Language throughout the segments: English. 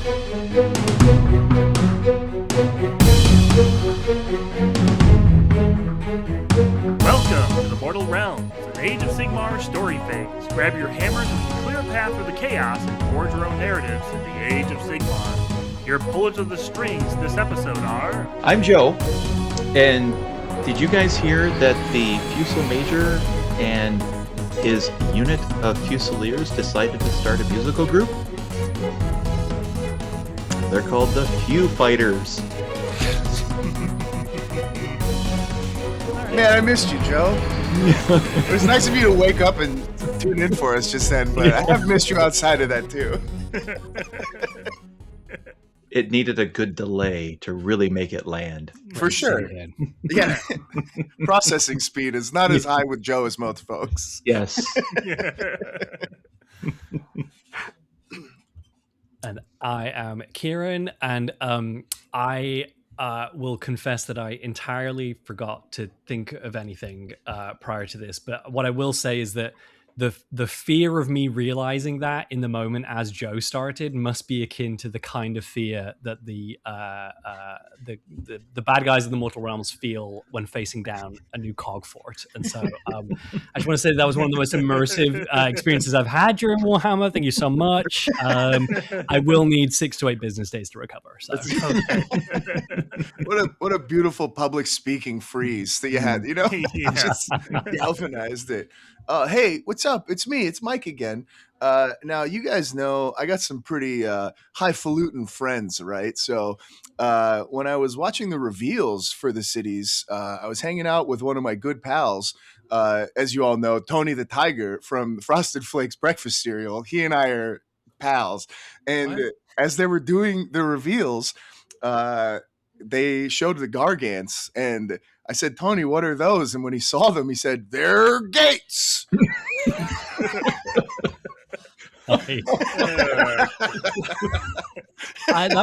Welcome to the Mortal Realms, an Age of Sigmar story phase. Grab your hammers and clear a path through the chaos and forge your own narratives in the Age of Sigmar. Your pullers of the strings this episode are... I'm Joe, and did you guys hear that the Fusilier Major and his unit of Fusiliers decided to start a musical group? They're called the Few Fighters. Man, I missed you, Joe. It was nice of you to wake up and tune in for us just then, but I have missed you outside of that too. It needed a good delay to really make it land. For sure. Yeah. Processing speed is not as high with Joe as most folks. Yes. And I am Kieran, and I will confess that I entirely forgot to think of anything prior to this. But what I will say is that the fear of me realizing that in the moment as Joe started must be akin to the kind of fear that the bad guys in the Mortal Realms feel when facing down a new cog fort. And so I just want to say that was one of the most immersive experiences I've had during Warhammer. Thank you so much. I will need 6 to 8 business days to recover. So. What a beautiful public speaking freeze that you had. You know, just galvanized it. Hey, what's up? It's me. It's Mike again. Now, you guys know I got some pretty highfalutin friends, right? So when I was watching the reveals for the cities, I was hanging out with one of my good pals, as you all know, Tony the Tiger from Frosted Flakes breakfast cereal. He and I are pals. And as they were doing the reveals, they showed the Gargants, and I said, Tony, what are those? And when he saw them, he said, they're gates. That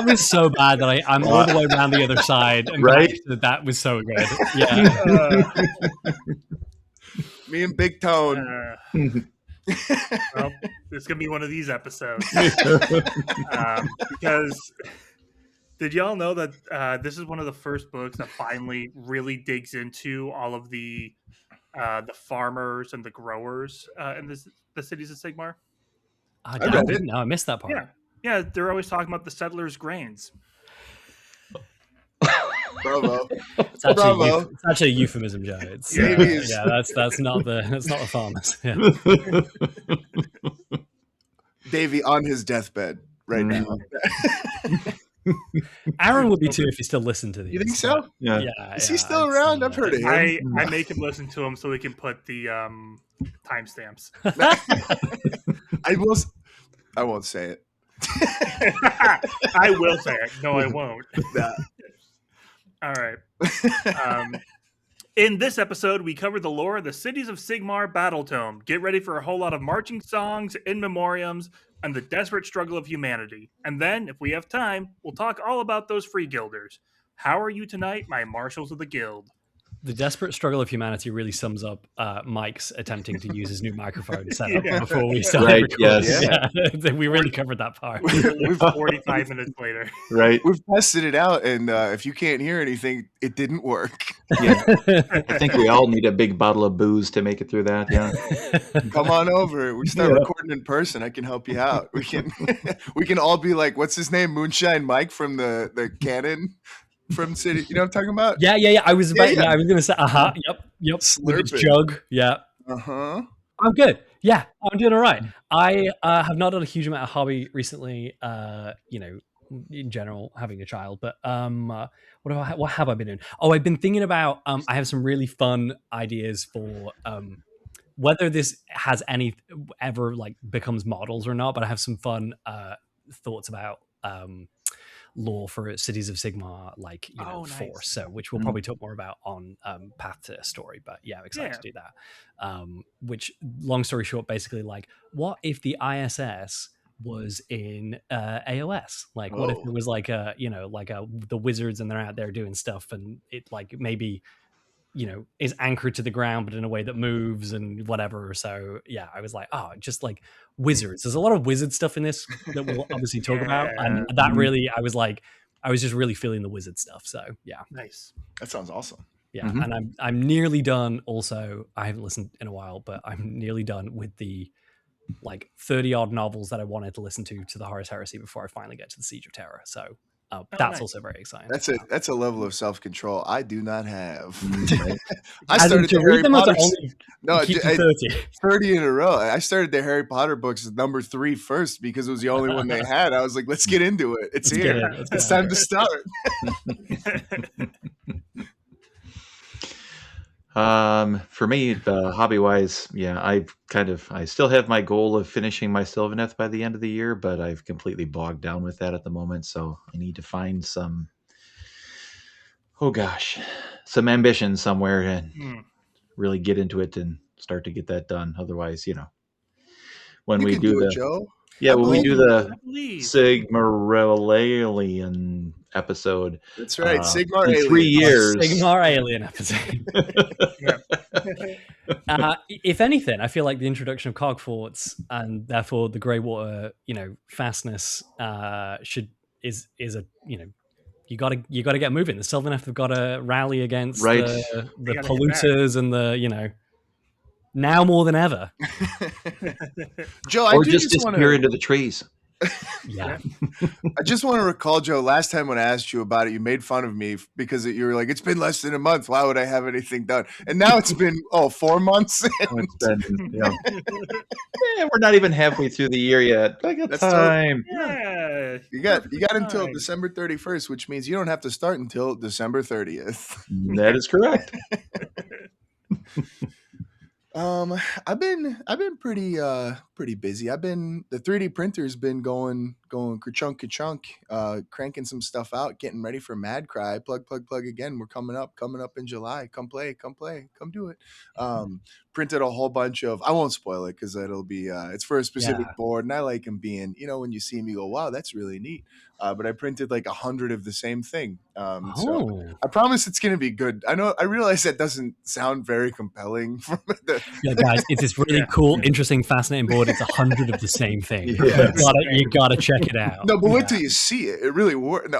was so bad that I'm all the way around the other side. And right? That was so good. Yeah. Me and Big Tone. Well, it's going to be one of these episodes. Because... Did y'all know that this is one of the first books that finally really digs into all of the farmers and the growers in the Cities of Sigmar? I didn't know. I missed that part. Yeah, they're always talking about the settlers' grains. Bravo! It's actually a euphemism, Joe. It's, that's not the farmers. Yeah. Davey on his deathbed right now. Aaron would be too if he still listened to these. You think so? Yeah. Is he still around? I've heard of him. I make him listen to them so we can put the timestamps. I won't say it. I will say it. No, I won't. Nah. All right. In this episode, we cover the lore of the Cities of Sigmar Battletome. Get ready for a whole lot of marching songs, in memoriams, and the desperate struggle of humanity. And then, if we have time, we'll talk all about those freeguilders. How are you tonight, my marshals of the guild? The desperate struggle of humanity really sums up Mike's attempting to use his new microphone setup before we started recording. Yes. Yeah. We really covered that part. We're 45 minutes later. Right. We've tested it out, and if you can't hear anything, it didn't work. Yeah. I think we all need a big bottle of booze to make it through that. Yeah. Come on over. We start recording in person. I can help you out. We can all be like, what's his name? Moonshine Mike from the Canon. From City, you know what I'm talking about? Yeah. I was about. Yeah, I was gonna say. Yep. With his jug. Yeah. I'm good. Yeah, I'm doing all right. I have not done a huge amount of hobby recently. In general, having a child. But what have I been doing? Oh, I've been thinking about. I have some really fun ideas for whether this has any ever like becomes models or not. But I have some fun thoughts about. Lore for Cities of Sigmar, nice. Force, so which we'll probably talk more about on Path to Story. But yeah, I'm excited to do that. Which, long story short, basically, like, what if the ISS was in AOS? Like, what if it was the wizards and they're out there doing stuff, and it like maybe is anchored to the ground, but in a way that moves and whatever. So yeah, I was like, just like wizards. There's a lot of wizard stuff in this that we'll obviously talk about, and that really, I was just really feeling the wizard stuff. So yeah, nice. That sounds awesome. Yeah, and I'm nearly done. Also, I haven't listened in a while, but I'm nearly done with the 30 odd novels that I wanted to listen to the Horus Heresy before I finally get to the Siege of Terror. So that's nice. Also very exciting. That's a level of self-control I do not have. I started the Harry Potter. 30 in a row. I started the Harry Potter books number 3 first because it was the only one they had. I was like, let's get into it. It's here. It's time to start. For me, hobby-wise, yeah, I still have my goal of finishing my Sylvaneth by the end of the year, but I've completely bogged down with that at the moment. So I need to find some ambition somewhere and really get into it and start to get that done. Otherwise, when we do Joe. Yeah, when we do the Sigmarillion episode. That's right, Sigmar Alien. 3 years. Sigmar Alien episode. If anything, I feel like the introduction of cog forts and therefore the Greywater, fastness is a you gotta get moving. The Sylvaneth have got to rally against the polluters and the now more than ever. Joe, or just disappear into the trees. Yeah. I just want to recall, Joe, last time when I asked you about it, you made fun of me because you were like, it's been less than a month. Why would I have anything done? And now it's been 4 months. We're not even halfway through the year yet. I got time. Yeah. You got until December 31st, which means you don't have to start until December 30th. That is correct. I've been pretty busy. The 3D printer's been going ka-chunk, cranking some stuff out, getting ready for Mad Cry. Plug again. We're coming up in July. Come play, come do it. Printed a whole bunch of, I won't spoil it because it'll be it's for a specific board, and I like them being, when you see them, you go, wow, that's really neat. But I printed 100 of the same thing. So I promise it's going to be good. I realize that doesn't sound very compelling. Guys, it's this really cool, interesting, fascinating board. It's 100 of the same thing. Yeah, you gotta check it out. No, but wait till you see it. It really works. No.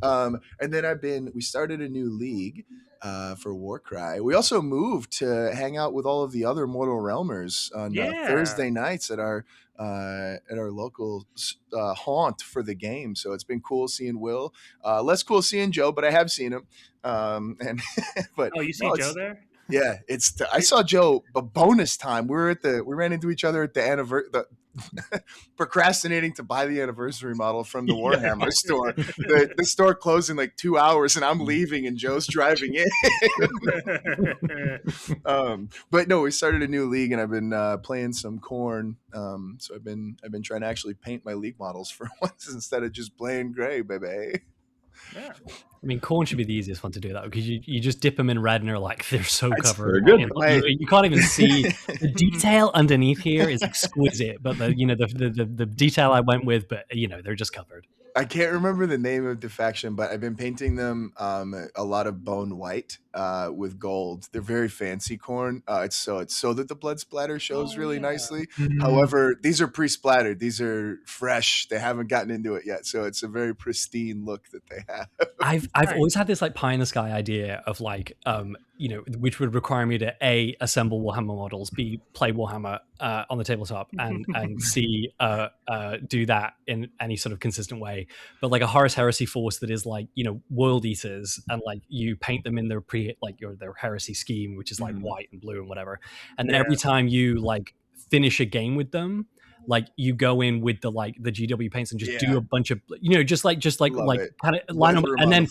And then we started a new league for Warcry. We also moved to hang out with all of the other Mortal Realmers on Thursday nights at our local haunt for the game. So it's been cool seeing Will. Less cool seeing Joe, but I have seen him. But you see Joe there? Yeah, I saw Joe a bonus time. We ran into each other at the anniversary. Procrastinating to buy the anniversary model from the Warhammer store. The store closed in 2 hours, and I'm leaving, and Joe's driving in. But no, we started a new league, and I've been playing some Khorne. So I've been trying to actually paint my league models for once instead of just playing gray, baby. Yeah. I mean, Khorne should be the easiest one to do that because you just dip them in red and they're so covered. Very good. You can't even see the detail underneath here is exquisite, but the detail I went with, but they're just covered. I can't remember the name of the faction, but I've been painting them a lot of bone white with gold. They're very fancy Khorne. It's so that the blood splatter shows really nicely. Mm-hmm. However, these are pre-splattered. These are fresh. They haven't gotten into it yet, so it's a very pristine look that they have. I've always had this pie in the sky idea of which would require me to A, assemble Warhammer models, B, play Warhammer on the tabletop, and C, do that in any sort of consistent way. But a Horus Heresy force that is world eaters, and you paint them in their their heresy scheme, which is white and blue and whatever. And then every time you finish a game with them, you go in with the GW paints and just do a bunch of just kind of line them, and then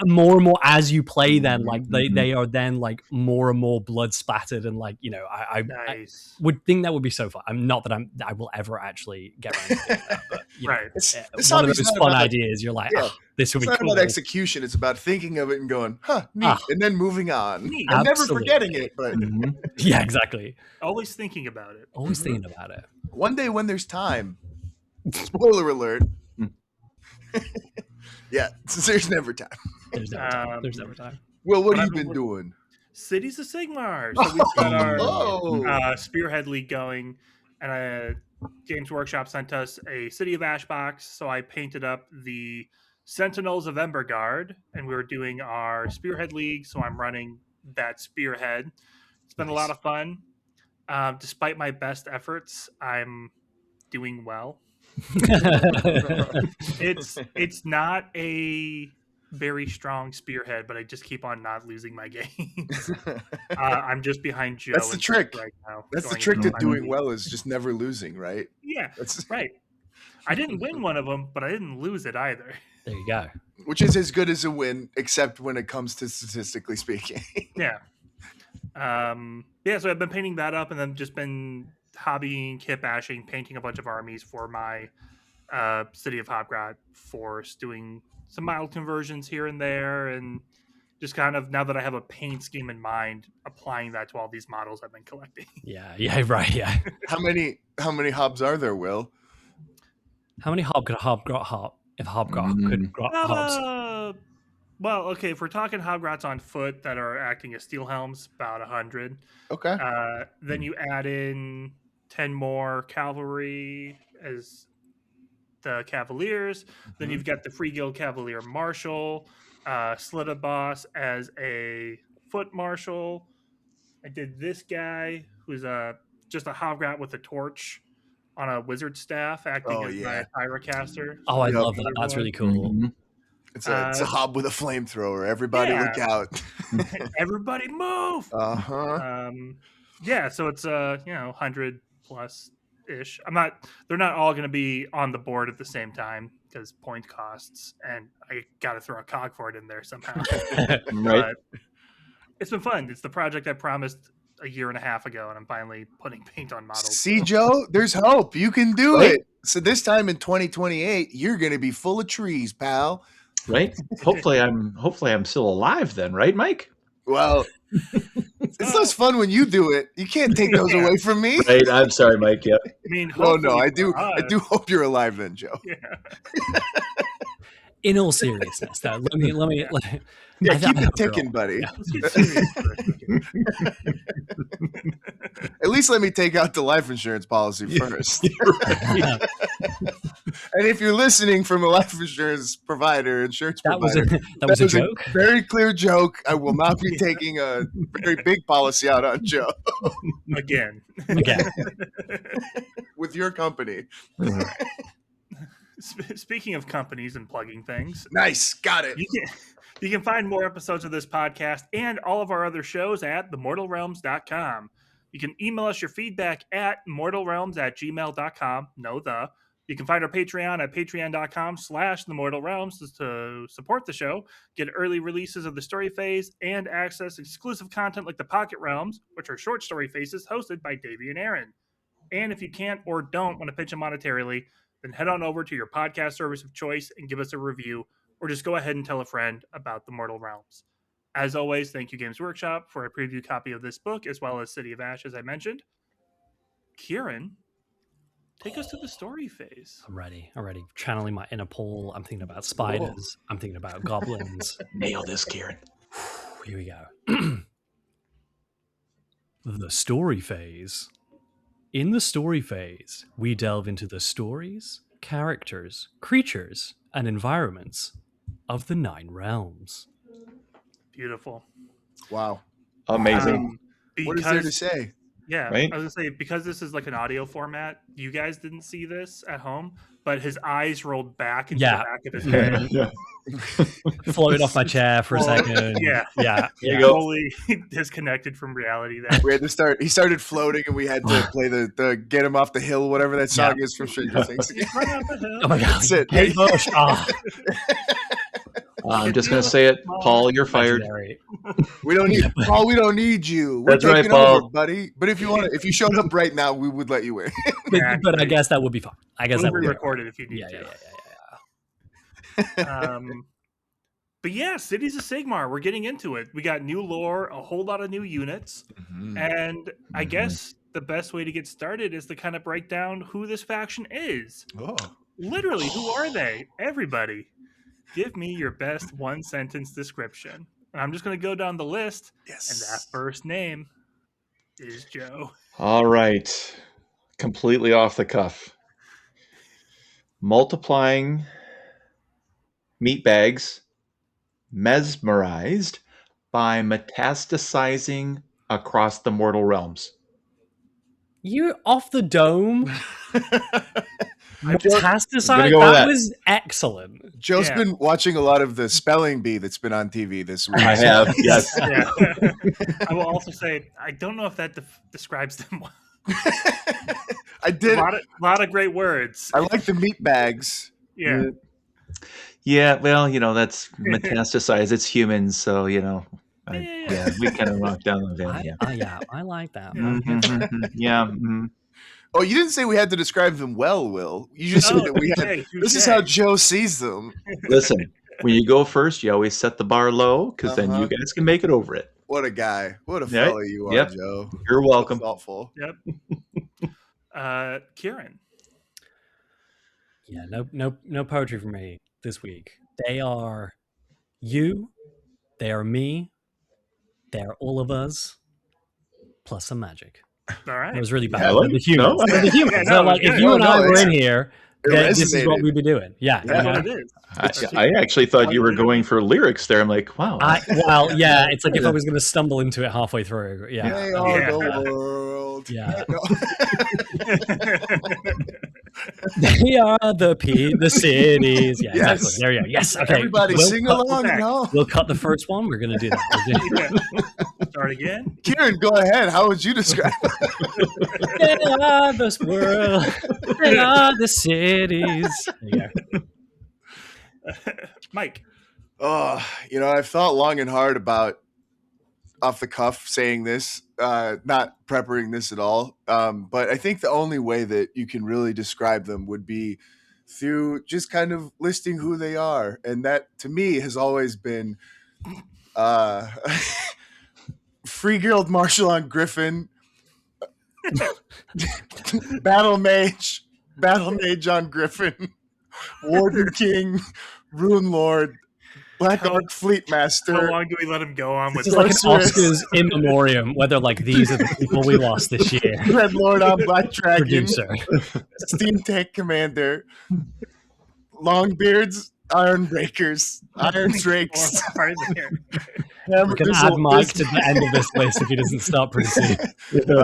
more and more as you play, then they are then more and more blood splattered, and I would think that would be so fun. I'm not that I will ever actually get around to doing that, but it's one of those fun ideas. You're this would be cool. It's not about execution. It's about thinking of it and going, neat, and then moving on. And never forgetting it. But yeah, exactly. Always thinking about it. Always thinking about it. One day when there's time. Spoiler alert. Yeah, there's never time. There's never time. Well, what have you been doing? Cities of Sigmar. So we've got our Spearhead League going, and Games Workshop sent us a City of Ash box. So I painted up the Sentinels of Emberguard, and we were doing our Spearhead League. So I'm running that Spearhead. It's been a lot of fun. Despite my best efforts, I'm doing well. It's not a very strong Spearhead, but I just keep on not losing my games. I'm just behind Joe. That's the trick right now. That's the trick to doing well, is just never losing, right? Yeah, that's right. I didn't win one of them, but I didn't lose it either. There you go. Which is as good as a win, except when it comes to statistically speaking. Yeah. So I've been painting that up, and then just been hobbying, kit bashing, painting a bunch of armies for my City of Hobgrot Force, doing some mild conversions here and there, and just kind of, now that I have a paint scheme in mind, applying that to all these models I've been collecting. Yeah, right, yeah. How many hobs are there, Will? How many hob could a hobgrot hob if hobgrot could grot hobs? Well, okay, if we're talking hobgrots on foot that are acting as steel helms, about 100. Okay. Then you add in 10 more cavalry as the Cavaliers. Then you've got the Free Guild Cavalier Marshal, Slita Boss as a foot marshal. I did this guy who's just a hobgrot with a torch on a wizard staff, acting as my pyrocaster. Oh, I love that. That's really cool. Mm-hmm. It's a hob with a flamethrower. Everybody look out. Everybody move. So it's 100 plus ish. They're not all going to be on the board at the same time because point costs, and I got to throw a cog for it in there somehow. Right. It's been fun. It's the project I promised a year and a half ago, and I'm finally putting paint on models. See, Joe, there's hope. You can do it. So this time in 2028, you're going to be full of trees, pal. Right. Hopefully I'm still alive then, right, Mike? Well, it's less fun when you do it. You can't take those away from me. Right. I'm sorry, Mike. Yeah. I do hope you're alive then, Joe. Yeah. In all seriousness, though, let me keep it ticking, buddy. Yeah, let's get serious for a second. At least let me take out the life insurance policy first. And if you're listening from a life insurance provider, that was a joke. A very clear joke. I will not be taking a very big policy out on Joe. Again. With your company. Speaking of companies and plugging things. Nice. Got it. You can find more episodes of this podcast and all of our other shows at themortalrealms.com. You can email us your feedback at mortalrealms@gmail.com. You can find our Patreon at patreon.com/themortalrealms to support the show, get early releases of the story phase, and access exclusive content like the Pocket Realms, which are short story phases hosted by Davey and Aaron. And if you can't or don't want to pitch them monetarily, then head on over to your podcast service of choice and give us a review, or just go ahead and tell a friend about the Mortal Realms. As always, thank you, Games Workshop, for a preview copy of this book, as well as City of Ash, as I mentioned. Kieran, take us to the story phase. I'm ready. Channeling my inner Paul. I'm thinking about spiders. I'm thinking about goblins. Nail this, Kieran. Here we go. The story phase. In the story phase, we delve into the stories, characters, creatures, and environments of the 9 realms. Beautiful. Wow. Amazing. What is there to say? Yeah, right? I was going to say, because this is like an audio format, you guys didn't see this at home, but his eyes rolled back into the back of his head. Floated off my chair for a second. Yeah. Totally disconnected from reality there. We had to start. He started floating, and we had to play the "Get Him Off the Hill," whatever that song is from Stranger Things. Oh my god! That's it. Hey, Bush. I'm just going to say it, Paul. You're fired. We don't need Paul. We don't need you. We're taking over, buddy. But if you showed up right now, we would let you in. but I guess that would be fun. I guess that would be recorded if you need to. But yeah, Cities of Sigmar, we're getting into it. We got new lore, a whole lot of new units, and I guess the best way to get started is to kind of break down who this faction is. Literally, who are they? Everybody. Give me your best one-sentence description. And I'm just going to go down the list. Yes. And that first name is Joe. All right. Completely off the cuff. Multiplying meat bags mesmerized by metastasizing across the mortal realms. You're off the dome. Metastasized? That was excellent. Joe's been watching a lot of the spelling bee that's been on TV this week. I have, yes. Yeah. I will also say, I don't know if that describes them well. I did. A lot of great words. I like the meat bags. Yeah. Yeah, well, that's metastasized. It's humans, so, we kind of knocked down the vein. I like that. Yeah. Mm-hmm. Oh, you didn't say we had to describe them well, Will. You just said that we had. This is how Joe sees them. Listen, when you go first, you always set the bar low, because then you guys can make it over it. What a guy. What a fella you are, Joe. You're welcome. So thoughtful. Yep. Kieran. Yeah, no poetry for me this week. They are you, they are me, they are all of us, plus some magic. All right. It was really bad. Yeah, the humans. No? The humans. Yeah, no, if you and I were in here, this is what resonated. we'd be doing. Yeah. That's what it is. I actually thought you were going for lyrics there. I'm like, wow. It's like if I was going to stumble into it halfway through. Yeah. They are the world. Yeah. They are the cities. Yeah, Yes. exactly. There you go. Yes. Okay. Everybody sing along. We'll cut the first one. We're going to do that. Start again. Kieran, go ahead. How would you describe it? They are this world. They are the cities. There you go. Mike. Oh, I've thought long and hard about off the cuff saying this, not preparing this at all. But I think the only way that you can really describe them would be through just kind of listing who they are. And that to me has always been Free Guild Marshal on Griffin, Battle Mage on Griffin, Warden King, Rune Lord, Black Ark Fleet Master. How long do we let him go on with this? Is like an Oscars in memoriam, whether like these are the people we lost this year. Red Lord on Black Dragon. Producer. Steam Tank Commander. Longbeards, Iron Breakers, Iron Drakes. We're going to add Mike to the end of this list if he doesn't stop pretty soon.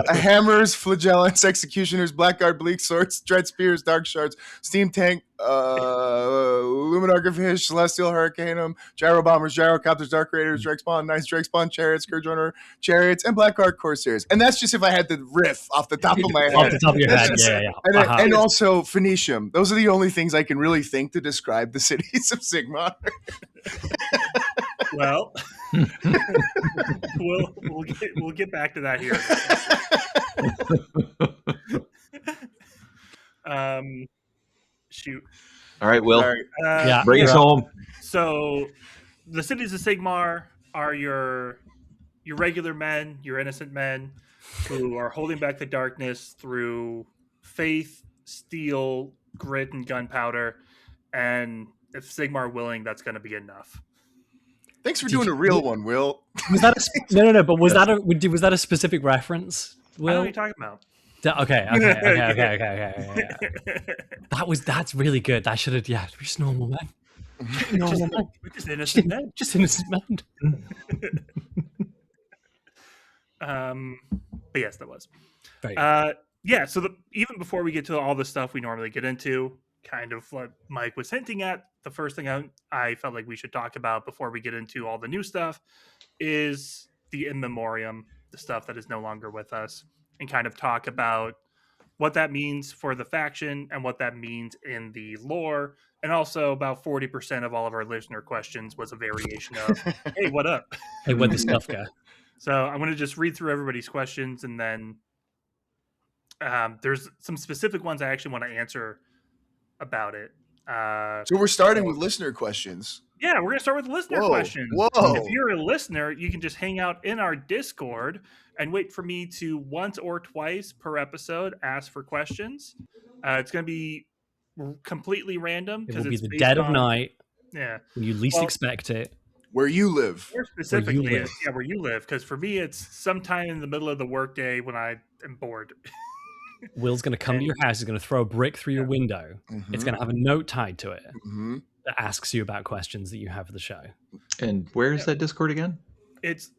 Hammers, Flagellants, Executioners, Blackguard, Bleak Swords, Dread Spears, Dark Shards, Steam Tank, Luminar Fish, Celestial Hurricaneum, Gyro Bombers, Gyrocopters, Dark Raiders, Drake Spawn, Nice Drake Spawn, Chariots, Scourge Runner, Chariots, and Blackguard Corsairs. And that's just if I had to riff off the top of my head. Off the top of your head, yeah. And also Phoenicium. Those are the only things I can really think to describe the cities of Sigmar. Well, we'll get back to that here. Shoot. All right, Will. Bring us home. So, the cities of Sigmar are your regular men, your innocent men, who are holding back the darkness through faith, steel, grit, and gunpowder. And if Sigmar willing, that's going to be enough. Thanks for doing a real one, Will. Was that no? But was that a specific reference, Will? I know what you're talking about. Okay. That's really good. That should have, we're just normal men. We're just innocent men. Just innocent men. But yes, that was. Right. So even before we get to all the stuff we normally get into, kind of what Mike was hinting at, the first thing I felt like we should talk about before we get into all the new stuff is the in memoriam, the stuff that is no longer with us, and kind of talk about what that means for the faction and what that means in the lore. And also about 40% of all of our listener questions was a variation of, hey, what up? Hey, where'd the stuff go? So I'm going to just read through everybody's questions, and then there's some specific ones I actually want to answer about it. So we're starting with listener questions. Yeah, we're going to start with listener questions. Whoa. If you're a listener, you can just hang out in our Discord and wait for me to once or twice per episode ask for questions. It's going to be completely random. It will be the dead of night. Yeah. When you least expect it. Where you live. More specifically, where you live. Because for me, it's sometime in the middle of the workday when I am bored. Will's going to come to your house. He's going to throw a brick through your window. Mm-hmm. It's going to have a note tied to it that asks you about questions that you have for the show. And where is that Discord again? It's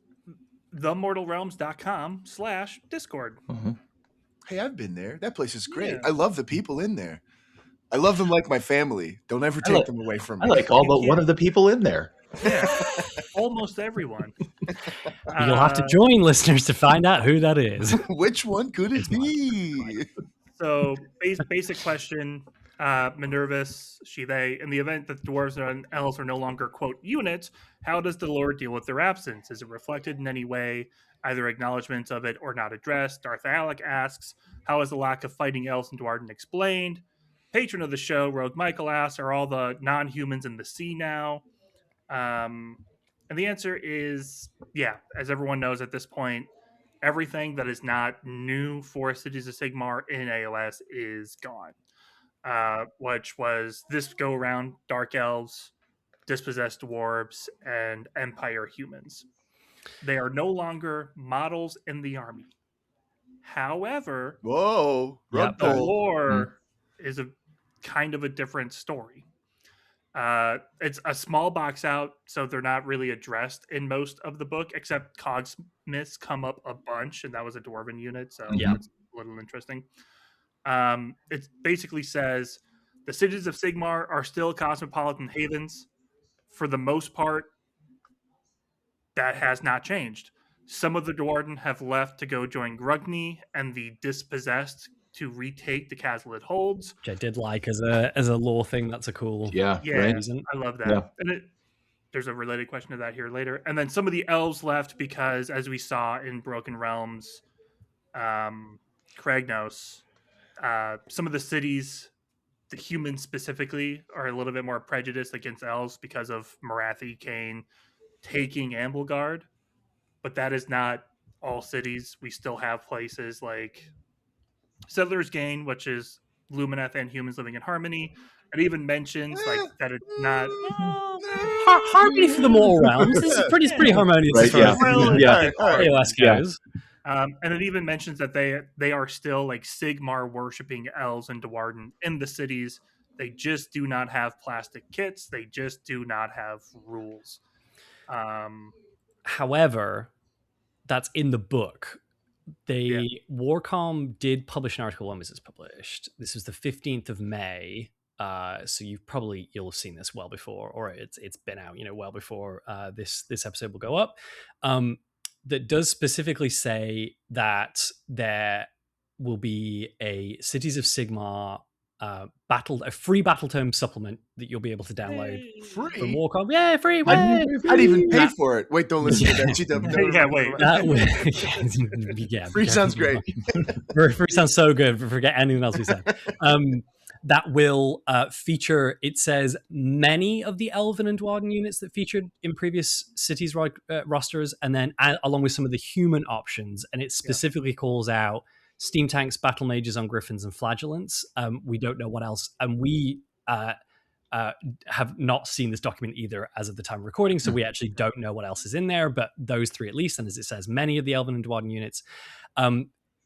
themortalrealms.com/Discord. Hey, I've been there. That place is great. I love the people in there. I love them like my family. Don't ever take them away from me. I like all but one of the people in there. Yeah, almost everyone. You'll have to join, listeners, to find out who that is. Which one could it be? So, basic question. Minervus, she, they, in the event that dwarves and elves are no longer, quote, units, how does the lore deal with their absence? Is it reflected in any way, either acknowledgments of it or not addressed? Darth Alec asks, how is the lack of fighting elves in Dwarden explained? Patron of the show, Rogue Michael asks, are all the non-humans in the sea now? And the answer is, yeah, as everyone knows at this point, everything that is not new for Cities of Sigmar in AOS is gone. Which was this go around Dark Elves, Dispossessed Dwarves, and Empire Humans. They are no longer models in the army. However, the lore is a kind of a different story. It's a small box out, so they're not really addressed in most of the book, except Cogsmiths come up a bunch, and that was a Dwarven unit, so it's a little interesting. It basically says the cities of Sigmar are still cosmopolitan havens. For the most part, that has not changed. Some of the Dwarden have left to go join Grugni and the Dispossessed to retake the castle it holds. Which I did like as a lore thing. That's a cool reason. I love that. Yeah. And there's a related question to that here later. And then some of the elves left because, as we saw in Broken Realms, Kragnos, some of the cities, the humans specifically, are a little bit more prejudiced against elves because of Marathi Kane taking Ambelgard. But that is not all cities. We still have places like Settlers Gain, which is Lumineth and humans living in harmony. It even mentions that it's not harmony for the Mortal Realms. This is pretty harmonious. Right, AOS goes. And it even mentions that they are still like Sigmar worshipping elves and Dwarden in the cities. They just do not have plastic kits. They just do not have rules. However, that's in the book. Warcom did publish an article. When was this published? This was the 15th of May. So you'll have seen this well before, or it's been out, well before this episode will go up. That does specifically say that there will be a Cities of Sigmar a free Battletome supplement that you'll be able to download from Warcom. Yeah, free. I'd even pay for it. Wait, don't listen to that. Free sounds great. Free sounds so good. Forget anything else we said. That will feature, it says, many of the Elven and Dwarden units that featured in previous Cities rosters, and then along with some of the human options. And it specifically calls out steam tanks, battle mages on griffins, and flagellants. We don't know what else. And we have not seen this document either as of the time of recording, so we actually don't know what else is in there, but those three at least, and as it says, many of the Elven and Dwarden units.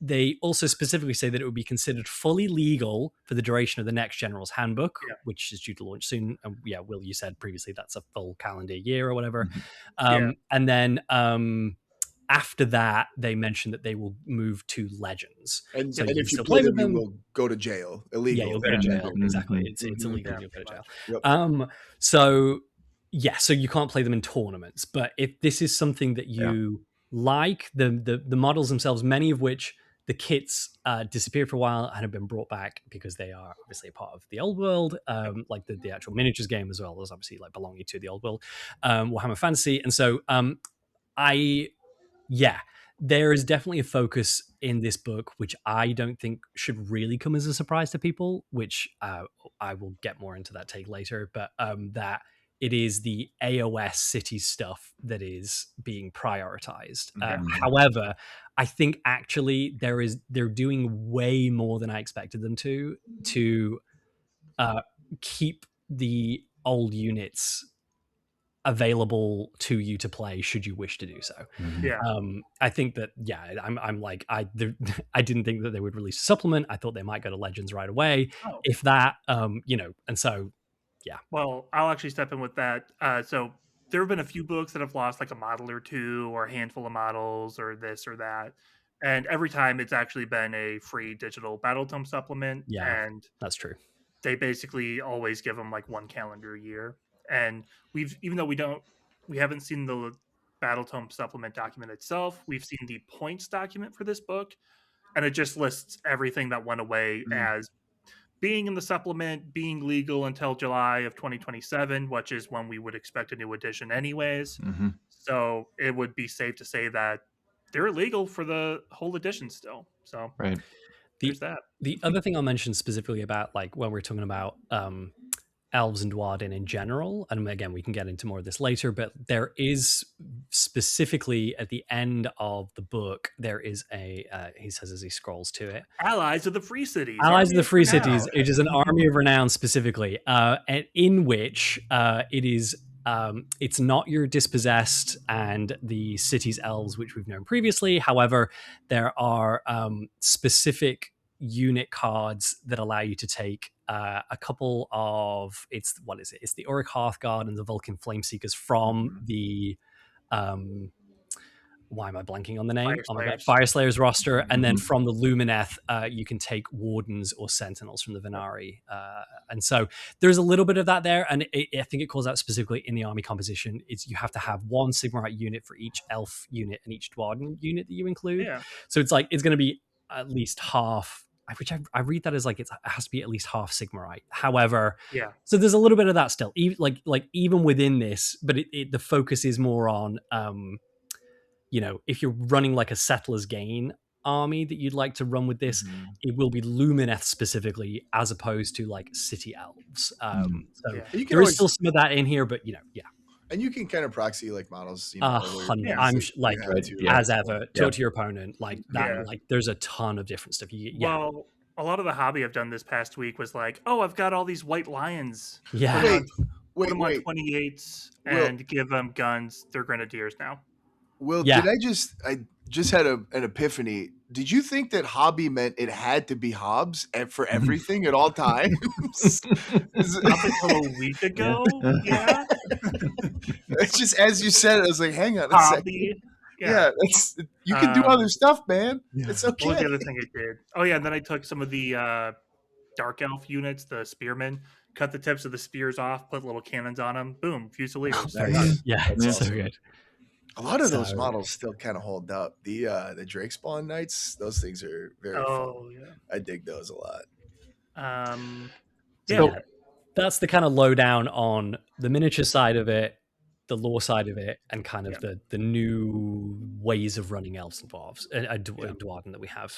They also specifically say that it would be considered fully legal for the duration of the next General's Handbook, which is due to launch soon. Will, you said previously that's a full calendar year or whatever. And then after that, they mentioned that they will move to Legends. And if you play them, you will go to jail. Illegal. Yeah, you'll go to jail. Exactly. It's illegal. You'll go to jail. So you can't play them in tournaments. But if this is something that you like, the models themselves, many of which the kits disappeared for a while and have been brought back because they are obviously a part of the old world, like the actual miniatures game, as well as obviously like belonging to the old world, Warhammer Fantasy. And so there is definitely a focus in this book, which I don't think should really come as a surprise to people, which I will get more into that take later, but that it is the AOS city stuff that is being prioritized. However, I think actually they're doing way more than I expected them to keep the old units available to you to play should you wish to do so. Yeah. I think that I'm like I didn't think that they would release a supplement. I thought they might go to Legends right away, if that. And so yeah. Well, I'll actually step in with that. So there have been a few books that have lost like a model or two, or a handful of models, or this or that, and every time it's actually been a free digital Battletome supplement. Yeah, and that's true. They basically always give them like one calendar year. And even though we haven't seen the Battletome supplement document itself, we've seen the points document for this book, and it just lists everything that went away as being in the supplement, being legal until July of 2027, which is when we would expect a new edition anyways. So it would be safe to say that they're illegal for the whole edition still. So there's that. The other thing I'll mention specifically about like when we're talking about elves and Dwarden in general, and again we can get into more of this later, but there is specifically at the end of the book there is a he says as he scrolls to it, Allies of the Free Cities. Allies of the Free Cities. It is an army of renown specifically, and in which it is it's not your dispossessed and the cities elves which we've known previously. However, there are specific unit cards that allow you to take a couple of it's the Auric Hearthguard and the Vulcan Flameseekers from the why am I blanking on the name? Fire Slayers roster, and then from the Lumineth, you can take Wardens or Sentinels from the Venari, and so there's a little bit of that there, and I think it calls out specifically in the army composition. It's you have to have one Sigmarite unit for each Elf unit and each Dwarden unit that you include. Yeah. So it's like it's going to be at least half. Which I read that as like it has to be at least half Sigmarite. However, so there's a little bit of that still, even within this, but the focus is more on. If you're running like a Settlers Gain army that you'd like to run with this, it will be Lumineth specifically, as opposed to like City Elves. There is still some of that in here, but and you can kind of proxy like models. I'm like as ever, talk to your opponent like that. Like there's a ton of different stuff. Well, a lot of the hobby I've done this past week was like, oh, I've got all these white lions. Yeah, put them on 28s and give them guns. They're grenadiers now. Will, did I just had an epiphany. Did you think that hobby meant it had to be Hobbs for everything at all times? Up until a week ago, yeah. It's just as you said it, I was like, hang on a second. Yeah, you can do other stuff, man. It's okay. What was the other thing I did? Oh yeah, and then I took some of the Dark Elf units, the spearmen, cut the tips of the spears off, put little cannons on them. Boom, Fusiliers. That's so good. A lot of those models still kind of hold up. The Drakespawn Knights, those things are very fun. Yeah. I dig those a lot. So that's the kind of lowdown on the miniature side of it, the lore side of it, and kind of the new ways of running elves and dwarves, Dwarden that we have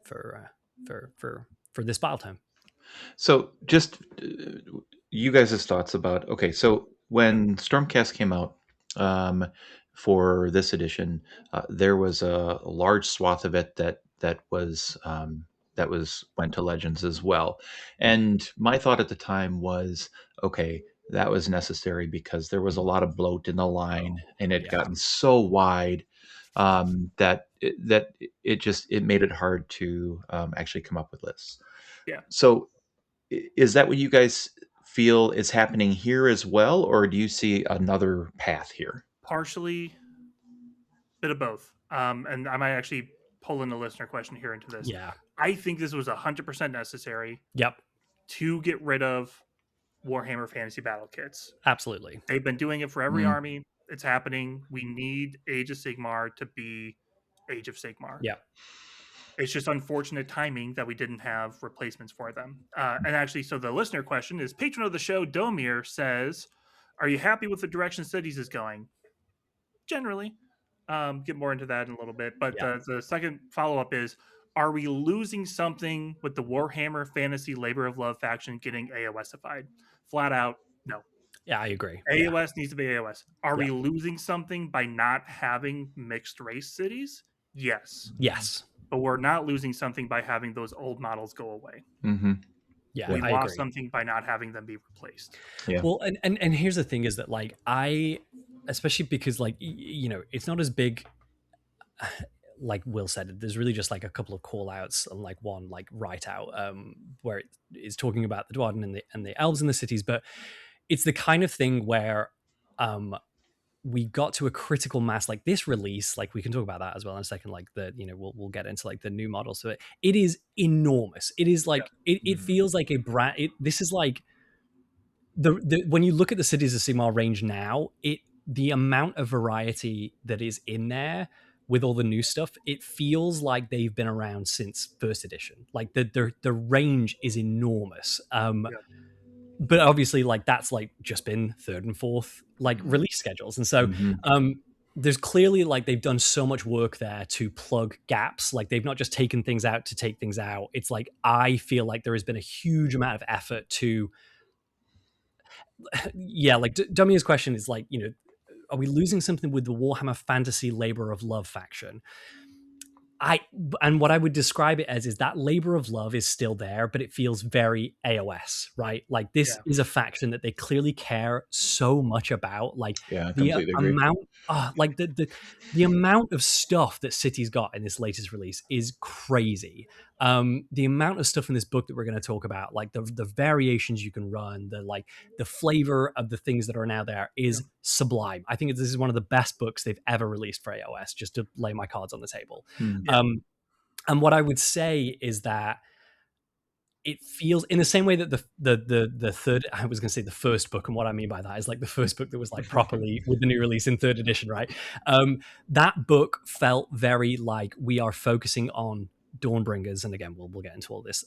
for this Battletome. So just you guys' thoughts about so when Stormcast came out. For this edition, there was a large swath of it that went to Legends as well. And my thought at the time was, okay, that was necessary because there was a lot of bloat in the line, and it gotten so wide that it made it hard to actually come up with lists. Yeah. So, is that what you guys feel is happening here as well, or do you see another path here? Partially, bit of both. And I might actually pull in the listener question here into this. Yeah. I think this was 100% necessary. Yep. To get rid of Warhammer Fantasy Battle Kits. Absolutely. They've been doing it for every army. It's happening. We need Age of Sigmar to be Age of Sigmar. Yeah. It's just unfortunate timing that we didn't have replacements for them. And actually, so the listener question is, patron of the show, Domir, says, are you happy with the direction Cities is going? Generally. Get more into that in a little bit. But the second follow-up is, are we losing something with the Warhammer Fantasy Labor of Love faction getting AOSified? Flat out, no. Yeah, I agree. AOS needs to be AOS. Are we losing something by not having mixed race cities? Yes. Yes. But we're not losing something by having those old models go away. Mm-hmm. Yeah, we I lost agree. something by not having them be replaced. Yeah. Well, and here's the thing is that like especially because like it's not as big. Like Will said, there's really just like a couple of call outs and like one like write out where it is talking about the Dwarden and the elves in the cities, but it's the kind of thing where we got to a critical mass. Like this release, like we can talk about that as well in a second, like we'll get into like the new models. So it is enormous. It is like it feels like a brand. This is like the when you look at the Cities of Sigmar range now, the amount of variety that is in there with all the new stuff, it feels like they've been around since first edition. Like the range is enormous. But obviously, like that's like just been third and fourth like release schedules, and so there's clearly like they've done so much work there to plug gaps. Like they've not just taken things out to take things out. It's like I feel like there has been a huge amount of effort to like Domia's question is like, are we losing something with the Warhammer Fantasy Labor of Love faction? And what I would describe it as is that labor of love is still there, but it feels very AOS, right? Like this is a faction that they clearly care so much about. Like the amount, like the amount of stuff that City's got in this latest release is crazy. The amount of stuff in this book that we're going to talk about, like the variations you can run, the flavor of the things that are now there is sublime. I think this is one of the best books they've ever released for AOS, just to lay my cards on the table. And what I would say is that it feels in the same way that the third, I was going to say the first book, and what I mean by that is like the first book that was like properly with the new release in third edition, right? That book felt very like we are focusing on Dawnbringers, and again we'll get into all this,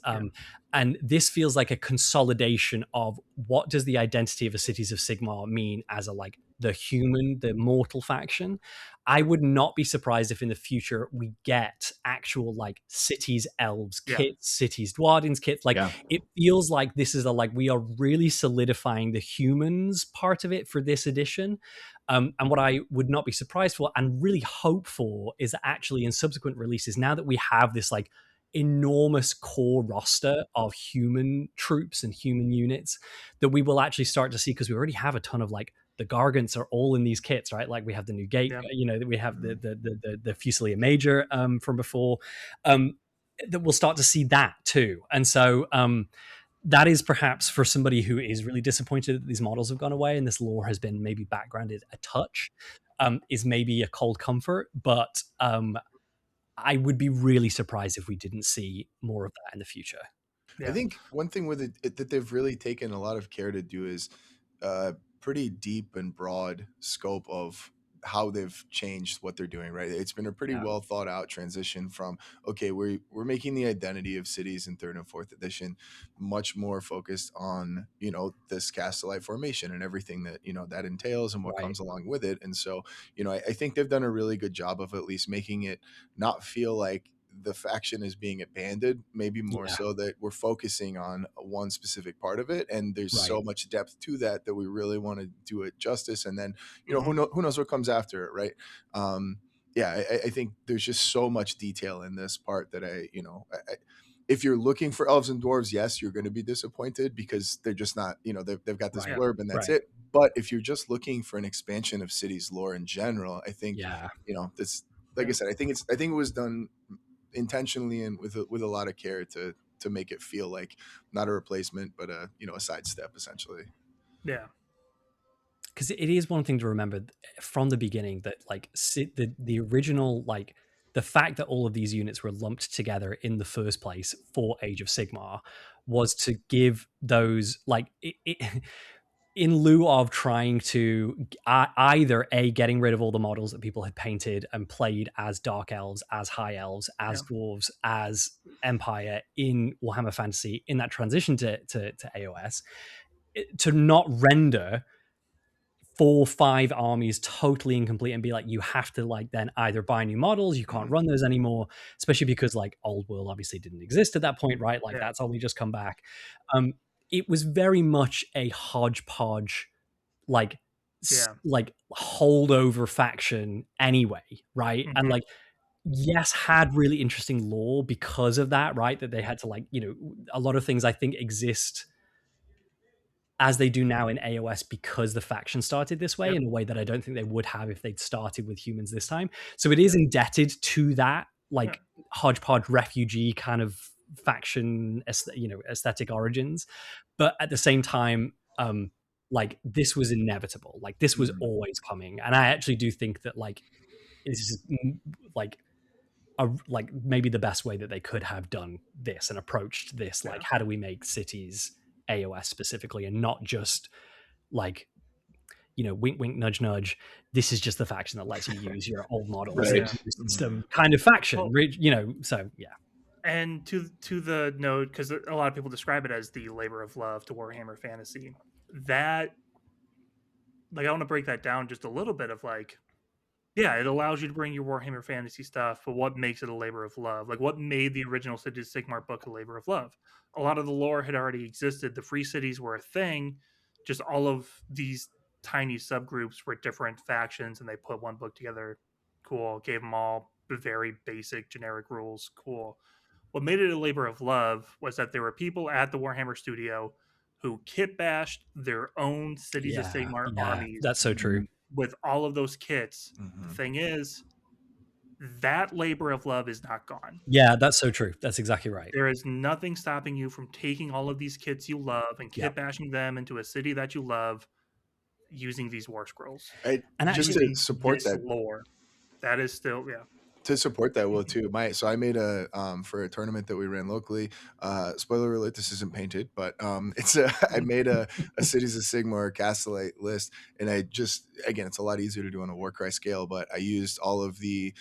and this feels like a consolidation of what does the identity of a Cities of Sigmar mean as a like the human, the mortal faction. I would not be surprised if in the future we get actual like cities elves kits, cities dwardens kits. Like it feels like this is we are really solidifying the humans part of it for this edition. And what I would not be surprised for and really hope for is that actually in subsequent releases, now that we have this like enormous core roster of human troops and human units, that we will actually start to see, because we already have a ton of like the Gargants are all in these kits, right? Like we have the new gate, we have the Fusilier Major from before, that we'll start to see that too. And so that is perhaps for somebody who is really disappointed that these models have gone away and this lore has been maybe backgrounded a touch, is maybe a cold comfort. But I would be really surprised if we didn't see more of that in the future. I think one thing with it that they've really taken a lot of care to do is pretty deep and broad scope of how they've changed what they're doing, right? It's been a pretty well thought out transition from, okay, we're making the identity of cities in third and fourth edition much more focused on, this Castellite formation and everything that, that entails and what comes along with it. And so, I think they've done a really good job of at least making it not feel like the faction is being abandoned, maybe more so that we're focusing on one specific part of it, and there's so much depth to that we really want to do it justice. And then who knows what comes after it, right? I think there's just so much detail in this part that I if you're looking for elves and dwarves, yes, you're going to be disappointed because they're just not, they've got this blurb and that's it. But if you're just looking for an expansion of cities lore in general, I think this, like I said, I think it was done intentionally and with a lot of care to make it feel like not a replacement but a sidestep essentially. Because it is one thing to remember from the beginning that like the original, like the fact that all of these units were lumped together in the first place for Age of Sigmar was to give those like in lieu of trying to either getting rid of all the models that people had painted and played as dark elves, as high elves, as dwarves, as Empire in Warhammer Fantasy in that transition to AOS, to not render 4-5 armies totally incomplete and be like, you have to like then either buy new models, you can't run those anymore, especially because like Old World obviously didn't exist at that point, right? Like that's only just come back. It was very much a hodgepodge, like holdover faction anyway, right? And like yes, had really interesting lore because of that, right? That they had to like, you know, a lot of things I think exist as they do now in AOS because the faction started this way in a way that I don't think they would have if they'd started with humans this time. So it is indebted to that like hodgepodge refugee kind of faction, you know, aesthetic origins. But at the same time, like this was inevitable. Like this was always coming. And I actually do think that like this is like like maybe the best way that they could have done this and approached this. Like, how do we make cities AOS specifically and not just like, you know, wink, wink, nudge, nudge. This is just the faction that lets you use your old models system kind of faction, you know. So yeah. And to the note, because a lot of people describe it as the labor of love to Warhammer Fantasy. That, like, I want to break that down just a little bit of like, yeah, it allows you to bring your Warhammer Fantasy stuff, but what makes it a labor of love? Like, what made the original Cities of Sigmar book a labor of love? A lot of the lore had already existed. The free cities were a thing. Just all of these tiny subgroups were different factions, and they put one book together. Cool. Gave them all the very basic generic rules. Cool. What made it a labor of love was that there were people at the Warhammer studio who kit bashed their own Cities of Sigmar armies. That's so true. With all of those kits. The thing is, that labor of love is not gone. Yeah, that's so true. That's exactly right. There is nothing stopping you from taking all of these kits you love and kit bashing them into a city that you love using these war scrolls. And just to support that lore, that is still to support that, Will, too. I made a for a tournament that we ran locally. Spoiler alert: this isn't painted, but I made a Cities of Sigmar Castellite list, and I just it's a lot easier to do on a Warcry scale. But I used all of the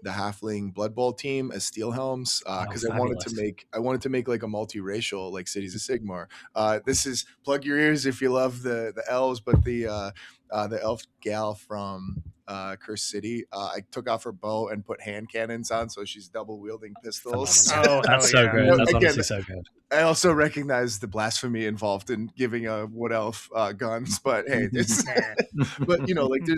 Halfling Blood Bowl team as steel helms because I wanted to make like a multiracial like Cities of Sigmar. This is plug your ears if you love the elves, but the elf gal from Cursed City, I took off her bow and put hand cannons on, so she's double wielding pistols. Oh, that's so good. That's honestly so good. I also recognize the blasphemy involved in giving a wood elf guns, but hey, but you know, like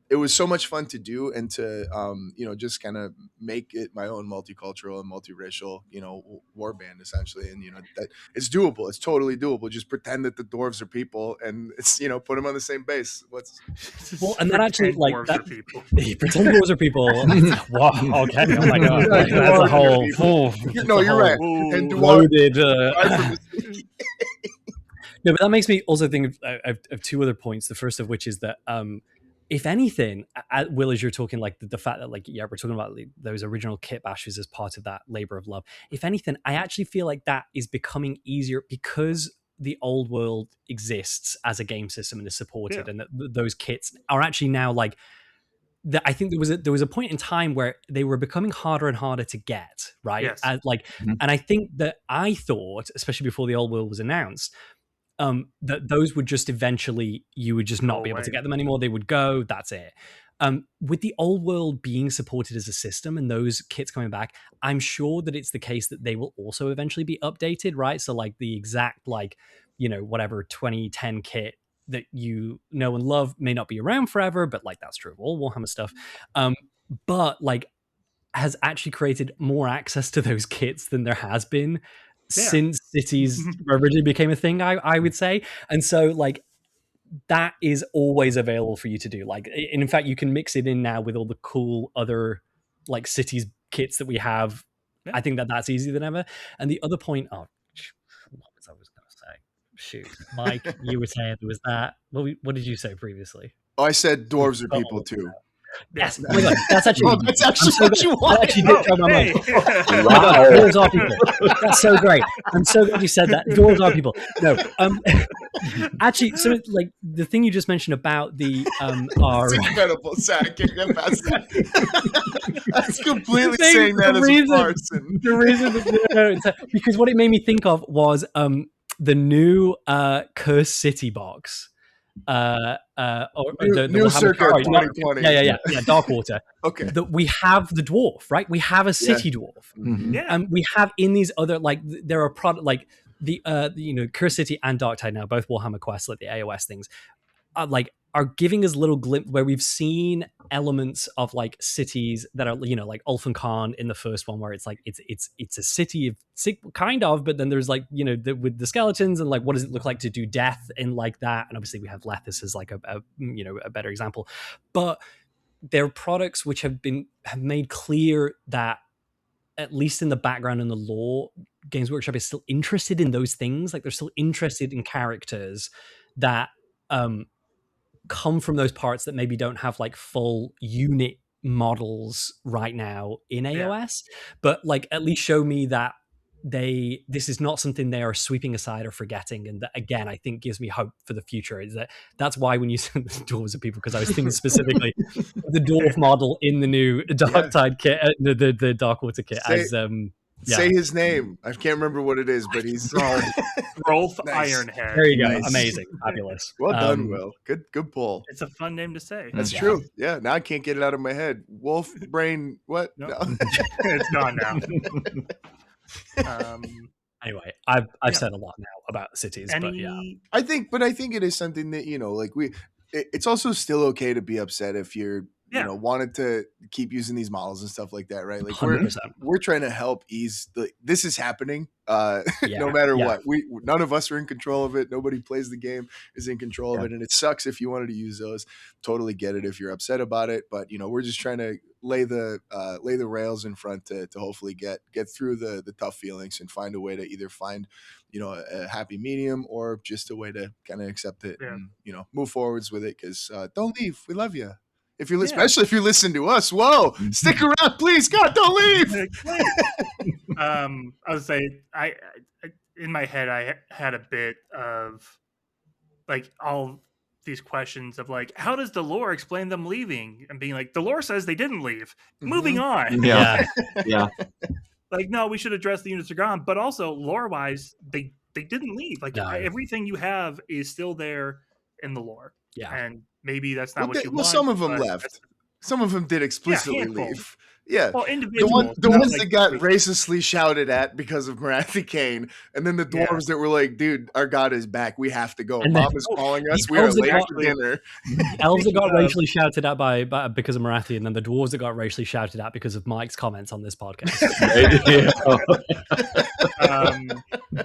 it was so much fun to do and to you know, just kind of make it my own multicultural and multiracial, you know, war band essentially. And you know, that it's doable. It's totally doable. Just pretend that the dwarves are people and it's, you know, put them on the same base. Well, and that actually like that, pretend dwarves are people. Wow, okay. Oh my god, that's a whole. No, you're right. And loaded. No, but that makes me also think of two other points. The first of which is that if anything, Will, as you're talking like the fact that like, yeah, we're talking about those original kit bashes as part of that labor of love. If anything, I actually feel like that is becoming easier because the old world exists as a game system and is supported, and that those kits are actually now like, I think there was a point in time where they were becoming harder and harder to get, right? Yes. And I think that I thought, especially before the old world was announced, that those would just eventually, you would just not be able to get them anymore. They would go, that's it. With the old world being supported as a system and those kits coming back, I'm sure that it's the case that they will also eventually be updated, right? So like the exact, like, you know, whatever 2010 kit that you know and love may not be around forever, but like that's true of all Warhammer stuff. But like has actually created more access to those kits than there has been since cities originally became a thing, I would say. And so like that is always available for you to do. Like, and in fact, you can mix it in now with all the cool other like cities kits that we have. I think that's easier than ever. And the other point, what was I going to say? Shoot, Mike, you were saying there was that. What did you say previously? Oh, I said dwarves are people too. Yes. Oh my God, that's actually what you want. That actually did come my mind. Oh my God, dwarves are people. That's so great. I'm so glad you said that. Dwarves are people. No, actually, so like the thing you just mentioned about the it's incredible. Sorry, I can't get past that. That's completely saying that as a person. The reason, because what it made me think of was the new Cursed City box. New circa 2020. Yeah, Darkwater. Okay. That we have the dwarf, right? We have a city dwarf. And we have in these other, like, there are product like the you know, Cursed City and Darktide now, both Warhammer quests, like the AOS things. are giving us little glimpse where we've seen elements of like cities that are, you know, like Ulfin Khan in the first one, where it's like it's a city of kind of, but then there's like, you know, with the skeletons and like what does it look like to do death in like that, and obviously we have Lethis as like a you know, a better example, but they're products which have made clear that at least in the background and the lore, Games Workshop is still interested in those things. Like they're still interested in characters that come from those parts that maybe don't have like full unit models right now in AOS, but like at least show me that this is not something they are sweeping aside or forgetting, and that again I think gives me hope for the future. Is that's why when you said the dwarves are people, because I was thinking specifically the dwarf model in the new Darktide kit, the Darkwater kit. Say his name. I can't remember what it is, but he's Rolf Nice. Ironhead. There you go. Amazing. Fabulous. Well done, Will. Good pull. It's a fun name to say. That's true. Yeah, now I can't get it out of my head. Wolf brain what? No. No. It's gone now. Anyway, I've said a lot now about cities, but yeah. I think it is something that, you know, like it's also still okay to be upset if you're you know, wanted to keep using these models and stuff like that, right? Like 100%. we're trying to help ease this is happening no matter what. None of us are in control of it. Nobody plays the game is in control of it, and it sucks if you wanted to use those. Totally get it if you're upset about it, but you know, we're just trying to lay the rails in front to hopefully get through the tough feelings and find a way to either find, you know, a happy medium or just a way to kind of accept it and, you know, move forwards with it, because don't leave, we love you. If you especially if you listen to us, whoa, stick around, please, God, don't leave. I would say I in my head I had a bit of like all these questions of like, how does the lore explain them leaving, and being like, the lore says they didn't leave. Moving on. Yeah. Like, no, we should address the units are gone, but also lore wise, they didn't leave. Like everything you have is still there in the lore. Yeah, and maybe that's not what you want. Some of them left. Some of them did explicitly leave. Yeah, well, individuals. The ones that got racistly shouted at because of Marathi Kane, and then the dwarves that were like, "Dude, our god is back. We have to go. Mom is calling us. We are late for dinner." Elves that got racially shouted at by because of Marathi, and then the dwarves that got racially shouted at because of Mike's comments on this podcast.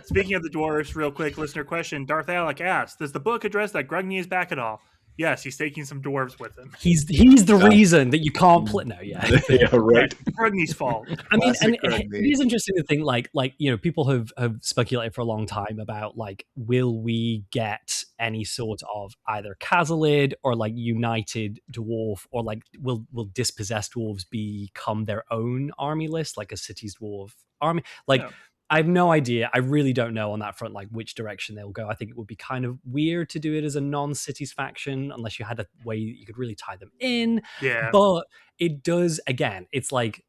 Speaking of the dwarves, real quick, listener question: Darth Alec asks, "Does the book address that Grugny is back at all?" Yes, he's taking some dwarves with him. He's the reason that you can't play. No, right. Grugny's fault. I mean, and it is interesting to think, like you know, people have speculated for a long time about like, will we get any sort of either Khazalid or like united dwarf, or like will dispossessed dwarves become their own army list, like a cities dwarf army? Like. Yeah. I have no idea. I really don't know on that front, like which direction they'll go. I think it would be kind of weird to do it as a non-cities faction unless you had a way that you could really tie them in. Yeah. But it does, again, it's like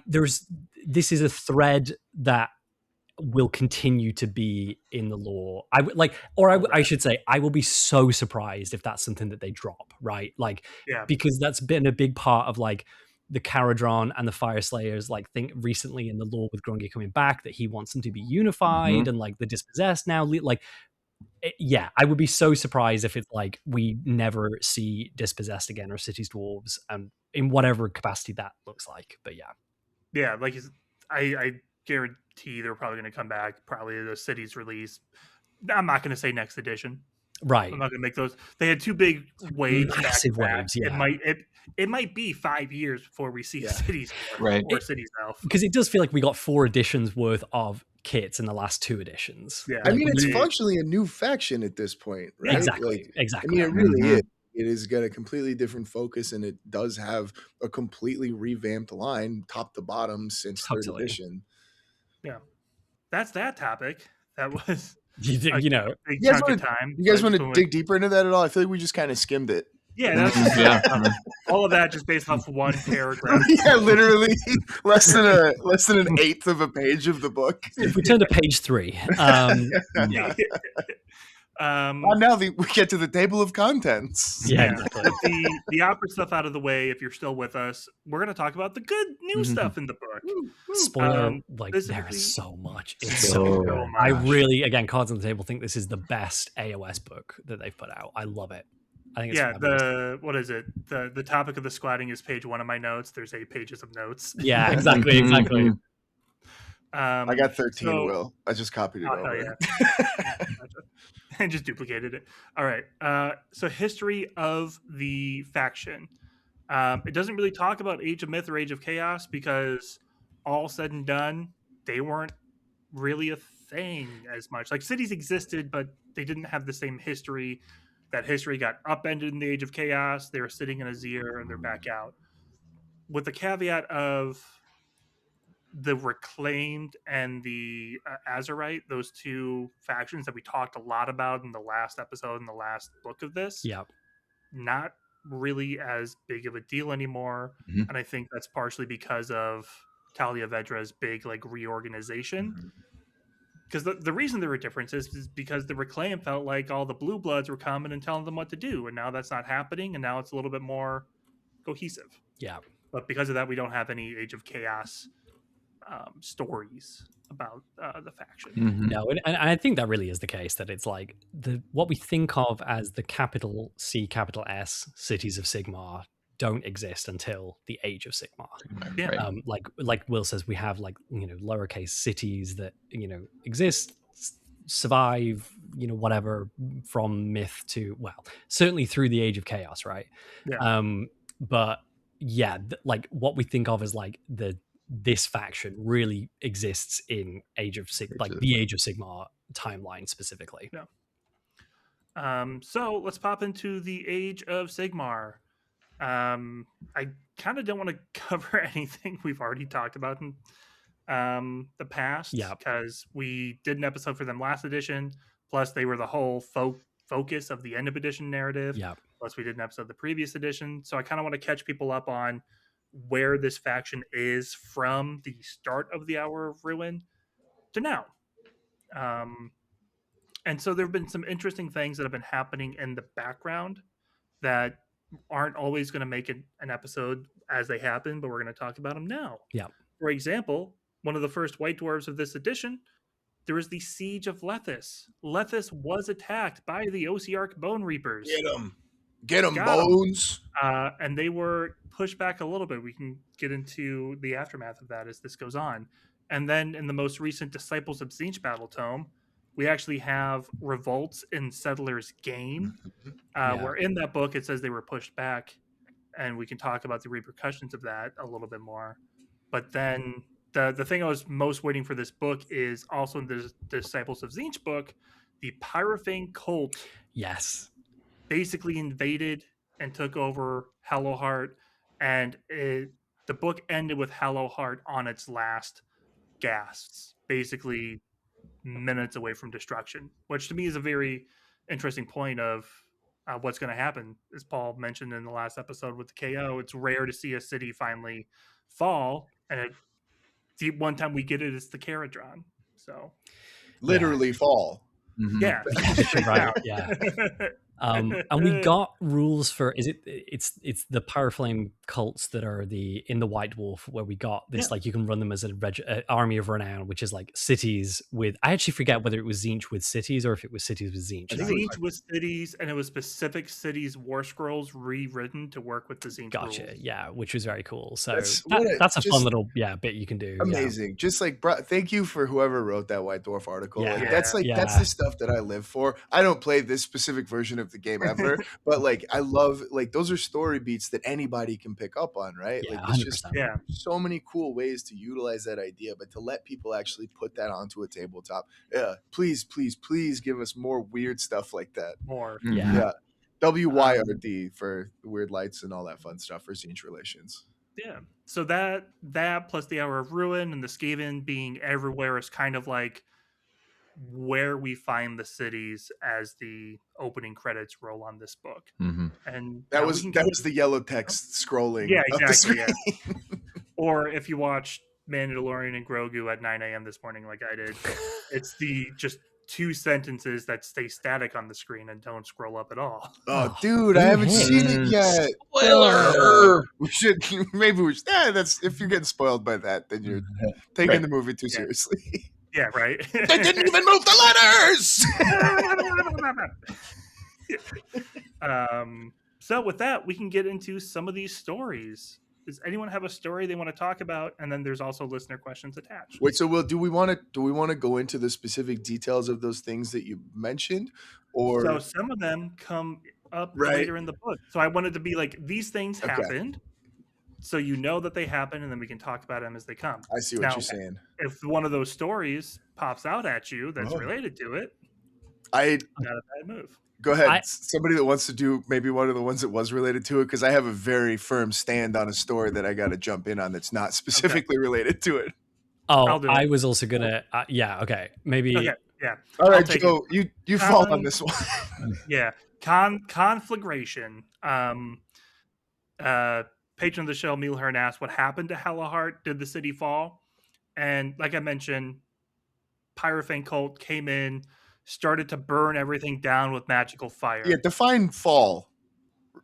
this is a thread that will continue to be in the lore. I should say, I will be so surprised if that's something that they drop, right? Like, because that's been a big part of like the Caradron and the Fire Slayers, like think recently in the lore with Grungy coming back that he wants them to be unified, and like the dispossessed now, like, I would be so surprised if it's like we never see dispossessed again or cities dwarves, and in whatever capacity that looks like. But like I guarantee they're probably going to come back, probably the cities release. I'm not going to say next edition. Right. I'm not going to make those. They had two big waves. Massive waves, yeah. It might be 5 years before we see cities or cities elf. Because it does feel like we got 4 editions worth of kits in the last 2 editions. Yeah. I mean, it's functionally a new faction at this point, right? Exactly. I mean, it really is. It has got a completely different focus, and it does have a completely revamped line, top to bottom, since 3rd edition. Yeah. That's that topic. That was... You know, big chunk of time. You guys want to dig deeper into that at all? I feel like we just kind of skimmed it. Yeah, all of that just based off one paragraph. Yeah, literally less than an eighth of a page of the book. If we turn to page 3, Now we get to the table of contents. Yeah, exactly. With the opera stuff out of the way, if you're still with us, we're going to talk about the good new stuff in the book. Spoiler, there is so much. It's so good. much. I really, again, Cards on the Table, think this is the best AOS book that they've put out. I love it. I think it's fabulous. What is it? The topic of the squatting is page 1 of my notes. There's 8 pages of notes. Yeah, exactly. I got 13, Will. I just copied it over. Yeah. And just duplicated it. All right. So history of the faction. It doesn't really talk about Age of Myth or Age of Chaos because all said and done, they weren't really a thing as much. Like cities existed, but they didn't have the same history. That history got upended in the Age of Chaos. They were sitting in Azir and they're back out. With the caveat of the Reclaimed and the Azerite, those 2 factions that we talked a lot about in the last episode and the last book of this, not really as big of a deal anymore. And I think that's partially because of Talia Vedra's big reorganization. Because the reason there were differences is because the Reclaim felt like all the blue bloods were coming and telling them what to do, and now that's not happening, and now it's a little bit more cohesive. Yeah. But because of that, we don't have any Age of Chaos stories about the faction. No, and I think that really is the case, that it's like what we think of as the capital C, capital S Cities of Sigmar don't exist until the Age of Sigmar. Yeah. Like Will says, we have lowercase cities that exist, survive, whatever, from myth to, well, certainly through the Age of Chaos, right? Yeah. But yeah, what we think of as this faction really exists in Age of the Age of Sigmar timeline specifically. Yeah. So let's pop into the Age of Sigmar. I kind of don't want to cover anything we've already talked about in the past, because we did an episode for them last edition, plus they were the whole focus of the end of edition narrative, plus we did an episode of the previous edition. So I kind of want to catch people up on where this faction is from the start of the Hour of Ruin to now. And so there have been some interesting things that have been happening in the background that aren't always going to make an episode as they happen, but we're going to talk about them now. Yeah. For example, one of the first White Dwarves of this edition, there was the Siege of Lethis. Lethis was attacked by the Osiarch Bone Reapers. Get them, Bones. And they were pushed back a little bit. We can get into the aftermath of that as this goes on. And then in the most recent Disciples of Sigmar Battletome, we actually have revolts in Settlers Gain, where in that book it says they were pushed back, and we can talk about the repercussions of that a little bit more. But then the thing I was most waiting for this book is also in the Disciples of Zinch book, the Pyrophane cult basically invaded and took over Hallowheart, and the book ended with Hallowheart on its last gasps, basically minutes away from destruction, which to me is a very interesting point of what's going to happen. As Paul mentioned in the last episode with the KO, it's rare to see a city finally fall, and the one time we get it, it's the Caradron. So literally fall. Yeah. Right. Yeah. And we got rules for it's the Pyroflame cults that are in the White Dwarf, where we got this you can run them as an army of renown, which is like cities with, I actually forget whether it was Zinch with cities or if it was cities with Zinch. Zinch was cities, and it was specific cities war scrolls rewritten to work with the Zinch Gotcha. rules. Yeah, which was very cool. So that's a fun little bit you can do. Amazing. Just thank you for whoever wrote that White Dwarf article. That's the stuff that I live for. I don't play this specific version of the game ever, but I love those are story beats that anybody can pick up on, right? There's just so many cool ways to utilize that idea, but to let people actually put that onto a tabletop, please give us more weird stuff like that. WYRD for weird lights and all that fun stuff for Zinch Relations. Yeah, so that plus the Hour of Ruin and the Skaven being everywhere is kind of like where we find the cities as the opening credits roll on this book. And that was the yellow text scrolling. Yeah, exactly. Yeah. Or if you watch Mandalorian and Grogu at 9 a.m. this morning, like I did, it's the just 2 sentences that stay static on the screen and don't scroll up at all. Oh, dude, I haven't seen it yet. Spoiler! We should that's if you're getting spoiled by that, then you're taking the movie too seriously. Yeah, right. They didn't even move the letters. So with that, we can get into some of these stories. Does anyone have a story they want to talk about? And then there's also listener questions attached. Wait, so do we want to go into the specific details of those things that you mentioned, or so some of them come up later in the book? So I wanted to be like, these things happened, so you know that they happen, and then we can talk about them as they come. I see what you're saying. If one of those stories pops out at you that's related to it, not a bad move. Go ahead. Somebody that wants to do maybe one of the ones that was related to it, because I have a very firm stand on a story that I got to jump in on that's not specifically related to it. Oh, I was also gonna. Maybe. Okay. Yeah. All right, Joe. You fall on this one. Yeah. Conflagration. Patron of the show, Mealhern asked, "What happened to Halahart? Did the city fall?" And like I mentioned, Pyrophane cult came in, started to burn everything down with magical fire. Yeah, define fall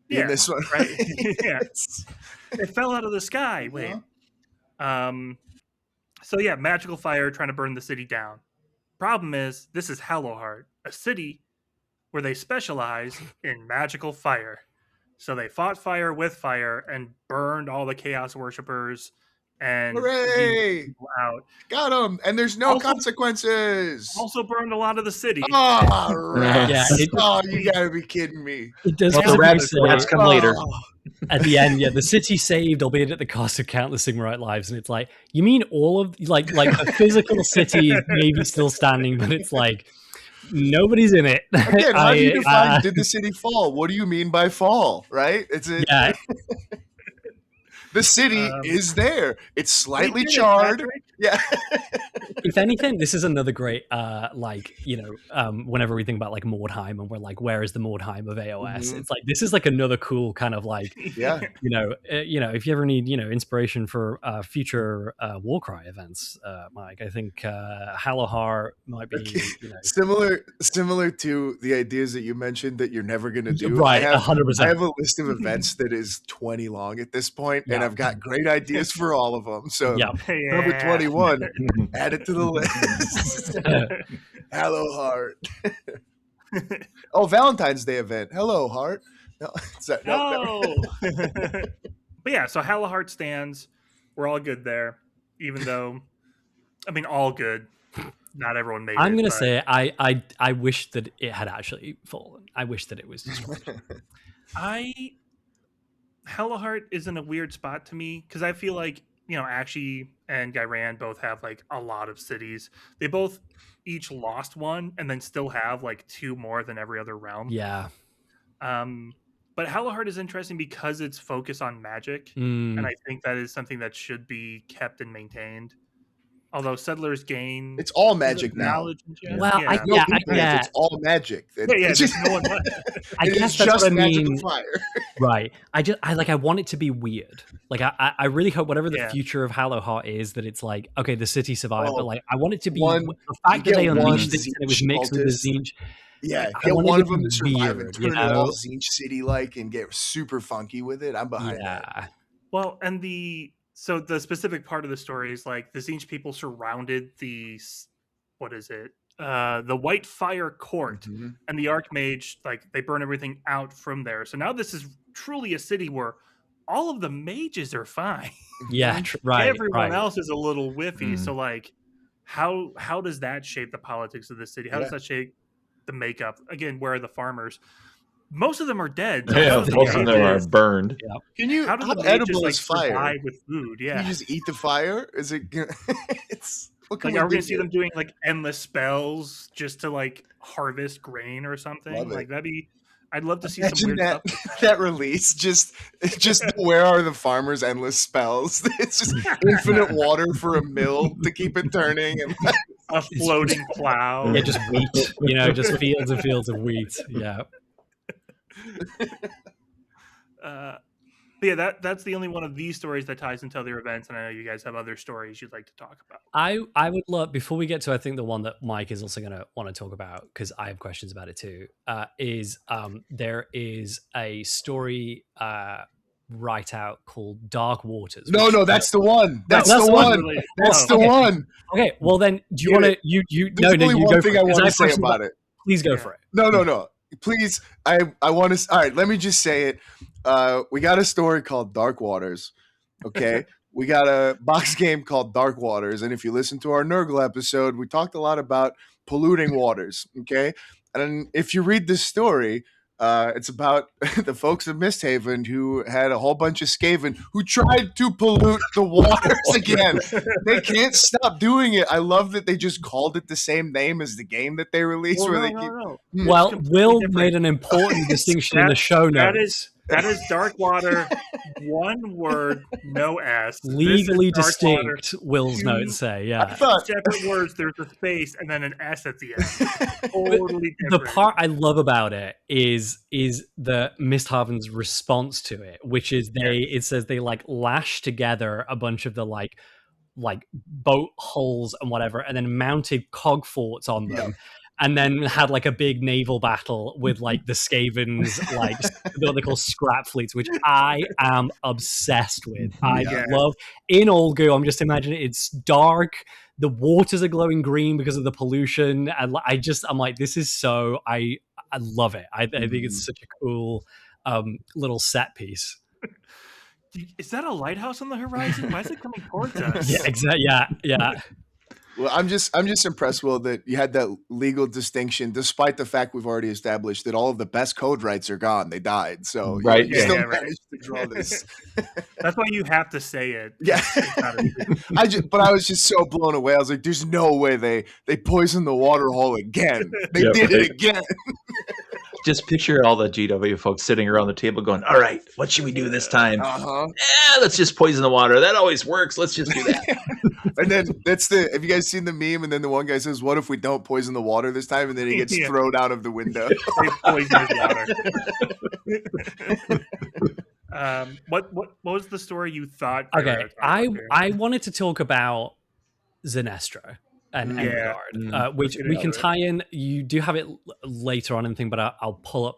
in this one. Right? Yeah. It fell out of the sky. Wait. So yeah, magical fire trying to burn the city down. Problem is, this is Halahart, a city where they specialize in magical fire. So they fought fire with fire and burned all the chaos worshippers and people out. Got them, and there's no consequences. Also burned a lot of the city. Oh, rats. You gotta be kidding me. It does. Well, the rats come later. At the end, the city saved, albeit at the cost of countless Sigmarite lives. And it's like, you mean all of like the physical city is maybe still standing, but it's like nobody's in it. Again, how do you define did the city fall? What do you mean by fall? Right? The city is there. It's slightly charred. Yeah. If anything, this is another great, whenever we think about like Mordheim and we're like, where is the Mordheim of AOS? It's like, this is like another cool kind of like, if you ever need, inspiration for future Warcry events, Mike, I think Halahar might be, similar to the ideas that you mentioned that you're never going to do. Right. 100%. I have a list of events that is 20 long at this point, and I've got great ideas for all of them. So number 21, add it to the list. Hello, Heart. Valentine's Day event. Hello, Heart. No. But yeah, so Halahart stands. We're all good there, even though, all good. Not everyone made it. I'm going to say I wish that it had actually fallen. I wish that it was destroyed. Halahart is in a weird spot to me because I feel like, Akshi and Gairan both have like a lot of cities. They both each lost one and then still have like 2 more than every other realm. Yeah. But Halahart is interesting because it's focused on magic. And I think that is something that should be kept and maintained. Although Settlers gain, it's all magic now. Well, it's all magic. I guess that's what I mean. Right. I want it to be weird. Like I really hope whatever the future of Halahart is, that it's like, okay, the city survived, but like I want it to be the fact that they unleashed it and it was mixed with the Tzeentch. Yeah, get one of them to survive and turn it all Tzeentch City like and get super funky with it. I'm behind that. Well, and so the specific part of the story is like the Tzeentch people surrounded the White Fire Court, and the Archmage, like they burn everything out from there. So now this is truly a city where all of the mages are fine. Yeah, right. Everyone else is a little whiffy. So like, how does that shape the politics of the city? How does that shape the makeup? Again, where are the farmers? Most of them are dead. Yeah, most of them are burned. Yeah. How edible is fire? With food, Can you just eat the fire? Is it? It's. Are we going to see them doing like endless spells just to like harvest grain or something? Like that'd be. I'd love to see some weird stuff. That release. Just where are the farmers' endless spells? It's just infinite water for a mill to keep it turning and. A floating plow. Yeah, just wheat. Just fields and fields of wheat. Yeah. But yeah, that's the only one of these stories that ties into other events, and I know you guys have other stories you'd like to talk about. I would love, before we get to, I think the one that Mike is also going to want to talk about, because I have questions about it too, is there is a story write out called Dark Waters. No, that's the one. That's the one. That's the one. Okay, well then, do you want to? You There's only you one go thing I want to say about it. Please go for it. No. Please, I want to. All right, let me just say it. We got a story called Dark Waters. Okay. We got a box game called Dark Waters. And if you listen to our Nurgle episode, we talked a lot about polluting waters. Okay. And if you read this story, it's about the folks of Misthaven who had a whole bunch of Skaven who tried to pollute the waters again. They can't stop doing it. I love that they just called it the same name as the game that they released. No. Well, Will made an important distinction in the show notes. That is Darkwater, one word, no S. Legally distinct, Will's notes say, yeah. I thought, separate words, there's a space and then an S at the end. Totally different. The part I love about it is the Misthaven's response to it, which is it says they like lash together a bunch of the like boat hulls and whatever, and then mounted cog forts on them. Yeah. And then had like a big naval battle with like the Skavens, like what they call scrap fleets, which I am obsessed with. I love in Olgu. I'm just imagining it's dark. The waters are glowing green because of the pollution, and I'm like, this is so. I love it. I think it's such a cool little set piece. Is that a lighthouse on the horizon? Why is it coming towards us? Yeah, exactly. Yeah. Well, I'm just impressed, Will, that you had that legal distinction, despite the fact we've already established that all of the best code rights are gone. They died. So right. you still managed to draw this. That's why you have to say it. Yeah. But I was just so blown away. I was like, there's no way they poisoned the water hole again. They did it again. Just picture all the GW folks sitting around the table going, all right, what should we do this time? Let's just poison the water. That always works. Let's just do that. And then have you guys seen the meme? And then the one guy says, what if we don't poison the water this time? And then he gets thrown out of the window. They poison his water. What was the story you thought? Okay, I wanted to talk about Zenestra and Embergard, which we can tie in. You do have it later on in the thing, but I'll pull up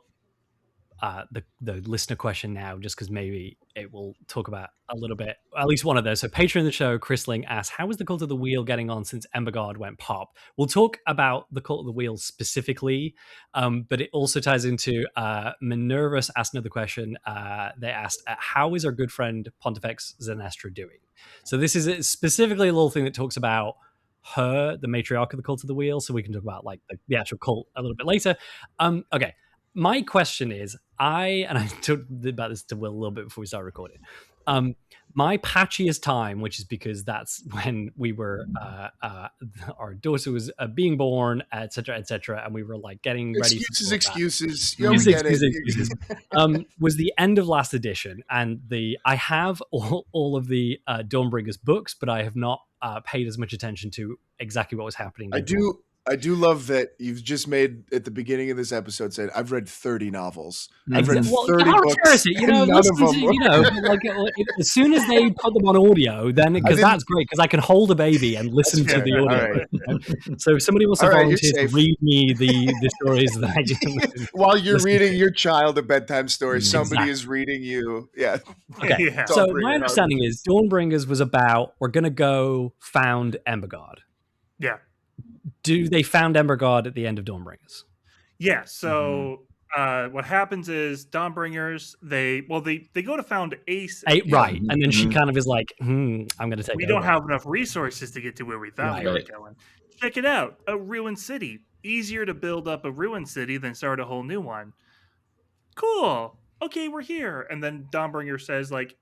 the listener question now, just because maybe it will talk about a little bit, at least one of those. So patron of the show, Chrisling, asks, how is the Cult of the Wheel getting on since Embergard went pop? We'll talk about the Cult of the Wheel specifically, but it also ties into Minervus asked another question. They asked, how is our good friend Pontifex Zenestra doing? So this is specifically a little thing that talks about her, the matriarch of the Cult of the Wheel, so we can talk about like the actual cult a little bit later. Okay. My question is, I talked about this to Will a little bit before we started recording. My patchiest time, which is because that's when we were, our daughter was being born, etc., and we were like getting ready. Excuses. Was the end of last edition, and I have all of the Dawnbringers books, but I have not paid as much attention to exactly what was happening. I do love that you've just made at the beginning of this episode said I've read 30 novels. I've read 30 books. As soon as they put them on audio, then because that's great because I can hold a baby and listen to the audio. Right. So if somebody wants to volunteer to read me the stories that I just while you're reading your child a bedtime story, somebody is reading you. Yeah. Okay. Yeah. So my understanding is Dawnbringers was about we're gonna go found Embergard. Yeah. Do they found Embergard at the end of Dawnbringers? Yeah. So what happens is Dawnbringers they go to found Ace, right? And then she kind of is like, I'm going to take. We don't have enough resources to get to where we thought we were going. Check it out, a ruined city. Easier to build up a ruined city than start a whole new one. Cool. Okay, we're here. And then Dawnbringer says like,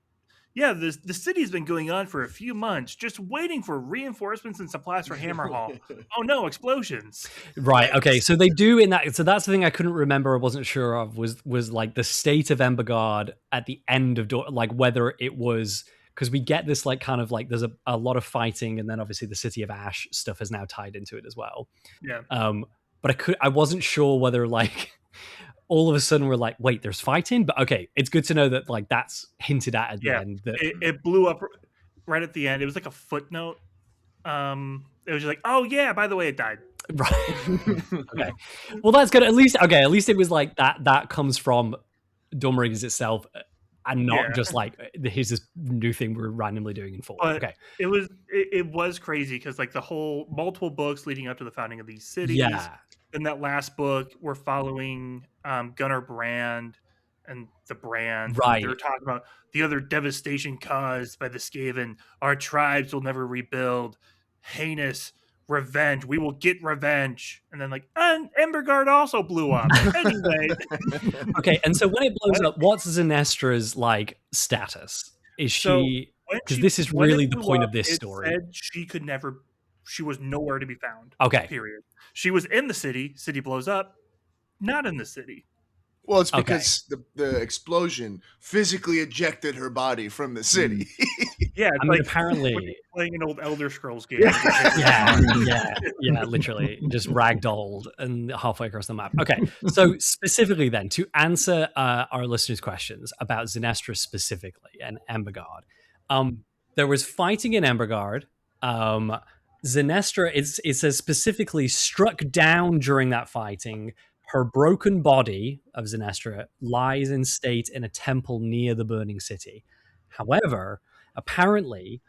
yeah, the city's been going on for a few months, just waiting for reinforcements and supplies for Hammerhall. Oh no, explosions! Right. Okay. So they do in that. So that's the thing I couldn't remember. I wasn't sure of was like the state of Embergard at the end of like whether it was because we get this like kind of like there's a lot of fighting and then obviously the City of Ash stuff is now tied into it as well. Yeah. But I wasn't sure whether like. all of a sudden we're like, wait, there's fighting? But okay, it's good to know that like that's hinted at the end. That it blew up right at the end. It was like a footnote. It was just like, oh yeah, by the way, it died. Right. Okay. Well, that's good. At least it was like that comes from Dawnbreakers itself, and not just like here's this new thing we're randomly doing in 4. Okay. It was crazy because like the whole multiple books leading up to the founding of these cities. Yeah. In that last book, we're following Gunnar Brand and the Brand. Right. They're talking about the other devastation caused by the Skaven. Our tribes will never rebuild. Heinous revenge. We will get revenge. And then like, and Emberguard also blew up. Anyway. Okay, and so when it blows up, what's Zenestra's like status? Is she, because this is really the point of this story. Said she was nowhere to be found. Okay. Period. She was in the city blows up, not in the city. Well, it's because the explosion physically ejected her body from the city. Yeah, I mean, apparently playing an old Elder Scrolls game. yeah, literally just ragdolled and halfway across the map. Okay, so specifically then to answer our listeners' questions about Zenestra specifically and Emberguard, there was fighting in Emberguard. Zenestra, it says specifically struck down during that fighting. Her broken body of Zenestra lies in state in a temple near the burning city. However, apparently,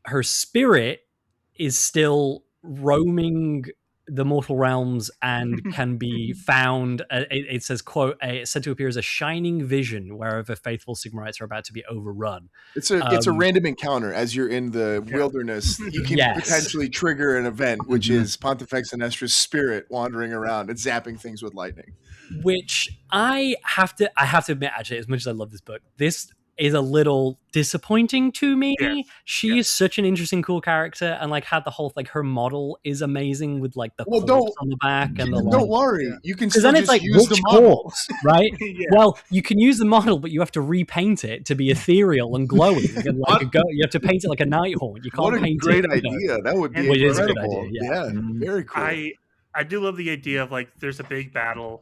her spirit is still roaming the mortal realms and can be found. It says, quote, it's said to appear as a shining vision wherever faithful Sigmarites are about to be overrun. It's a random encounter as you're in the wilderness. You can potentially trigger an event, which is Pontifex Zenestra's spirit wandering around and zapping things with lightning. Which I have to admit, actually, as much as I love this book, this is a little disappointing to me. She is such an interesting, cool character, and like had the whole like her model is amazing with like the corpse on the back and the don't worry, you can because then it's like use the corpse, right? Well, you can use the model, but you have to repaint it to be ethereal and glowing, and like you have to paint it like a Nighthaunt. You can't paint it. What a great idea! That would be incredible. Yeah, very cool. I do love the idea of like there's a big battle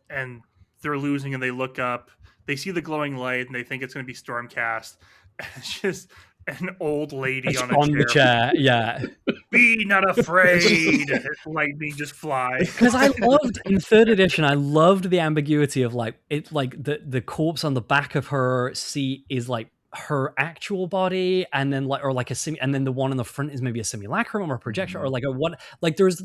and they're losing, and they look up. They see the glowing light and they think it's going to be Stormcast. And it's just an old lady on the chair. Yeah. Be not afraid. Lightning just fly. Because I loved in 3rd edition, I loved the ambiguity of like it, like the corpse on the back of her seat is like her actual body, and then like and then the one in the front is maybe a simulacrum or a projection or like a what, like there was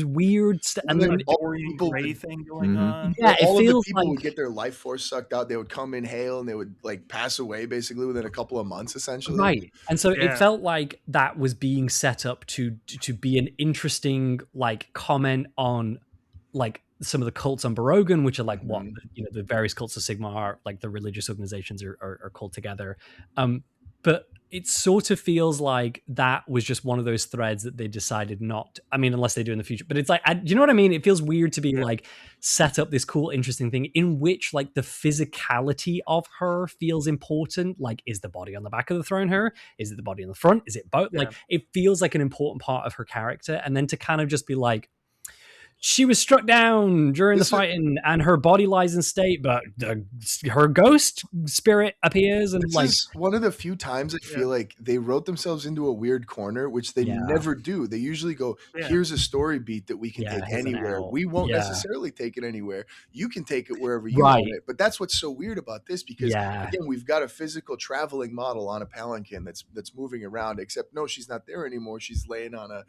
weird and then Dorian Gray thing going on. Yeah, all of the people would get their life force sucked out. They would come inhale and they would like pass away basically within a couple of months, essentially. Right, and so it felt like that was being set up to be an interesting like comment on like some of the cults on Barogan, which are like what the various cults of Sigmar, like the religious organizations are called together. But it sort of feels like that was just one of those threads that they decided not. I mean, unless they do in the future. But it's like, do you know what I mean? It feels weird to be like set up this cool, interesting thing in which like the physicality of her feels important. Like, is the body on the back of the throne her? Is it the body on the front? Is it both? Like, it feels like an important part of her character. And then to kind of just be like, she was struck down during the fighting and her body lies in state, but her ghost spirit appears. And this is one of the few times I feel like they wrote themselves into a weird corner, which they never do. They usually go, here's a story beat that we can take anywhere. We won't necessarily take it anywhere. You can take it wherever you want it. But that's what's so weird about this, because again, we've got a physical traveling model on a palanquin that's moving around, except no, she's not there anymore. She's laying on a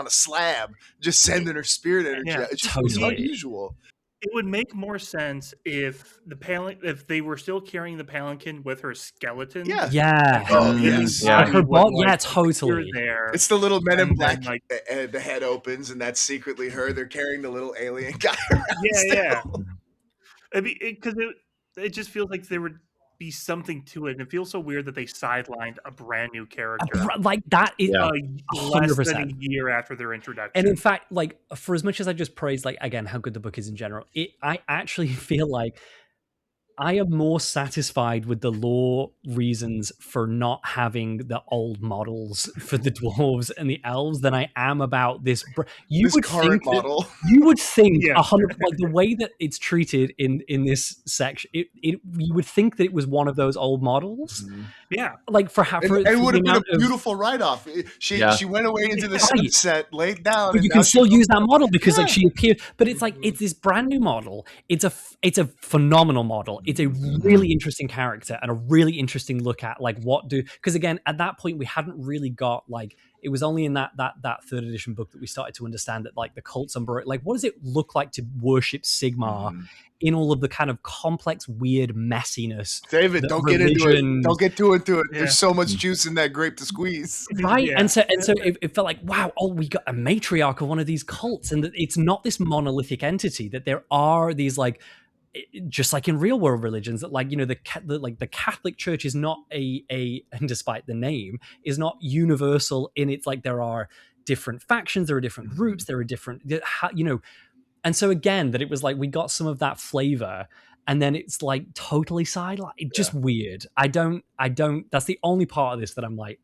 slab, just sending her spirit energy. It's just unusual. It would make more sense if if they were still carrying the palanquin with her skeleton. Yeah. Her body. Totally. It's the little Men in Black. The head opens, and that's secretly her. They're carrying the little alien guy around. Because it just feels like there would be something to it, and it feels so weird that they sidelined a brand new character like that is 100% less than a year after their introduction. And in fact, like for as much as I just praised like again how good the book is in general, I actually feel like I am more satisfied with the lore reasons for not having the old models for the dwarves and the elves than I am about this. You this would current think model. You would think Yeah. 100, like the way that it's treated in this section. You would think that it was one of those old models. Yeah, like for and it would have been a beautiful write-off. She went away into the sunset, laid down, but and you can still use that model because Yeah. like she appeared. But it's like it's this brand new model. It's a phenomenal model. It's a really interesting character and a really interesting look at like because again at that point we hadn't really got like. It was only in that third edition book that we started to understand that like the cult's umbrella, like what does it look like to worship Sigmar in all of the kind of complex, weird messiness. David, don't get into it. Don't get too into it. Yeah. There's so much juice in that grape to squeeze. Right. Yeah. And so it felt like, wow, we got a matriarch of one of these cults. And that it's not this monolithic entity, that there are these like, just like in real world religions, that like, you know, the Catholic Church is not and despite the name, is not universal in its like there are different factions, there are different groups, there are different, you know, and so again that it was like we got some of that flavor, and then it's like totally sidelined, just weird. I don't. That's the only part of this that I'm like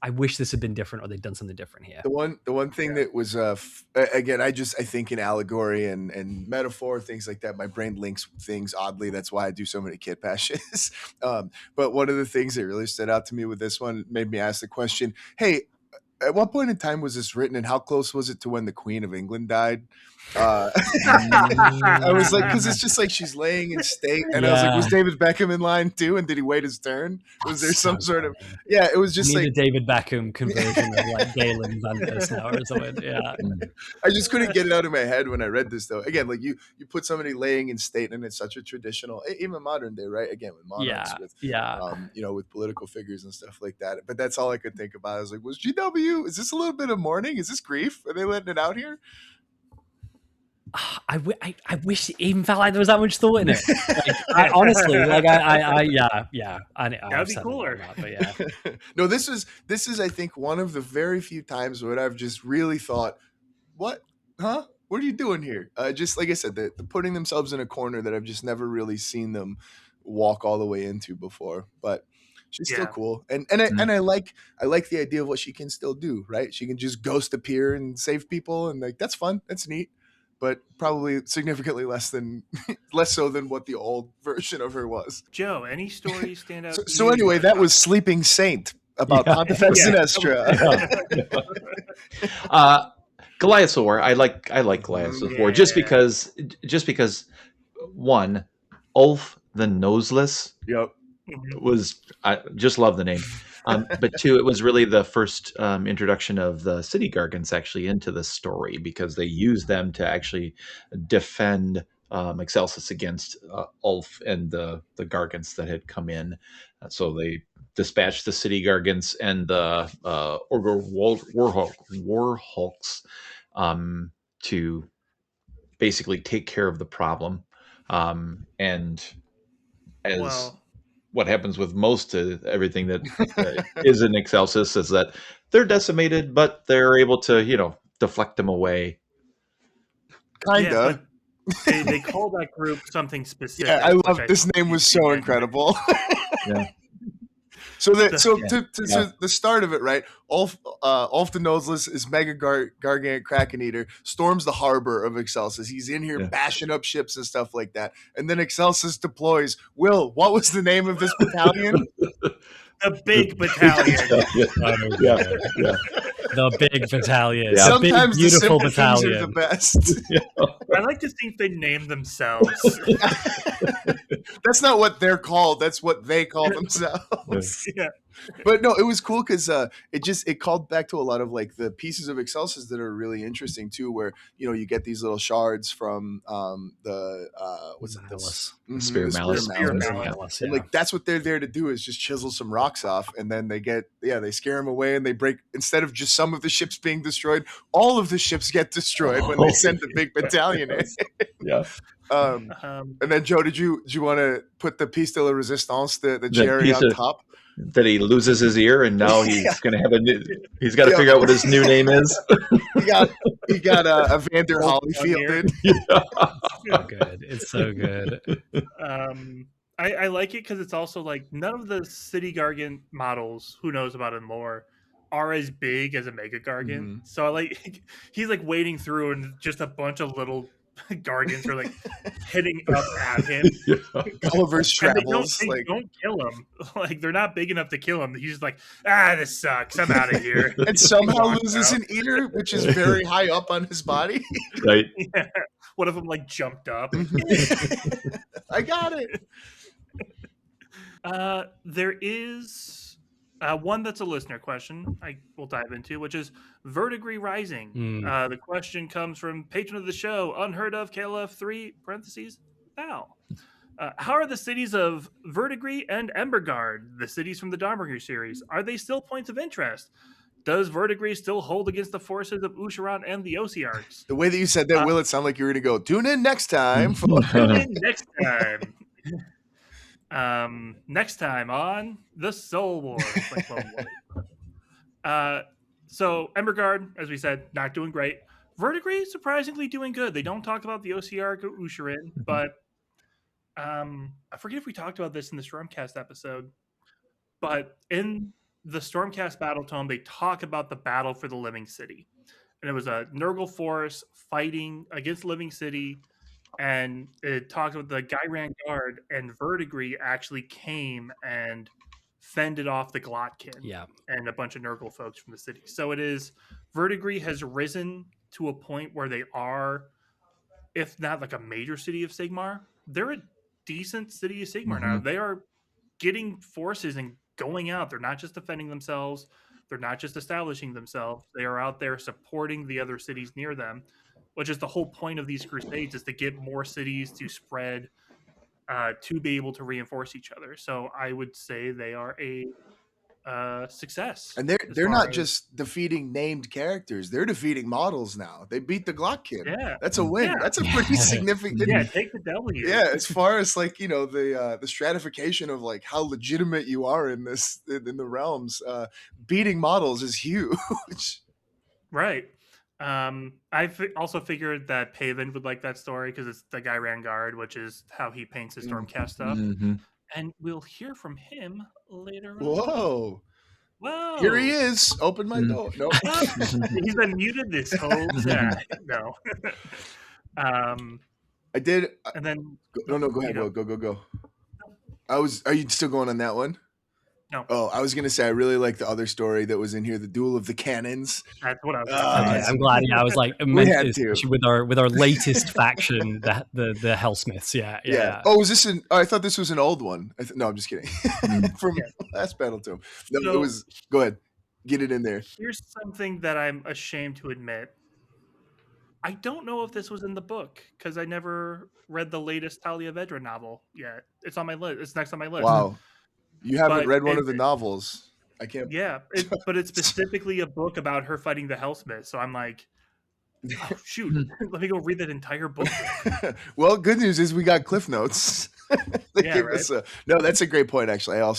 I wish this had been different, or they'd done something different here. The one thing that was again, I think in allegory and metaphor, things like that, my brain links things oddly. That's why I do so many kit bashes. But one of the things that really stood out to me with this one made me ask the question, hey, at what point in time was this written, and how close was it to when the Queen of England died? I was like, because it's just like she's laying in state, and I was like, was David Beckham in line too, and did he wait his turn? Was there some sort of it was just like a David Beckham conversion of like Galen Vantas now or something. Yeah, I just couldn't get it out of my head when I read this though. Again, like you put somebody laying in state, and it's such a traditional, even modern day, right? Again, with monarchs, you know, with political figures and stuff like that. But that's all I could think about. I was like, was GW? Is this a little bit of mourning? Is this grief? Are they letting it out here? I wish it even felt like there was that much thought in it. Like, honestly, like that'd be cooler. But yeah, no, this is I think one of the very few times when I've just really thought, what, huh? What are you doing here? Just like I said, the putting themselves in a corner that I've just never really seen them walk all the way into before, but. She's still cool, and I like the idea of what she can still do. Right, she can just ghost appear and save people, and like that's fun, that's neat, but probably significantly less so than what the old version of her was. Joe, any stories stand out? So anyway, that was Sleeping Saint about Pontifex Sinestra. Goliath's War. I like Goliath's War just because one, Ulf the Noseless. Yep. I just love the name. But two, it was really the first introduction of the city gargants actually into the story, because they used them to actually defend Excelsis against Ulf and the gargants that had come in. So they dispatched the city gargants and the war hulks to basically take care of the problem. What happens with most of everything that is in Excelsis is that they're decimated, but they're able to, you know, deflect them away. Kinda. Yeah, they call that group something specific. Yeah, I love this name was so incredible. Yeah. So the start of it, right? Ulf the Noseless is Mega Gargant Kraken Eater, storms the harbor of Excelsis. He's in here bashing up ships and stuff like that. And then Excelsis deploys. Will, what was the name of this battalion? The Big Battalion. The Big Battalion. Yeah. Sometimes big, beautiful the battalion. Things are the best. I like to think they name themselves. That's not what they're called. That's what they call themselves. Yeah. But no, it was cool because it called back to a lot of like the pieces of Excelsis that are really interesting too, where you know you get these little shards from the Spear Malice. And like that's what they're there to do, is just chisel some rocks off, and then they scare them away, and they break, instead of just some of the ships being destroyed, all of the ships get destroyed when they send the big battalion in. Yeah. And then Joe, did you want to put the piece de la resistance, the cherry on top? that he loses his ear, and now he's going to have he's got to figure out what his new name is. he got a Vander Holyfield. So good. It's so good. I like it because it's also like none of the City Gargant models, who knows about it more, are as big as a Mega Gargant. Mm-hmm. So like he's like wading through and just a bunch of little Gargants are like hitting up at him. Gulliver's Travels. They don't kill him. Like they're not big enough to kill him. He's just like, this sucks. I'm out of here. And somehow loses an ear, which is very high up on his body. Right. Yeah. One of them like jumped up. I got it. There is one that's a listener question I will dive into, which is Verdigris Rising. The question comes from patron of the show, Unheard of KLF3 (Val). How are the cities of Verdigris and Embergard, the cities from the Dawnbringer series? Are they still points of interest? Does Verdigris still hold against the forces of Usharan and the Osiarchs? The way that you said that, Will, it sound like you were going to go, tune in next time. Next time on The Soul Wars. So Embergard, as we said, not doing great. Verdigris, surprisingly doing good. They don't talk about the Osiarch or Usharan, but I forget if we talked about this in the Stormcast episode, but in the Stormcast Battletome, they talk about the battle for the Living City. And it was a Nurgle force fighting against Living City, and it talked about the Gairan Guard, and Verdigris actually came and fended off the Glotkin and a bunch of Nurgle folks from the city. So it is, Verdigris has risen to a point where they are, if not like a major city of Sigmar, they're a decent city of Sigmar now. They are getting forces and going out. They're not just defending themselves. They're not just establishing themselves. They are out there supporting the other cities near them, which is the whole point of these crusades, is to get more cities to spread, to be able to reinforce each other. So I would say they are a success. And they're not just defeating named characters. They're defeating models now. They beat the Glotkin. Yeah. That's a win. Yeah. That's a pretty significant. Yeah, take the W. Yeah, as far as like, the stratification of like how legitimate you are in the realms, beating models is huge. Right. I also figured that Paven would like that story because it's the Gairan Guard, which is how he paints his Stormcast stuff. And we'll hear from him later on. Whoa. Here he is. Open my door. No. He's been muted this whole time. No. I did. And then. No, go ahead. Go. Are you still going on that one? No. Oh, I was going to say, I really like the other story that was in here, the Duel of the Cannons. That's what I was going to say. I'm glad. Yeah, I was like, with our latest faction, the Hellsmiths. Yeah. Oh, was this I thought this was an old one. No, I'm just kidding. From last Battletome. No, so, it was. Go ahead. Get it in there. Here's something that I'm ashamed to admit. I don't know if this was in the book because I never read the latest Talia Vedra novel yet. It's on my list. It's next on my list. Wow. You haven't read one of the novels. I can't. Yeah, but it's specifically a book about her fighting the Hellsmith. So I'm like, oh, shoot, let me go read that entire book. Well, good news is we got Cliff Notes. No, that's a great point, actually. I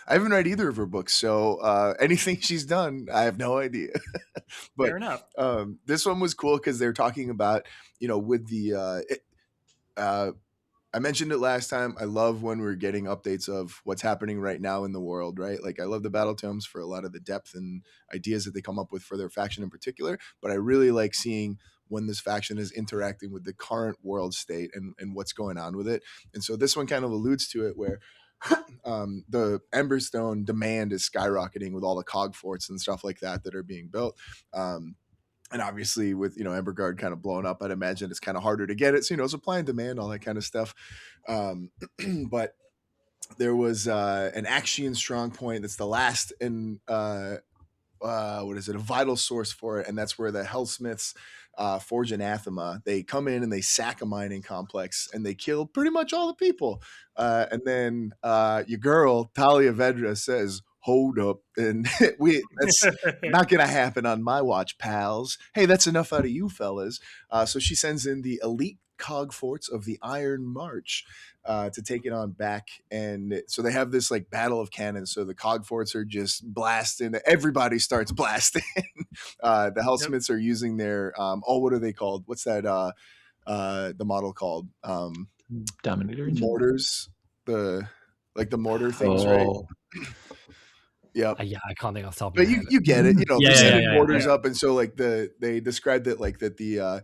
haven't read either of her books. So anything she's done, I have no idea. But fair enough. This one was cool because they're talking about, with the... I mentioned it last time. I love when we're getting updates of what's happening right now in the world, right? Like I love the Battletomes for a lot of the depth and ideas that they come up with for their faction in particular. But I really like seeing when this faction is interacting with the current world state and what's going on with it. And so this one kind of alludes to it where the Emberstone demand is skyrocketing with all the cog forts and stuff like that are being built. And obviously with, Embergard kind of blowing up, I'd imagine it's kind of harder to get it. So, supply and demand, all that kind of stuff. But there was an Axian strong point that's the last and a vital source for it. And that's where the Hellsmiths forge anathema. They come in and they sack a mining complex and they kill pretty much all the people. And then your girl, Talia Vedra, says, hold up, and that's not going to happen on my watch, pals. Hey, that's enough out of you fellas. So she sends in the elite cog forts of the Iron March to take it on back. And so they have this like battle of cannons. So the cog forts are just blasting. Everybody starts blasting. The Hellsmiths are using their what are they called? What's that? The model called Dominator mortars. The mortar things, right? Yep. Yeah, I can't think off the top of my head. But you get it. They're setting mortars up, and so like they described it like that the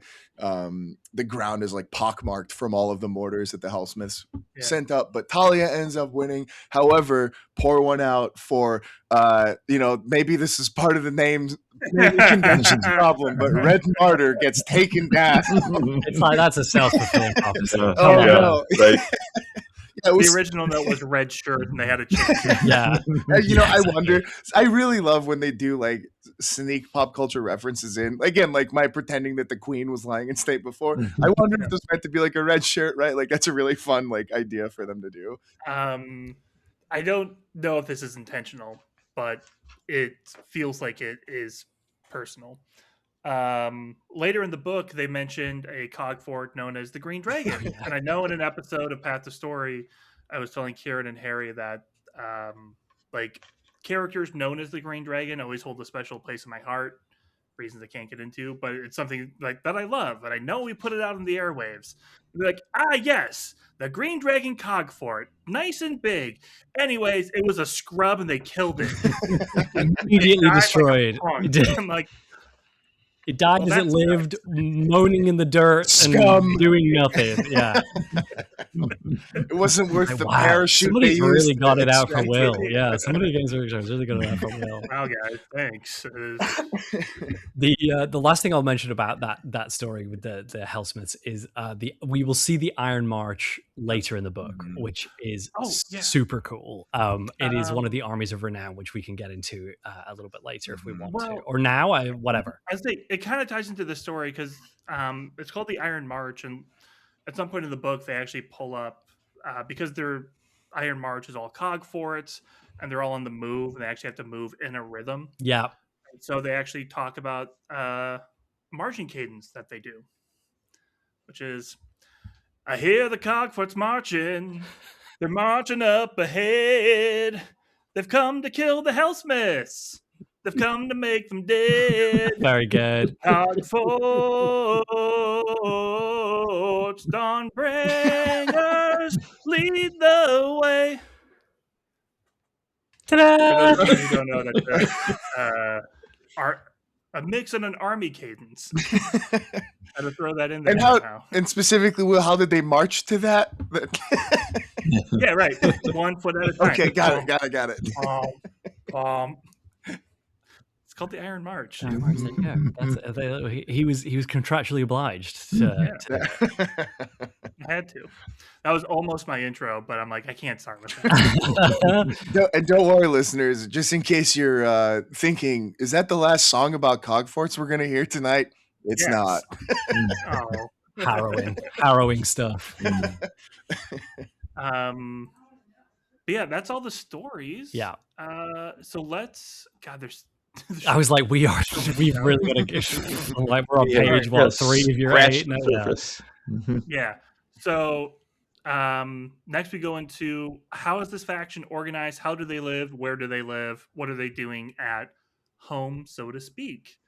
ground is like pockmarked from all of the mortars that the Hellsmiths sent up. But Talia ends up winning. However, pour one out for maybe this is part of the name's convention's problem, but Red Martyr gets taken down. It's like that's a self-fulfilling prophecy. No. Right. The original note was red shirt, and they had to change it. Yeah. I wonder. I really love when they do like sneak pop culture references in. Again, like my pretending that the Queen was lying in state before. I wonder if this meant to be like a red shirt, right? Like that's a really fun like idea for them to do. I don't know if this is intentional, but it feels like it is personal. Later in the book, they mentioned a cog fort known as the Green Dragon. And I know in an episode of Path to Story, I was telling Kieran and Harry that like characters known as the Green Dragon always hold a special place in my heart, reasons I can't get into, but it's something like that I love, and I know we put it out in the airwaves. They're like, yes, the Green Dragon cog fort, nice and big. Anyways, it was a scrub and they killed it. Immediately destroyed. I'm like, it died as it lived, moaning in the dirt Scum. and doing nothing. Yeah, it wasn't worth the parachute. Somebody they really used got it out from Will. Yeah, somebody against really got it out from Will. Wow, guys, thanks. The last thing I'll mention about that story with the Hellsmiths is we will see the Iron March later in the book, which is super cool. It is one of the armies of renown, which we can get into a little bit later if we want to, or now, whatever. I think it kind of ties into the story because it's called the Iron March, and at some point in the book they actually pull up because their Iron March is all cog forts and they're all on the move, and they actually have to move in a rhythm. Yeah. So they actually talk about marching cadence that they do, which is, I hear the cog forts marching. They're marching up ahead. They've come to kill the Hellsmiths. They've come to make them dead. Very good. Cog forts, Dawnbringers, lead the way. Ta-da! For those of you who don't know, that's a mix and an army cadence. Had to throw that in there. And specifically, Will, how did they march to that? Yeah, right. 1 foot at a time. Okay, got it. It's called the Iron March. He was contractually obliged to I had to. That was almost my intro, but I'm like, I can't start with that. And don't worry, listeners. Just in case you're thinking, is that the last song about cog forts we're going to hear tonight? It's not. Harrowing stuff. But yeah, that's all the stories. Yeah. So let's. God, there's. I was like, we've really got to get like we're on page 3 of your 8. No, yeah. So next we go into how is this faction organized? How do they live? Where do they live? What are they doing at home, so to speak?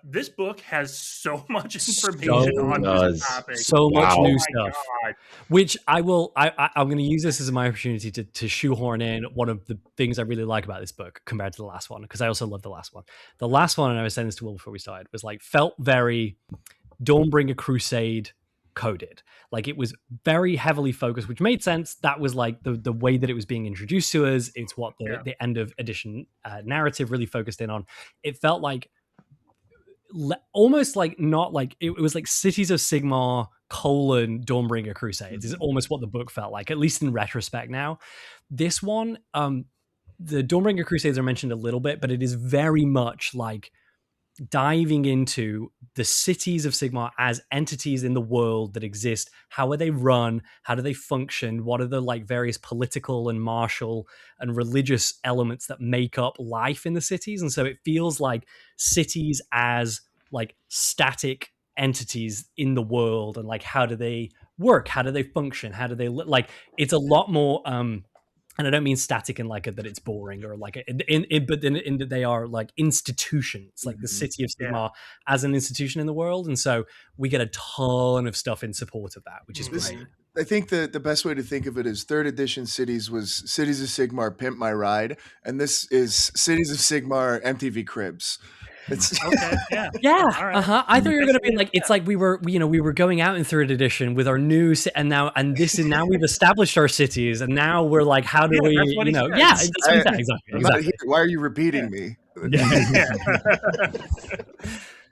This book has so much information on this topic. So much new stuff. God. Which I'm going to use this as my opportunity to shoehorn in one of the things I really like about this book compared to the last one, because I also love the last one. The last one, and I was saying this to Will before we started, was like felt very Dawnbringer Crusade coded. Like it was very heavily focused, which made sense. That was like the way that it was being introduced to us. It's what the end of edition narrative really focused in on. It felt like almost like not like it was like Cities of Sigmar : Dawnbringer Crusades is almost what the book felt like, at least in retrospect now. This one, the Dawnbringer Crusades are mentioned a little bit, but it is very much like diving into the cities of Sigmar as entities in the world that exist. How are they run? How do they function? What are the like various political and martial and religious elements that make up life in the cities? And so it feels like cities as like static entities in the world, and like how do they work, how do they function, how do they like it's a lot more and I don't mean static in like that it's boring or like but in that they are like institutions, like the City of Sigmar as an institution in the world, and so we get a ton of stuff in support of that, which is great. I think the best way to think of it is 3rd edition Cities was Cities of Sigmar Pimp My Ride, and this is Cities of Sigmar MTV Cribs. It's okay, yeah. Right. I thought you were going to be like, it's like we were going out in 3rd edition with our new now we've established our cities, and now we're like, how do we, exactly. Why are you repeating me?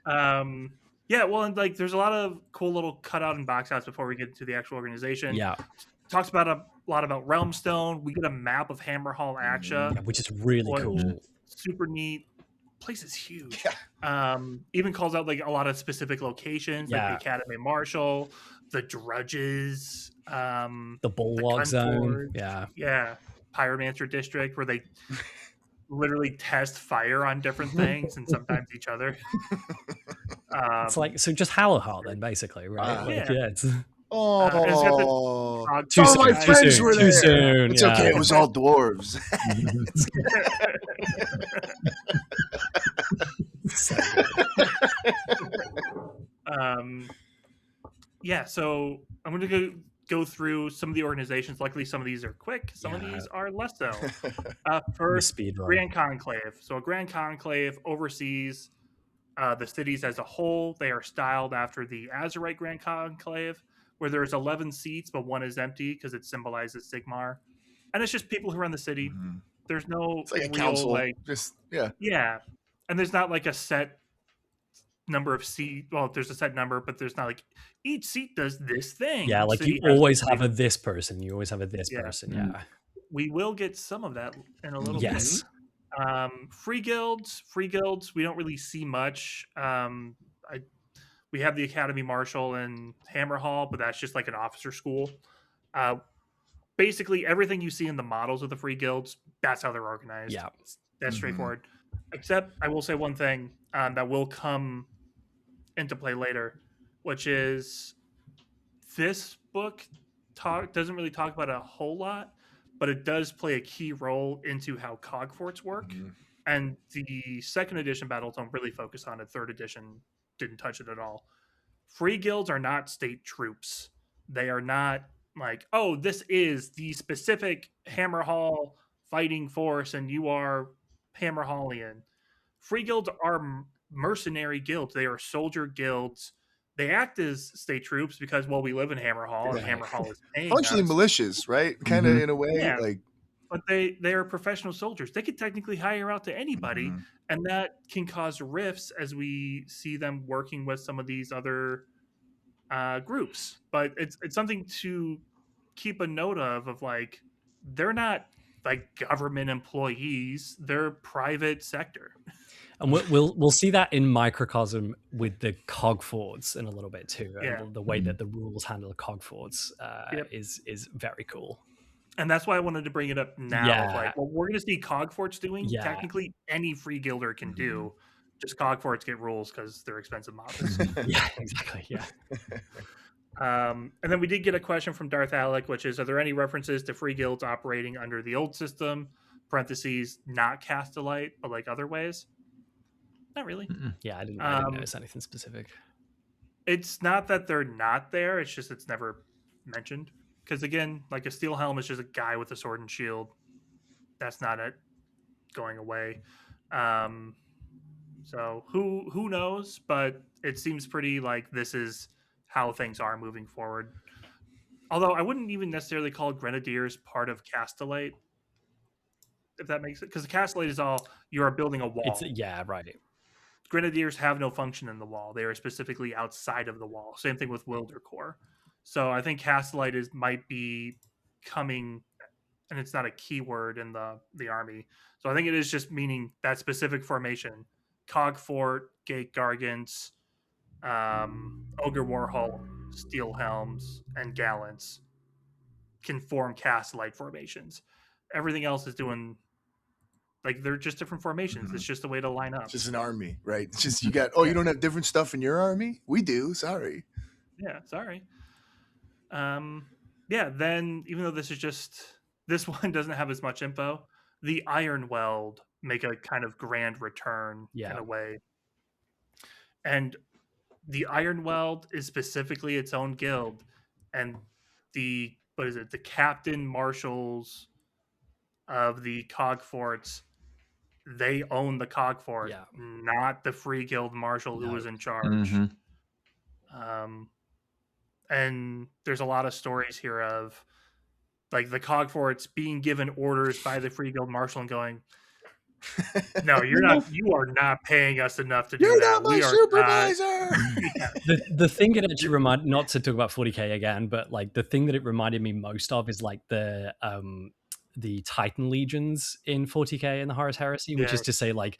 Well, and like there's a lot of cool little cutout and box outs before we get into the actual organization. Talks about a lot about Realmstone. We get a map of Hammerhall Aksha, which is really cool, super neat. Place is huge. Even calls out like a lot of specific locations, like the Academy Marshal, the Drudges, the Bulwark Zone, Pyromancer District, where they literally test fire on different things and sometimes each other. It's like, so just Hallow then, basically, right? It's too soon. My friends were there. Too soon. It's okay. It was all dwarves. So I'm going to go through some of the organizations. Luckily, some of these are quick. Some of these are less so. First, Grand Conclave. So a Grand Conclave oversees the cities as a whole. They are styled after the Azurite Grand Conclave, where there's 11 seats, but one is empty because it symbolizes Sigmar. And it's just people who run the city. There's no it's like a council. Yeah. And there's not like a set number of seats. Well, there's a set number, but there's not like each seat does this thing. Yeah, like you always have a this person. You always have a this person. Yeah. We will get some of that in a little bit. Yes. Free guilds. We don't really see much. We have the Academy Marshal and Hammerhall, but that's just like an officer school. Basically, everything you see in the models of the free guilds, that's how they're organized. Yeah. That's straightforward. Except, I will say one thing that will come into play later, which is this book doesn't really talk about a whole lot, but it does play a key role into how cogforts work. And the 2nd edition Battletome really focused on it. 3rd edition didn't touch it at all. Free guilds are not state troops. They are not like, oh, this is the specific Hammerhall fighting force and you are Hammerhallian. Free guilds are mercenary guilds. They are soldier guilds. They act as state troops because, well, we live in Hammerhall and Hammerhall is paying functionally us. Militias, right? Kind of in a way, like. But they are professional soldiers. They could technically hire out to anybody, and that can cause rifts as we see them working with some of these other groups. But it's something to keep a note of like they're not like government employees; they're private sector. And we'll see that in microcosm with the cogforts in a little bit too. And the way that the rules handle the cogforts is very cool. And that's why I wanted to bring it up now. Yeah. Like, what we're going to see cogforts doing, technically any free guilder can do. Just cogforts get rules because they're expensive models. Yeah, exactly. Yeah. And then we did get a question from Darth Alec, which is, are there any references to free guilds operating under the old system? Parentheses, not Castellite, but like other ways? Not really. Yeah, I didn't notice anything specific. It's not that they're not there. It's just it's never mentioned. Because again, like a steel helm is just a guy with a sword and shield. That's not it going away. So who knows? But it seems pretty like this is how things are moving forward. Although I wouldn't even necessarily call Grenadiers part of Castellite, if that makes it. Because the Castellite is all you are building a wall. Right. Grenadiers have no function in the wall. They are specifically outside of the wall. Same thing with Wildercorps. So I think Castellite might be coming, and it's not a keyword in the army. So I think it is just meaning that specific formation. Cogfort, Gate Gargants, Ogre Warhol, Steel Helms, and Gallants can form Castellite formations. Everything else is doing Like they're just different formations. Mhm. It's just a way to line up. It's just an army, right? It's just you got. Oh, you don't have different stuff in your army? We do. Sorry. Yeah, sorry. Yeah. Then even though this one doesn't have as much info, the Iron Weld make a kind of grand return kind of way, and the Iron Weld is specifically its own guild, and the captain marshals of the cog forts, they own the cog fort, not the free guild marshal who was in charge. Mm-hmm. And there's a lot of stories here of like the cog forts being given orders by the free guild marshal and going, no, you are not paying us enough to do You're that. not my supervisor. The thing that actually reminded, not to talk about 40k again, but like the thing that it reminded me most of is like the Titan legions in 40k in the Horus Heresy, which is to say like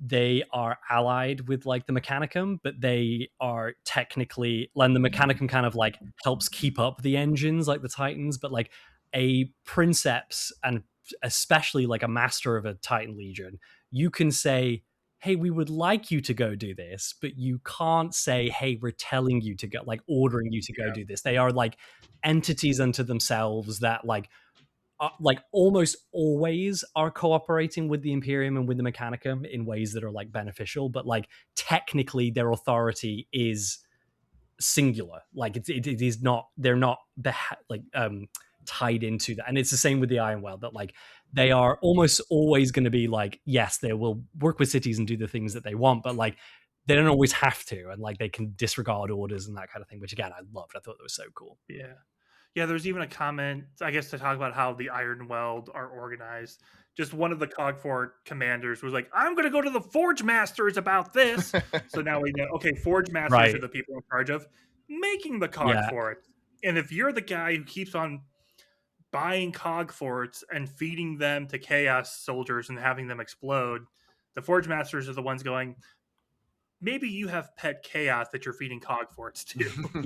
they are allied with like the Mechanicum, but they are technically, and the Mechanicum kind of like helps keep up the engines like the Titans, but like a Princeps and especially like a master of a Titan Legion, you can say, hey, we would like you to go do this, but you can't say, hey, we're telling you to go, like ordering you to go do this. They are like entities unto themselves that like almost always are cooperating with the Imperium and with the Mechanicum in ways that are like beneficial, but like technically their authority is singular. Like it is not, they're not tied into that. And it's the same with the Iron Weld, that like they are almost always going to be like, yes, they will work with cities and do the things that they want, but like they don't always have to, and like they can disregard orders and that kind of thing, which again I loved. I thought that was so cool. Yeah, there's even a comment, I guess, to talk about how the Iron Weld are organized. Just one of the Cogfort commanders was like, I'm going to go to the Forge Masters about this. So now we know, okay, Forge Masters are the people in charge of making the Cogfort. And if you're the guy who keeps on buying Cogforts and feeding them to Chaos soldiers and having them explode, the Forge Masters are the ones going, maybe you have pet Chaos that you're feeding Cogforts to.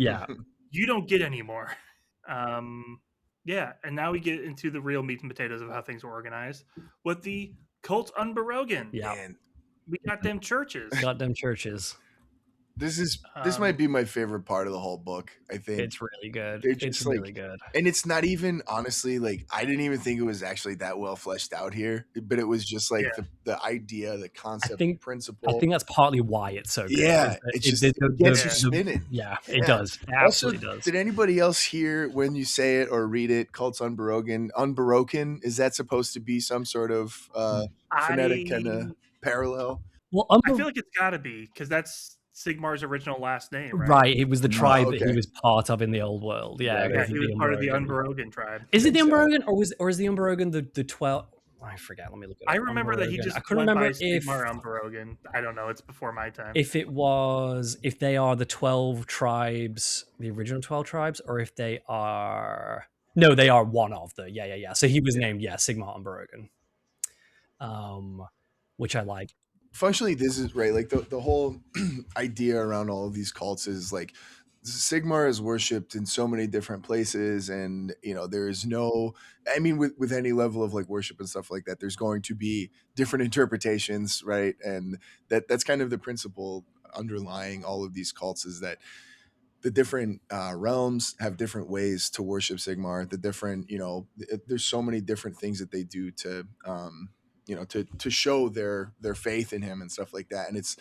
You don't get any more. And now we get into the real meat and potatoes of how things are organized with the Cult Unborogen. Man, we got them churches. This might be my favorite part of the whole book. I think it's really good. It's really good, and it's not even honestly like I didn't even think it was actually that well fleshed out here. But it was just like the idea, the concept, the principle. I think that's partly why it's so good. Yeah, it gets you spinning. Yeah, it does. It absolutely does. Did anybody else hear when you say it or read it? Cults Unborogen. Unbroken, is that supposed to be some sort of phonetic kind of parallel? Well, I feel like it's got to be because that's Sigmar's original last name, right? Right, it was the tribe that he was part of in the old world. Yeah, he was part of the Unborogen tribe. Is it the Unborogen, or is the Unborogen the 12? I forget. Let me look at it. I remember that he just. I couldn't remember if Sigmar Unborogen. I don't know. It's before my time. If they are the 12 tribes, the original 12 tribes, or if they are. No, they are one of the. Yeah. So he was named Sigmar Unborogen. Which I like. Functionally, this is right. Like the whole idea around all of these cults is like Sigmar is worshipped in so many different places, and there is no. I mean, with any level of like worship and stuff like that, there's going to be different interpretations, right? And that's kind of the principle underlying all of these cults is that the different realms have different ways to worship Sigmar. The different, there's so many different things that they do to. To show their faith in him and stuff like that. And it's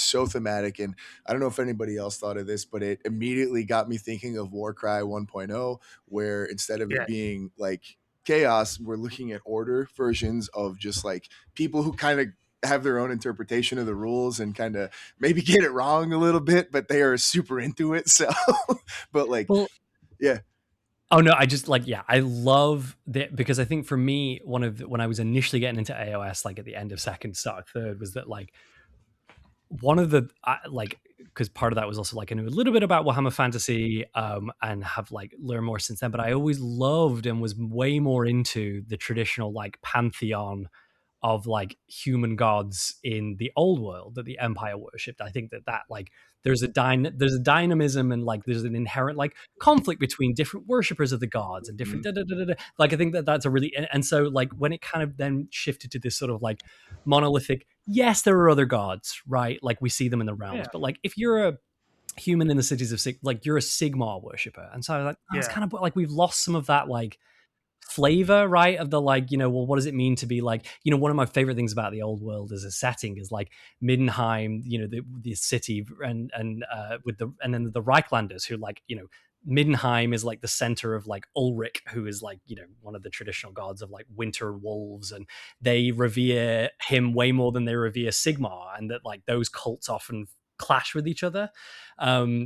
so thematic. And I don't know if anybody else thought of this, but it immediately got me thinking of Warcry 1.0, where instead of it being like chaos, we're looking at order versions of just like people who kind of have their own interpretation of the rules and kind of maybe get it wrong a little bit, but they are super into it. So, but like, Oh no, I just I love that, because I think for me, when I was initially getting into AOS, like at the end of second, start third, was that like one of the because part of that was also like I knew a little bit about Warhammer Fantasy and have like learned more since then, but I always loved and was way more into the traditional like pantheon of like human gods in the old world that the Empire worshipped. I think that like there's a dynamism and like there's an inherent like conflict between different worshippers of the gods and different like I think that that's a really and so like when it kind of then shifted to this sort of like monolithic, yes, there are other gods, right? Like we see them in the realms, but like if you're a human in the cities of like you're a Sigmar worshipper, and so I was like, it's kind of like we've lost some of that like flavor, right? Of the like, well, what does it mean to be like, one of my favorite things about the old world as a setting is like Middenheim, the city and with the and then the Reichlanders who like, Middenheim is like the center of like Ulrich, who is like, one of the traditional gods of like winter wolves, and they revere him way more than they revere Sigmar, and that like those cults often clash with each other,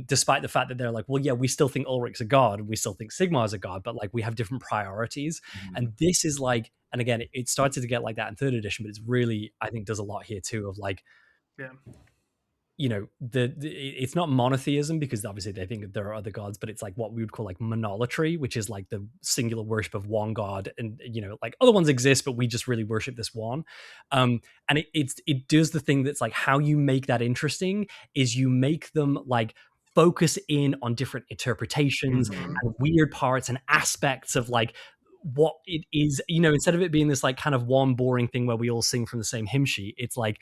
despite the fact that they're like, well, yeah, we still think Ulrich's a god and we still think Sigmar's a god, but like we have different priorities. And this is like, and again, it started to get like that in third edition, but it's really, I think, does a lot here too of like, it's not monotheism, because obviously they think that there are other gods, but it's like what we would call like monolatry, which is like the singular worship of one god, and like other ones exist, but we just really worship this one. And it does the thing that's like how you make that interesting is you make them like focus in on different interpretations and weird parts and aspects of like what it is, instead of it being this like kind of one boring thing where we all sing from the same hymn sheet. It's like,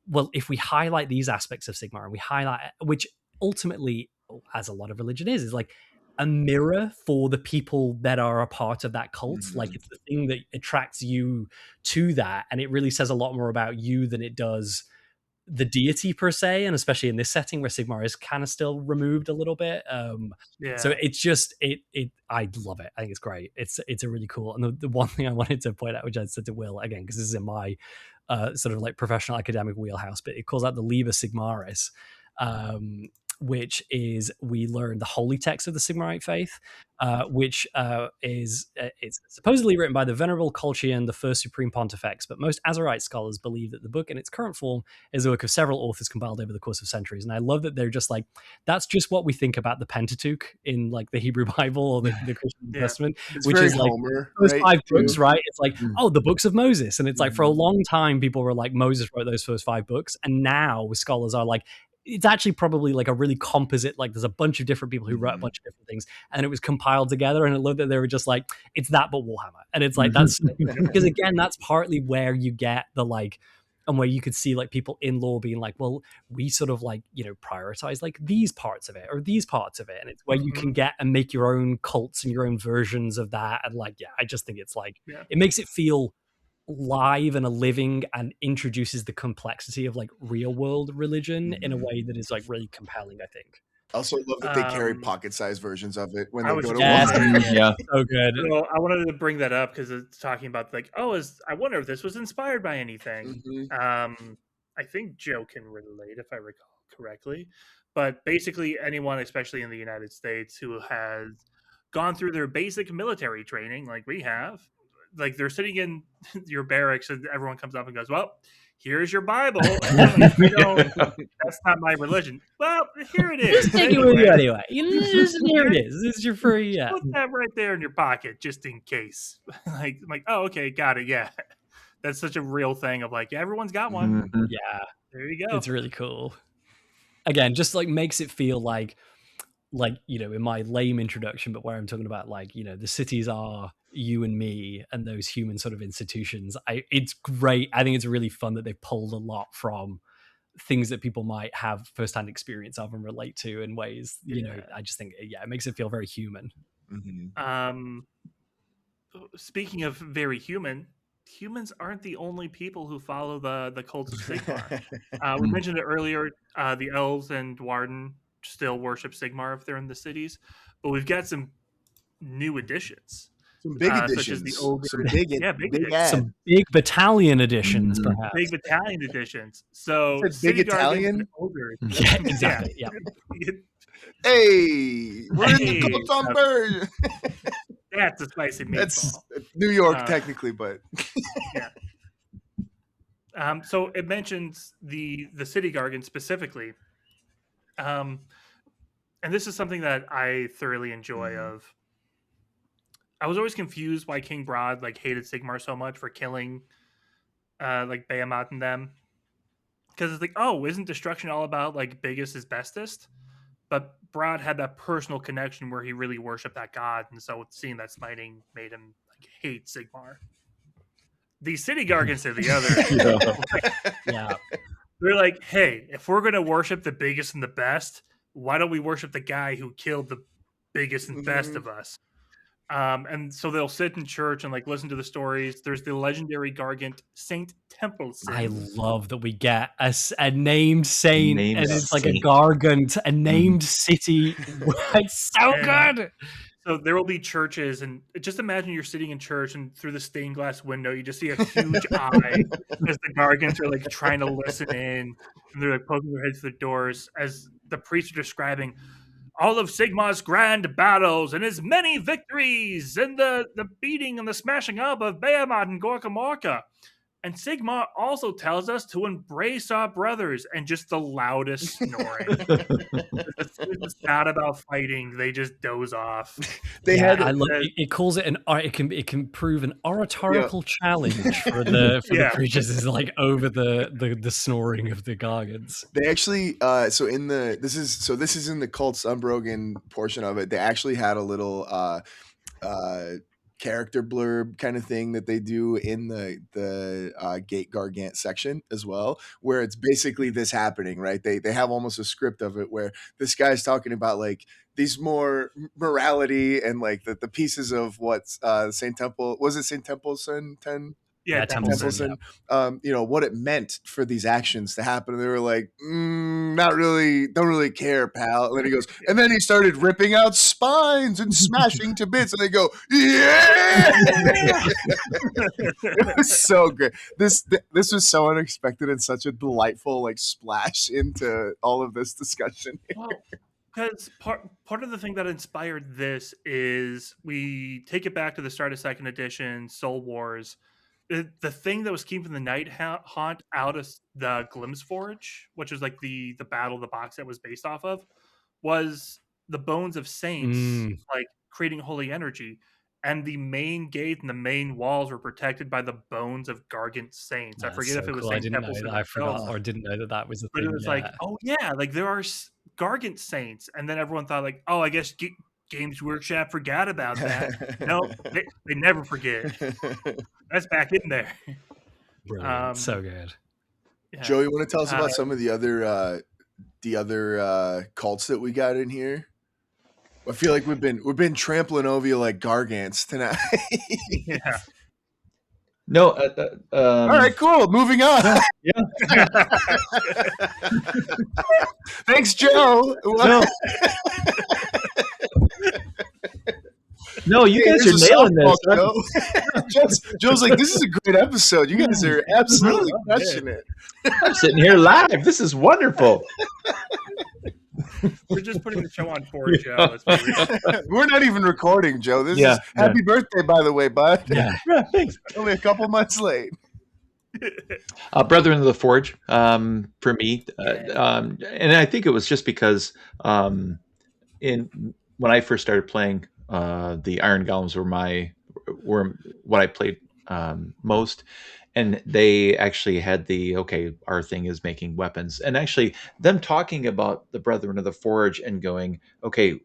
well, if we highlight these aspects of Sigmar and we highlight, which ultimately, as a lot of religion is like a mirror for the people that are a part of that cult. Like it's the thing that attracts you to that. And it really says a lot more about you than it does the deity per se. And especially in this setting where Sigmar is kind of still removed a little bit. So it's just, I love it. I think it's great. It's a really cool. And the one thing I wanted to point out, which I said to Will, again, because this is in my sort of like professional academic wheelhouse, but it calls out the Liber Sigmaris, which is, we learn the holy text of the Sigmarite faith, which it's supposedly written by the Venerable Colchian, the first supreme pontifex, but most Azarite scholars believe that the book in its current form is the work of several authors compiled over the course of centuries. And I love that they're just like, that's just what we think about the Pentateuch in like the Hebrew Bible or the Christian Testament, which is like Homer, those right? 5 books, right? It's like, the books of Moses. And it's like, for a long time, people were like, Moses wrote those first 5 books. And now scholars are like, it's actually probably like a really composite, like there's a bunch of different people who wrote a bunch of different things, and it was compiled together. And I love that they were just like, it's that but Warhammer. And it's like, that's because again, that's partly where you get the like, and where you could see like people in lore being like, well, we sort of like, prioritize like these parts of it or these parts of it. And it's where you can get and make your own cults and your own versions of that. And like, I just think it's like, it makes it feel live and a living, and introduces the complexity of like real world religion in a way that is like really compelling, I think. I also love that they carry pocket-sized versions of it when they go to war. Yeah, so good. Well, I wanted to bring that up because it's talking about like, I wonder if this was inspired by anything. I think Joe can relate if I recall correctly, but basically anyone, especially in the United States, who has gone through their basic military training, like we have, like they're sitting in your barracks and everyone comes up and goes, well, here's your Bible. And like, that's not my religion. Well, here it is. Just take it with you anyway. Here it is. This is your free. Yeah. Put that right there in your pocket just in case. I'm like, oh, okay, got it. Yeah. That's such a real thing of like, everyone's got one. Yeah. There you go. It's really cool. Again, just like makes it feel like, in my lame introduction, but where I'm talking about like, the cities are you and me and those human sort of institutions. It's great. I think it's really fun that they've pulled a lot from things that people might have firsthand experience of and relate to in ways, I just think, it makes it feel very human. Speaking of very human, humans aren't the only people who follow the cult of Sigmar. We mentioned it earlier, the elves and Dwarden still worship Sigmar if they're in the cities, but we've got some new additions. Some big additions. Such as the ogre. Some big battalion additions, perhaps. Big battalion additions. So big Italian? Yeah, exactly. Yeah. Hey, we're in the Cotton Bird. That's a spicy meatball. That's New York, technically, but so it mentions the City Gargan specifically. And this is something that I thoroughly enjoy of. I was always confused why King Broad like hated Sigmar so much for killing like Behemoth and them, because it's like, oh, isn't destruction all about like biggest is bestest? But Brad had that personal connection where he really worshipped that god, and so seeing that smiting made him like hate Sigmar. The city gargants are the other. Yeah. They're like, hey, if we're gonna worship the biggest and the best, why don't we worship the guy who killed the biggest and best of us? And so they'll sit in church and like listen to the stories. There's the legendary Gargant Saint Templeson. I love that we get a named saint, and it's like a saint. Gargant, a named city. It's so good. So there will be churches, and just imagine you're sitting in church, and through the stained glass window, you just see a huge eye as the Gargants are like trying to listen in, and they're like poking their heads through the doors as the priests are describing all of Sigmar's grand battles and his many victories, and the beating and the smashing up of Behemoth and Gorka Morka. And Sigmar also tells us to embrace our brothers, and just the loudest snoring. It's not about fighting; they just doze off. I love it. Calls it it can prove an oratorical challenge for the creatures is like over the snoring of the Gargants. They actually this is in the Cults Unbroken portion of it. They actually had a little character blurb kind of thing that they do in the Gate Gargant section as well, where it's basically this happening, right? They have almost a script of it where this guy's talking about like these more morality and like the pieces of what Saint Temple, was it Saint Templeson 10? Yeah, Templeson. What it meant for these actions to happen. And they were like, not really, don't really care, pal. And then he goes, and then he started ripping out spines and smashing to bits. And they go, yeah! It was so good. This was so unexpected and such a delightful like splash into all of this discussion here. Well, because part of the thing that inspired this is we take it back to the start of second edition, Soul Wars. The thing that was keeping the Night Haunt out of the Glimpse Forge, which is like the battle the box set was based off of, was the bones of saints, like creating holy energy. And the main gate and the main walls were protected by the bones of Gargant saints. I forget if it was cool. Saint I didn't Templeson. know that. I forgot or didn't know that was a thing. But it was like, oh yeah, like there are Gargant saints. And then everyone thought like, oh, I guess Games Workshop forgot about that. No, they never forget. That's back in there. Brilliant. So good. Yeah. Joe, you want to tell us about some of the other cults that we got in here? I feel like we've been trampling over you like Gargants tonight. Yeah. No. All right, cool. Moving on. Yeah. Thanks, Joe. No. No, you guys are nailing this. Joe's like, this is a great episode. You guys are absolutely crushing it. I'm sitting here live. This is wonderful. We're just putting the show on for Joe. We're not even recording, Joe. This is happy birthday, by the way, bud. Yeah, thanks. Only a couple months late. Brethren of the Forge, for me, and I think it was just because when I first started playing, the Iron Golems were what I played most, and they actually had our thing is making weapons, and actually them talking about the Brethren of the Forge and going, okay,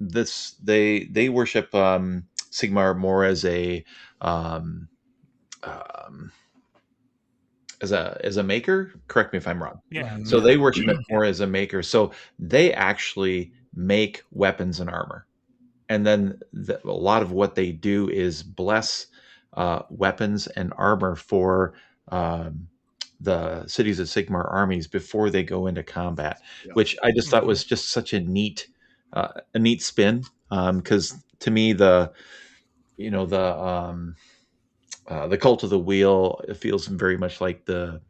they worship Sigmar more as a maker. Correct me if I'm wrong. Yeah. So they worship it more as a maker. So they actually make weapons and armor. And then a lot of what they do is bless weapons and armor for the Cities of Sigmar armies before they go into combat, which I just thought was just such a neat spin. Because to me, the Cult of the Wheel, it feels very much like the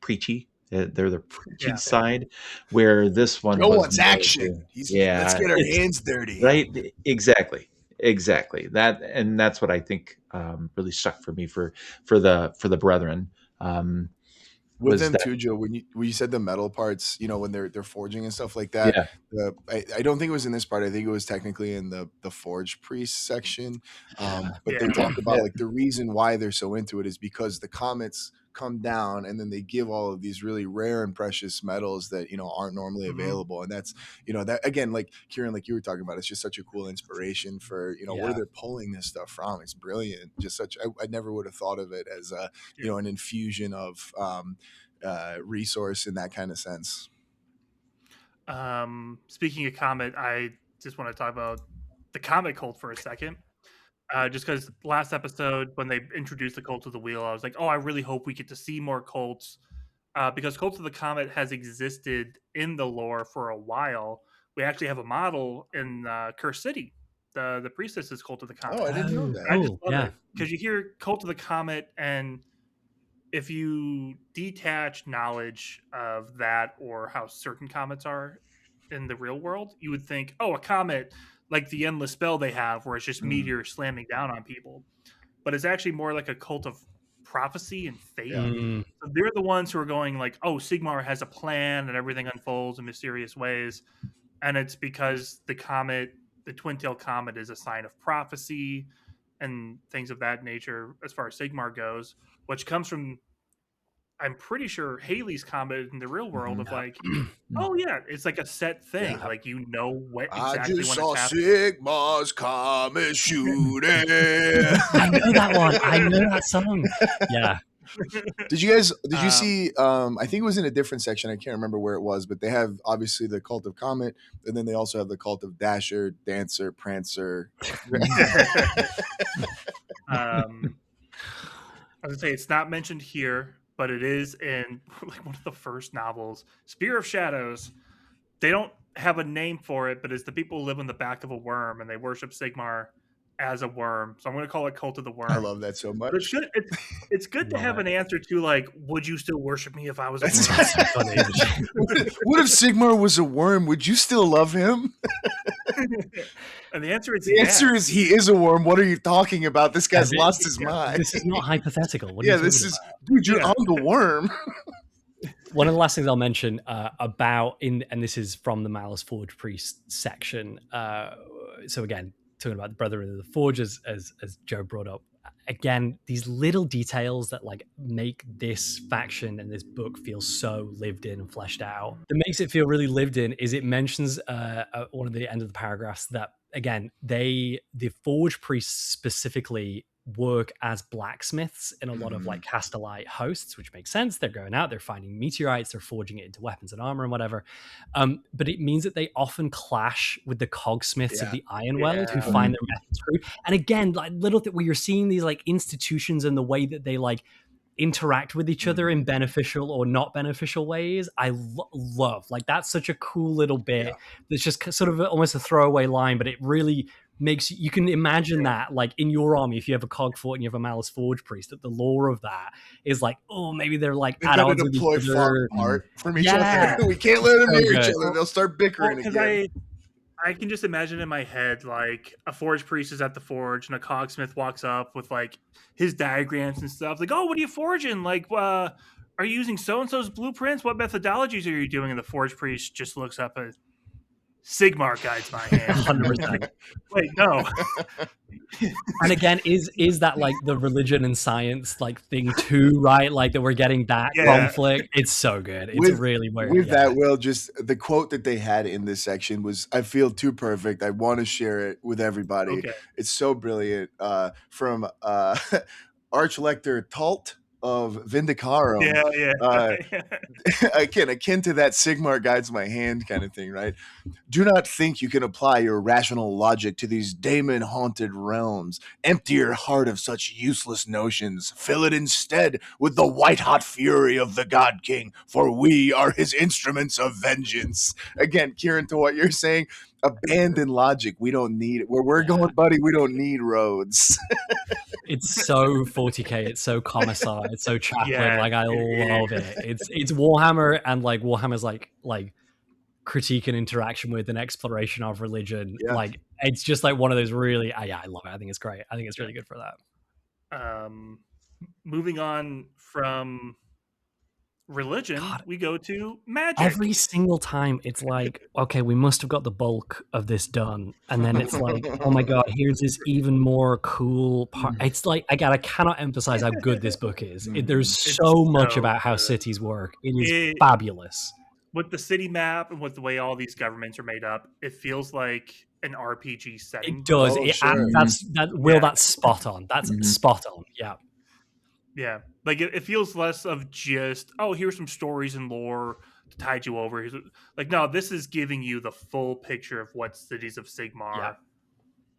preachy. They're the preachy side, where this one wants action. Let's get our hands dirty. Right? Exactly. That's what I think really stuck for me for the Brethren. with them too, Joe. When you said the metal parts, when they're forging and stuff like that. Yeah. I don't think it was in this part. I think it was technically in the forge priest section. But they talk about like the reason why they're so into it is because the comets come down and then they give all of these really rare and precious metals that aren't normally available, and that's that again, like Kieran, like you were talking about, it's just such a cool inspiration for where they're pulling this stuff from. It's brilliant. Just such I never would have thought of it as a an infusion of resource in that kind of sense. Speaking of comet, I just want to talk about the comet cult for a second. Just because last episode, when they introduced the Cult of the Wheel, I was like, oh, I really hope we get to see more cults. Because Cult of the Comet has existed in the lore for a while. We actually have a model in Curse City. The priestess is Cult of the Comet. Oh, I didn't know that. I just love it. Because you hear Cult of the Comet, and if you detach knowledge of that or how certain comets are in the real world, you would think, oh, a comet, like the endless spell they have where it's just meteors slamming down on people. But it's actually more like a cult of prophecy and fate. So they're the ones who are going like, oh, Sigmar has a plan and everything unfolds in mysterious ways. And it's because the comet, the twin-tail comet, is a sign of prophecy and things of that nature as far as Sigmar goes, which comes from, I'm pretty sure, Halley's comet in the real world of like, oh yeah, it's like a set thing. Yeah. Like what exactly I just when saw Sigmar's comet shooting. I know that one. I know that song. Yeah. Did you see I think it was in a different section, I can't remember where it was, but they have obviously the Cult of Comet, and then they also have the Cult of Dasher, Dancer, Prancer. I was gonna say it's not mentioned here, but it is in like one of the first novels, Spear of Shadows. They don't have a name for it, but it's the people who live on the back of a worm and they worship Sigmar as a worm. So I'm going to call it Cult of the Worm. I love that so much. But it's good to have an answer to like, would you still worship me if I was a worm? What if Sigmar was a worm? Would you still love him? And the answer is is he is a worm. What are you talking about? This guy's lost his mind. This is not hypothetical. What this is dude. You're on the worm. One of the last things I'll mention and this is from the Malice Forge Priest section. So again, talking about the Brotherhood of the Forge, as Joe brought up. Again, these little details that like make this faction and this book feel so lived in and fleshed out. That makes it feel really lived in is it mentions one of the end of the paragraphs that again the Forge priests specifically work as blacksmiths in a lot of like Castellite hosts, which makes sense. They're going out, they're finding meteorites, they're forging it into weapons and armor and whatever. But it means that they often clash with the cogsmiths of the Ironweld who find their methods crude. And again, like where you're seeing these like institutions and the way that they like interact with each other in beneficial or not beneficial ways. I love like that's such a cool little bit. That's just sort of almost a throwaway line, but it really makes you can imagine that like in your army, if you have a cog fort and you have a Malice Forge priest, that the lore of that is like, oh, maybe they're like at odds with each other. From each other. We can't let them hear each other. They'll start bickering again. I can just imagine in my head like a forge priest is at the forge and a cogsmith walks up with like his diagrams and stuff. Like, oh, what are you forging? Like, are you using so and so's blueprints? What methodologies are you doing? And the forge priest just looks up at Sigmar guides my hand. 100%. Wait, no. And again, is that like the religion and science like thing too, right? Like that we're getting that conflict. It's so good. It's really weird. With that, Will, just the quote that they had in this section was, I feel too perfect. I want to share it with everybody. Okay. It's so brilliant. From Archlector Talt of Vindicarum. Akin to that Sigmar guides my hand kind of thing, right? Do not think you can apply your rational logic to these daemon-haunted realms. Empty your heart of such useless notions. Fill it instead with the white-hot fury of the God King, for we are his instruments of vengeance. Again, Kieran, to what you're saying, abandon logic. We don't need it. Where we're going, buddy, we don't need roads. It's so 40k. It's so Commissar. It's so Chaplain. Like I love it. It's Warhammer, and like Warhammer's like critique and interaction with an exploration of religion. Like it's just like one of those really. I love it. I think it's great. I think it's really good for that. Moving on from religion, God. we go to magic. Every single time it's like, okay, we must have got the bulk of this done. And then it's like, oh my God, here's this even more cool part. It's like, I cannot emphasize how good this book is. There's so much about how cities work. It is fabulous. With the city map and with the way all these governments are made up, it feels like an RPG setting. It does. Oh, that's spot on. That's spot on. Yeah. Yeah, like it feels less of just, oh, here's some stories and lore to tide you over. Like, no, this is giving you the full picture of what Cities of Sigmar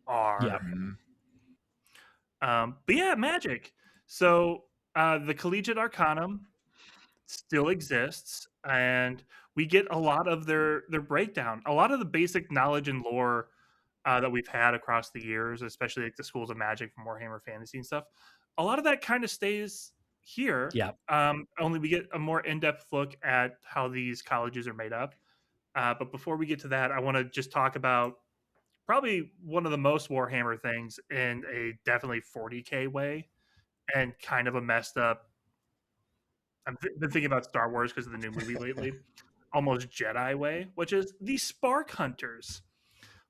are. Yeah. But yeah, magic. So the Collegiate Arcanum still exists, and we get a lot of their breakdown, a lot of the basic knowledge and lore that we've had across the years, especially like the schools of magic from Warhammer Fantasy and stuff. A lot of that kind of stays here. Yeah. Only we get a more in-depth look at how these colleges are made up. But before we get to that, I want to just talk about probably one of the most Warhammer things in a definitely 40K way, and kind of a messed up. I've been thinking about Star Wars because of the new movie lately, almost Jedi way, which is the Spark Hunters,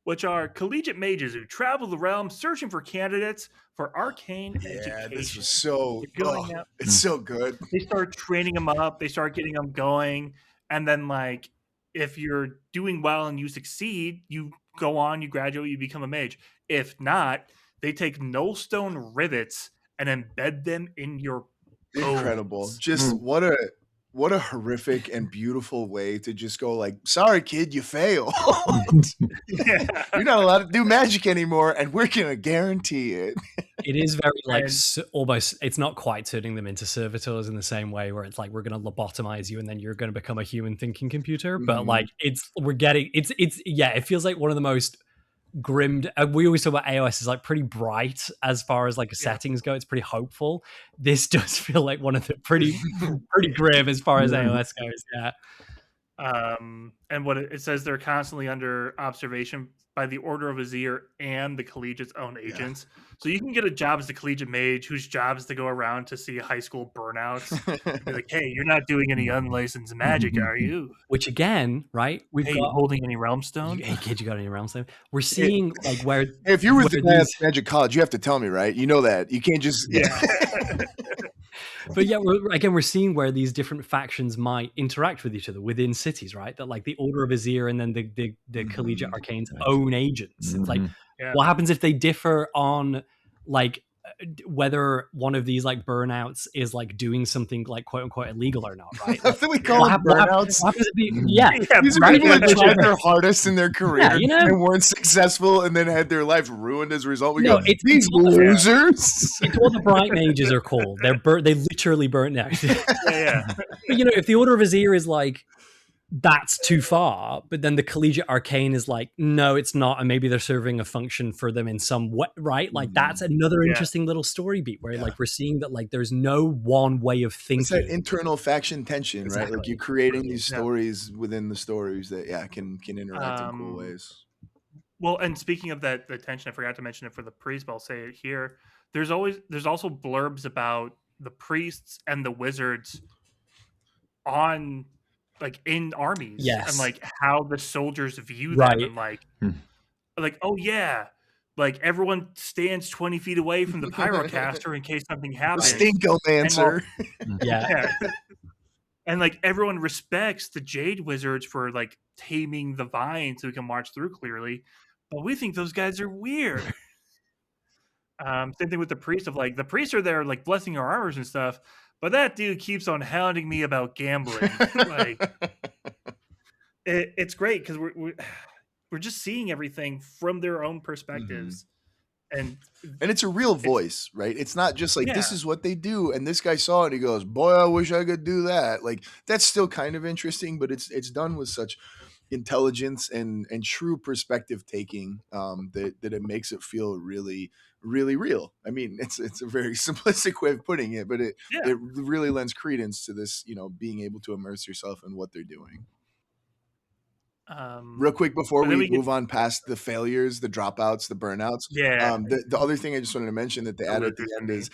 which are collegiate mages who travel the realm searching for candidates for arcane education. Yeah, this was so. It's so good. They start training them up. They start getting them going, and then like, if you're doing well and you succeed, you go on, you graduate, you become a mage. If not, they take nullstone rivets and embed them in your incredible. bones. Just what a horrific and beautiful way to just go like, sorry kid, you failed. You're not allowed to do magic anymore, and we're gonna guarantee it. It is very like almost, it's not quite turning them into servitors in the same way where it's like, we're going to lobotomize you and then you're going to become a human thinking computer. But like it feels like one of the most grim. We always talk about AOS is like pretty bright as far as like settings go. It's pretty hopeful. This does feel like one of the pretty grim as far as AOS goes. Yeah. And what it says, they're constantly under observation by the Order of Azir and the collegiate's own agents. So you can get a job as a collegiate mage whose job is to go around to see high school burnouts. Be like, hey, you're not doing any unlicensed magic, are you? Which again, right? We've got holding any realm stone? Hey kid, you got any realm stone? We're seeing like where if you were the guy at Magic College, you have to tell me, right? You know that. You can't just But yeah, we're seeing where these different factions might interact with each other within cities, right? That like the Order of Azir and then the Collegiate Arcane's own agents. It's like, what happens if they differ on like whether one of these like burnouts is like doing something like quote unquote illegal or not, right? That's what we call it, burnouts. What happens if these are people that tried their hardest in their career and weren't successful and then had their life ruined as a result. We go, these losers. It's what the bright mages are called. They literally burnt out. But you know, if the Order of Azir is like, that's too far, but then the Collegiate Arcane is like, no, it's not, and maybe they're serving a function for them in some way, right? Like that's another interesting little story beat where like we're seeing that like there's no one way of thinking. It's that internal faction tension, right? Like you're creating these stories within the stories that can interact in cool ways. Well, and speaking of the tension, I forgot to mention it for the priest, but I'll say it here. There's also blurbs about the priests and the wizards on like in armies, and like how the soldiers view them, and like oh yeah, like everyone stands 20 feet away from the pyrocaster in case something happens. Stinkomancer. And like everyone respects the Jade Wizards for like taming the vine so we can march through clearly, but we think those guys are weird. Same thing with the priests, of like the priests are there like blessing our armors and stuff, but that dude keeps on hounding me about gambling. Like it's great because we're just seeing everything from their own perspectives. And it's a real voice, right? It's not just like this is what they do, and this guy saw it and he goes, boy, I wish I could do that. Like that's still kind of interesting, but it's done with such intelligence and true perspective taking that it makes it feel really, really real. I mean, it's a very simplistic way of putting it, but it really lends credence to this, you know, being able to immerse yourself in what they're doing. Real quick before we move on past the failures, the dropouts, the burnouts. The other thing I just wanted to mention that they add at the end is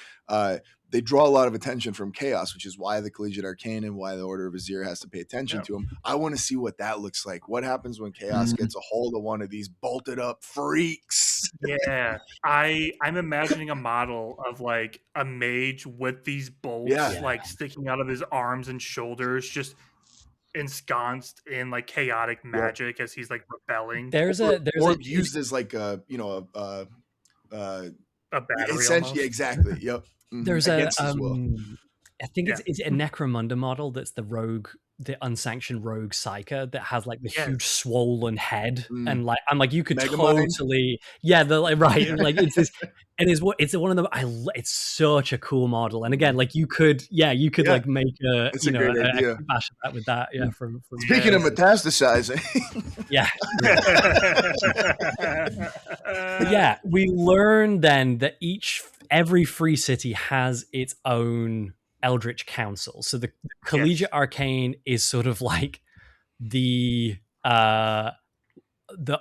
they draw a lot of attention from chaos, which is why the Collegiate Arcane and why the Order of Azir has to pay attention to them. I want to see what that looks like. What happens when chaos gets a hold of one of these bolted up freaks? Yeah, I'm imagining a model of like a mage with these bolts like sticking out of his arms and shoulders, just ensconced in like chaotic magic as he's like rebelling. There's used as like a battery. Essentially, exactly. Yep. There's I think it's a Necromunda model that's the rogue, the unsanctioned rogue psyker that has like the huge swollen head, and like I'm like you could totally it's this. It's one of them. It's such a cool model, and again, like you could like make a a bash of that with that. Yeah, from speaking of metastasizing, we learn then that every free city has its own Eldritch Council. So the Collegiate Arcane is sort of like the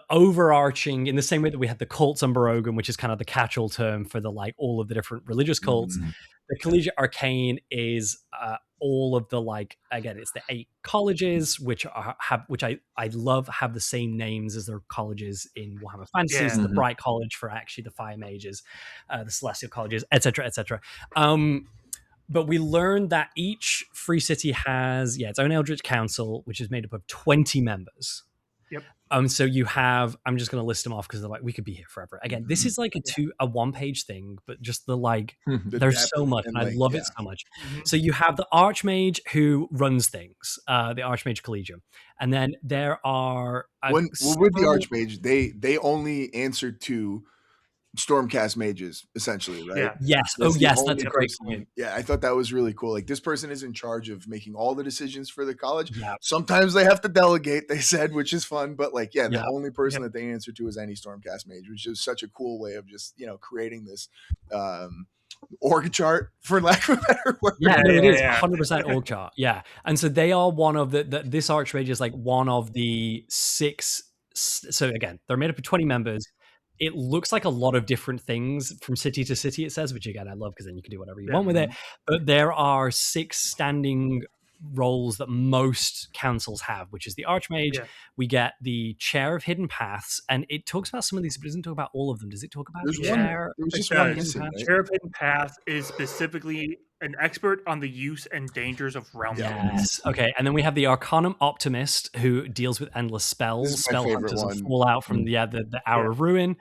overarching, in the same way that we had the cults on Barogan, which is kind of the catch-all term for the like all of the different religious cults. The Collegiate Arcane is all of the like, again, it's the 8 colleges which I love have the same names as their colleges in Warhammer Fantasy. So the Bright College for actually the Fire Mages, the Celestial Colleges, etc., etc. But we learned that each free city has its own Eldritch Council, which is made up of 20 members. So you have, I'm just going to list them off because they're like, we could be here forever. Again, this is like a 1-page thing, but just the like, there's so much, and I love it so much. So you have the Archmage who runs things, the Archmage Collegium, and then there are with the Archmage, they only answer to Stormcast mages, essentially, right? Yes. That's a great point. Yeah, I thought that was really cool. Like, this person is in charge of making all the decisions for the college. Sometimes they have to delegate, they said, which is fun. But like, the only person that they answer to is any Stormcast mage, which is such a cool way of just creating this org chart, for lack of a better word. It is 100% org chart. And so they are one of this Archmage is like one of the 6. So again, they're made up of 20 members. It looks like a lot of different things from city to city, it says, which again, I love because then you can do whatever you want with it. But there are 6 standing roles that most councils have, which is the Archmage. We get the Chair of Hidden Paths, and it talks about some of these, but it doesn't talk about all of them. Does it talk about the Chair? Chair of Hidden Paths is specifically an expert on the use and dangers of realm. Okay, and then we have the Arcanum Optimist, who deals with endless spells, spell hunters, and fallout from the Hour of Ruin.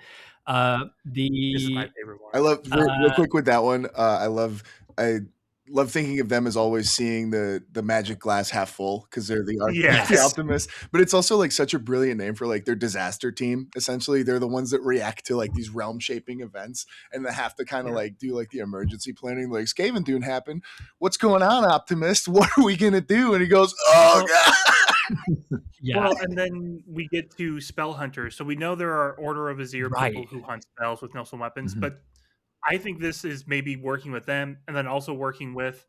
This is my favorite one. I love real quick with that one. I love thinking of them as always seeing the magic glass half full, because they're the optimist. But it's also like such a brilliant name for like their disaster team. Essentially, they're the ones that react to like these realm shaping events, and they have to kind of like do like the emergency planning. Like, Skaven Dune happened. What's going on, Optimist? What are we gonna do? And he goes, "Oh God." Well, and then we get to spell hunters. So we know there are Order of Azir people who hunt spells with no weapons, but I think this is maybe working with them and then also working with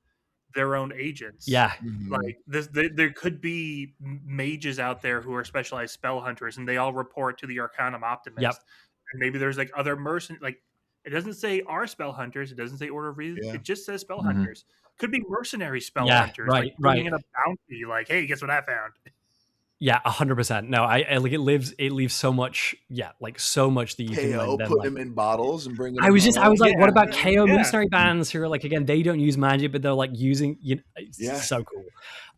their own agents. Like this, there could be mages out there who are specialized spell hunters, and they all report to the Arcanum Optimist. And maybe there's like other like it doesn't say our spell hunters. It doesn't say Order of Azir. It just says spell hunters. Could be mercenary spell hunters. Like bringing in a bounty. Like, hey, guess what I found? 100%. No, I like it leaves so much, like so much that you KO, can put them in bottles and bring them. I was like, what about KO mercenary bands who are like, again, they don't use magic, but they're like using, it's so cool.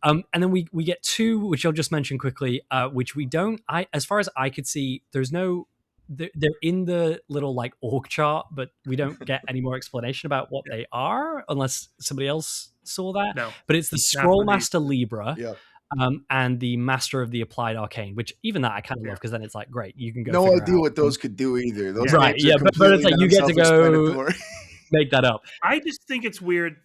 And then we get 2, which I'll just mention quickly, which we don't, as far as I could see, there's no, they're in the little like org chart, but we don't get any more explanation about what they are unless somebody else saw that. No, but it's the Scrollmaster Libra. And the Master of the Applied Arcane, which even that I kind of love, because then it's like, great, you can go. No idea what those could do either. Those but it's like you get to go make that up. I just think it's weird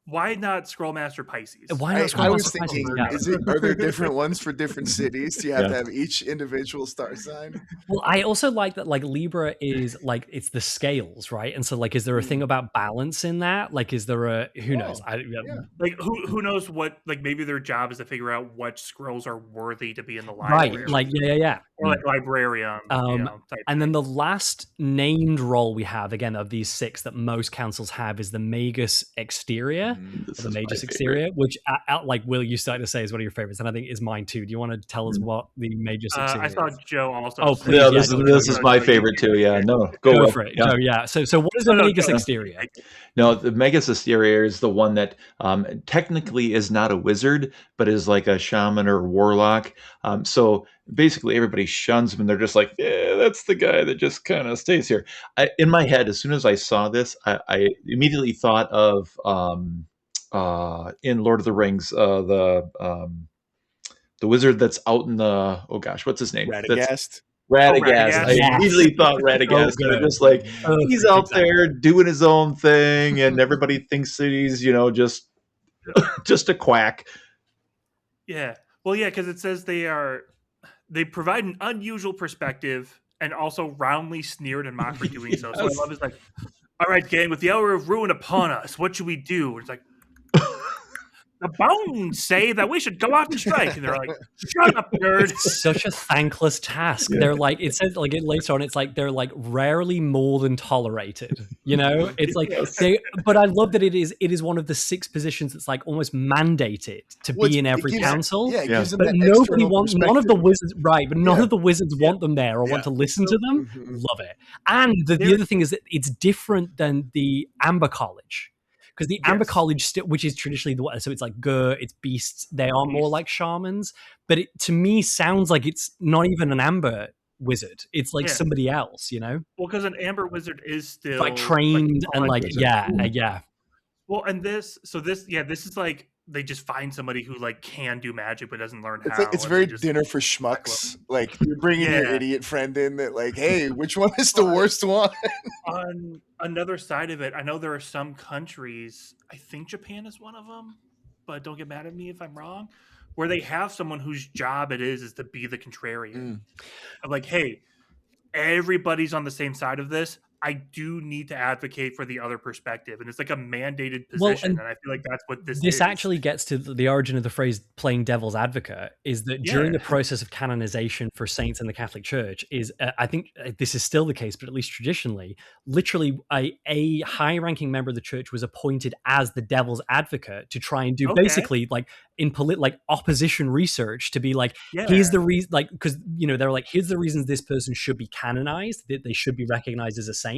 why not Scrollmaster Pisces? Why not I was Scrollmaster Pisces? thinking, Yeah. are there different ones for different cities? Do you have to have each individual star sign? Well, I also like that, like, Libra is like, it's the scales, right? And so, like, is there a thing about balance in that? Like, is there a, who knows? Like, who knows what, like, maybe their job is to figure out what scrolls are worthy to be in the library. Right, like, yeah. Or like librarian, type and thing. then the last named role we have, again, of these 6 that most councils have, is the Magus Exterior, or the Magus Exterior, which, like Will, you started to say is one of your favorites, and I think is mine too. Do you want to tell us what the Magus Exterior I saw is? Joe also. Oh, please, yeah, this is my favorite too. Yeah, no, go for it. So what is the Magus Exterior? No, the Magus Exterior is the one that technically is not a wizard, but is like a shaman or warlock. So basically, everybody shuns him, and they're just like, yeah, that's the guy that just kind of stays here. In my head, as soon as I saw this, I immediately thought of in Lord of the Rings, the wizard that's out in the, oh gosh, what's his name? Radagast. Radagast. I immediately thought Radagast. They're just like, he's out there doing his own thing, and everybody thinks that he's, just a quack. Yeah. Well, yeah, because it says they provide an unusual perspective and also roundly sneered and mocked for doing so. So I love it's like, all right, gang, with the hour of ruin upon us, what should we do? It's like, the bones say that we should go out and strike. And they're like, shut up, nerd. It's such a thankless task. They're like, it says, like, later on, it's like, they're like rarely more than tolerated. It's like, but I love that it is one of the 6 positions that's like almost mandated to be in every council. Yeah, it gives them but that nobody wants, none of the wizards, right? But none Yeah. of the wizards want them there or want to listen to them. Love it. And the other thing is that it's different than the Amber College. Because the Amber College, which is traditionally the one, so it's like Gur, it's beasts, they are more like shamans. But it, to me, sounds like it's not even an Amber wizard. It's like somebody else, Well, because an Amber wizard is still like trained and like, yeah. Well, and this is like, they just find somebody who like can do magic but doesn't learn how. It's very dinner for schmucks. Like, you're bringing your idiot friend in that, like, hey, which one is the worst one? On another side of it, I know there are some countries, I think Japan is one of them, but don't get mad at me if I'm wrong, where they have someone whose job it is to be the contrarian. I'm like, hey, everybody's on the same side of this. I do need to advocate for the other perspective. And it's like a mandated position. And I feel like that's what this is. Actually gets to the origin of the phrase playing devil's advocate, is that during the process of canonization for saints in the Catholic Church is, I think this is still the case, but at least traditionally, literally a high-ranking member of the church was appointed as the devil's advocate to try and do basically like in like opposition research to be like, here's the reason, like, because, they're like, here's the reasons this person should be canonized, that they should be recognized as a saint.